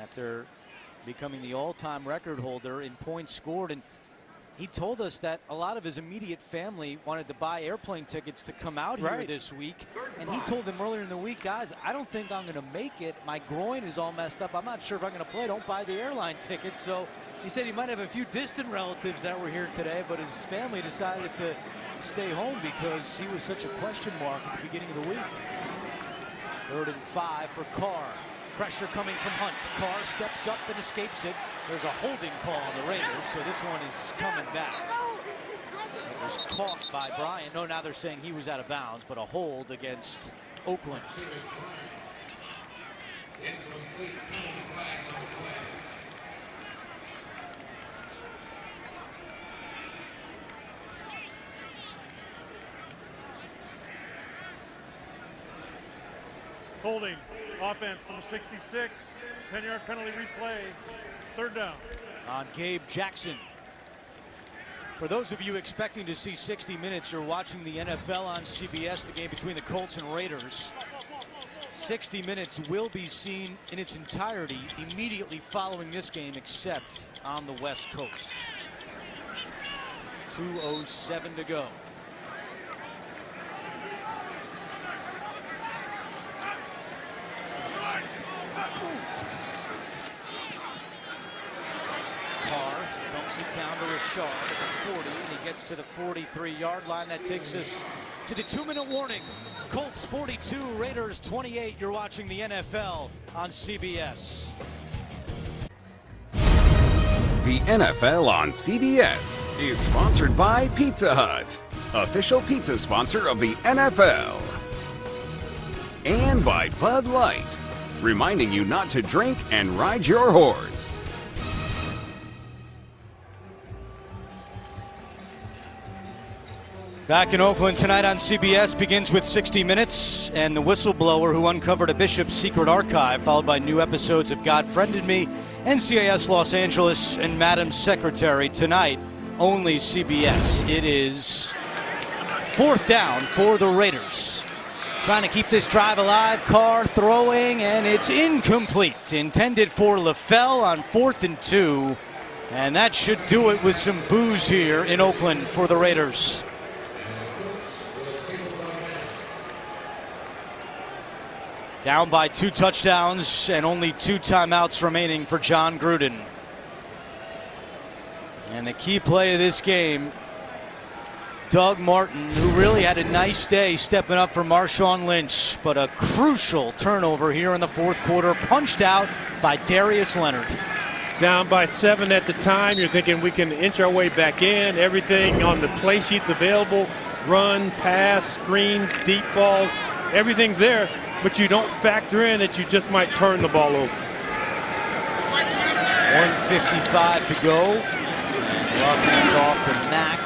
after becoming the all-time record holder in points scored, and he told us that a lot of his immediate family wanted to buy airplane tickets to come out here this week. And he told them earlier in the week, guys, I don't think I'm going to make it. My groin is all messed up. I'm not sure if I'm going to play. Don't buy the airline tickets. So he said he might have a few distant relatives that were here today, but his family decided to stay home because he was such a question mark at the beginning of the week. 3rd and 5 for Carr. Pressure coming from Hunt. Carr steps up and escapes it. There's a holding call on the Raiders, so this one is coming back. It was caught by Bryant. No, now they're saying he was out of bounds, but a hold against Oakland. Holding. Offense, number 66. 10-yard penalty replay. 3rd down. On Gabe Jackson. For those of you expecting to see 60 minutes, you're watching the NFL on CBS, the game between the Colts and Raiders. 60 minutes will be seen in its entirety immediately following this game, except on the West Coast. 2:07 to go. Carr dumps it down to Richard at the 40, and he gets to the 43-yard line. That takes us to the 2-minute warning. Colts 42, Raiders 28. You're watching the NFL on CBS. The NFL on CBS is sponsored by Pizza Hut, official pizza sponsor of the NFL. And by Bud Light, reminding you not to drink and ride your horse. Back in Oakland tonight on CBS begins with 60 Minutes and the whistleblower who uncovered a bishop's secret archive, followed by new episodes of God Friended Me, NCIS Los Angeles, and Madam Secretary. Tonight, only CBS. It is 4th down for the Raiders. Trying to keep this drive alive. Carr throwing, and it's incomplete. Intended for LaFell on 4th and 2. And that should do it with some boos here in Oakland for the Raiders. Down by 2 touchdowns and only 2 timeouts remaining for John Gruden. And the key play of this game, Doug Martin, who really had a nice day stepping up for Marshawn Lynch, but a crucial turnover here in the 4th quarter, punched out by Darius Leonard. Down by 7 at the time. You're thinking we can inch our way back in. Everything on the play sheets available. Run, pass, screens, deep balls. Everything's there. But you don't factor in that you just might turn the ball over. 1:55 to go. And Luck hands off to Mack.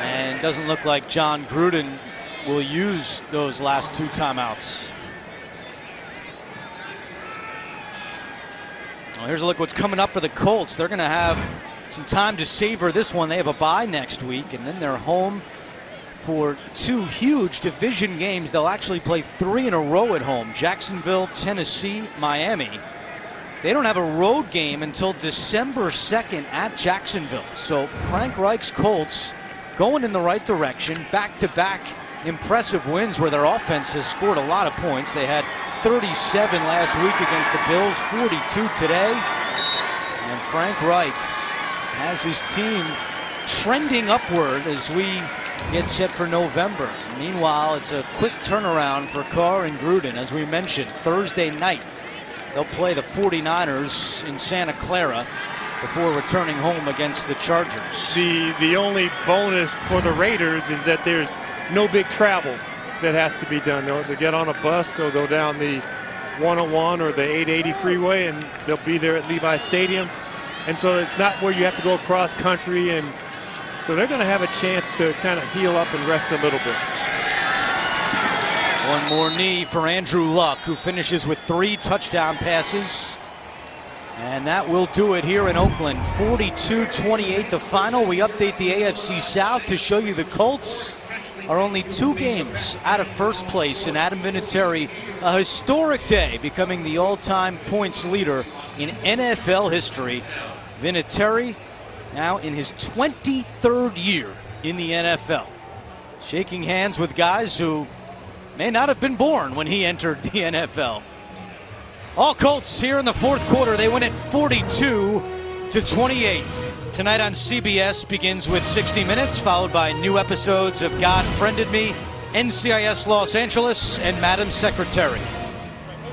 And doesn't look like John Gruden will use those last 2 timeouts. Well, here's a look what's coming up for the Colts. They're going to have some time to savor this one. They have a bye next week, and then they're home for 2 huge division games. They'll actually play 3 in a row at home. Jacksonville, Tennessee, Miami. They don't have a road game until December 2nd at Jacksonville. So Frank Reich's Colts going in the right direction. Back-to-back impressive wins where their offense has scored a lot of points. They had 37 last week against the Bills, 42 today. And Frank Reich has his team trending upward as we get set for November. Meanwhile, it's a quick turnaround for Carr and Gruden. As we mentioned, Thursday night, they'll play the 49ers in Santa Clara before returning home against the Chargers. The only bonus for the Raiders is that there's no big travel that has to be done. They'll get on a bus, they'll go down the 101 or the 880 freeway, and they'll be there at Levi Stadium. And so it's not where you have to go across country, and so they're going to have a chance to kind of heal up and rest a little bit. One more knee for Andrew Luck, who finishes with 3 touchdown passes. And that will do it here in Oakland. 42-28 the final. We update the AFC South to show you the Colts are only 2 games out of first place in Adam Vinatieri. A historic day, becoming the all-time points leader in NFL history. Vinatieri now in his 23rd year in the NFL. Shaking hands with guys who may not have been born when he entered the NFL. All Colts here in the fourth quarter. They win it 42-28. Tonight on CBS begins with 60 Minutes, followed by new episodes of God Friended Me, NCIS Los Angeles, and Madam Secretary.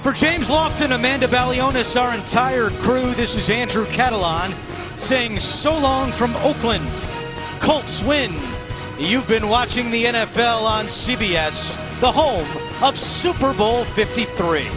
For James Lofton, Amanda Balionis, our entire crew, this is Andrew Catalan saying so long from Oakland. Colts win. You've been watching the NFL on CBS, the home of Super Bowl 53.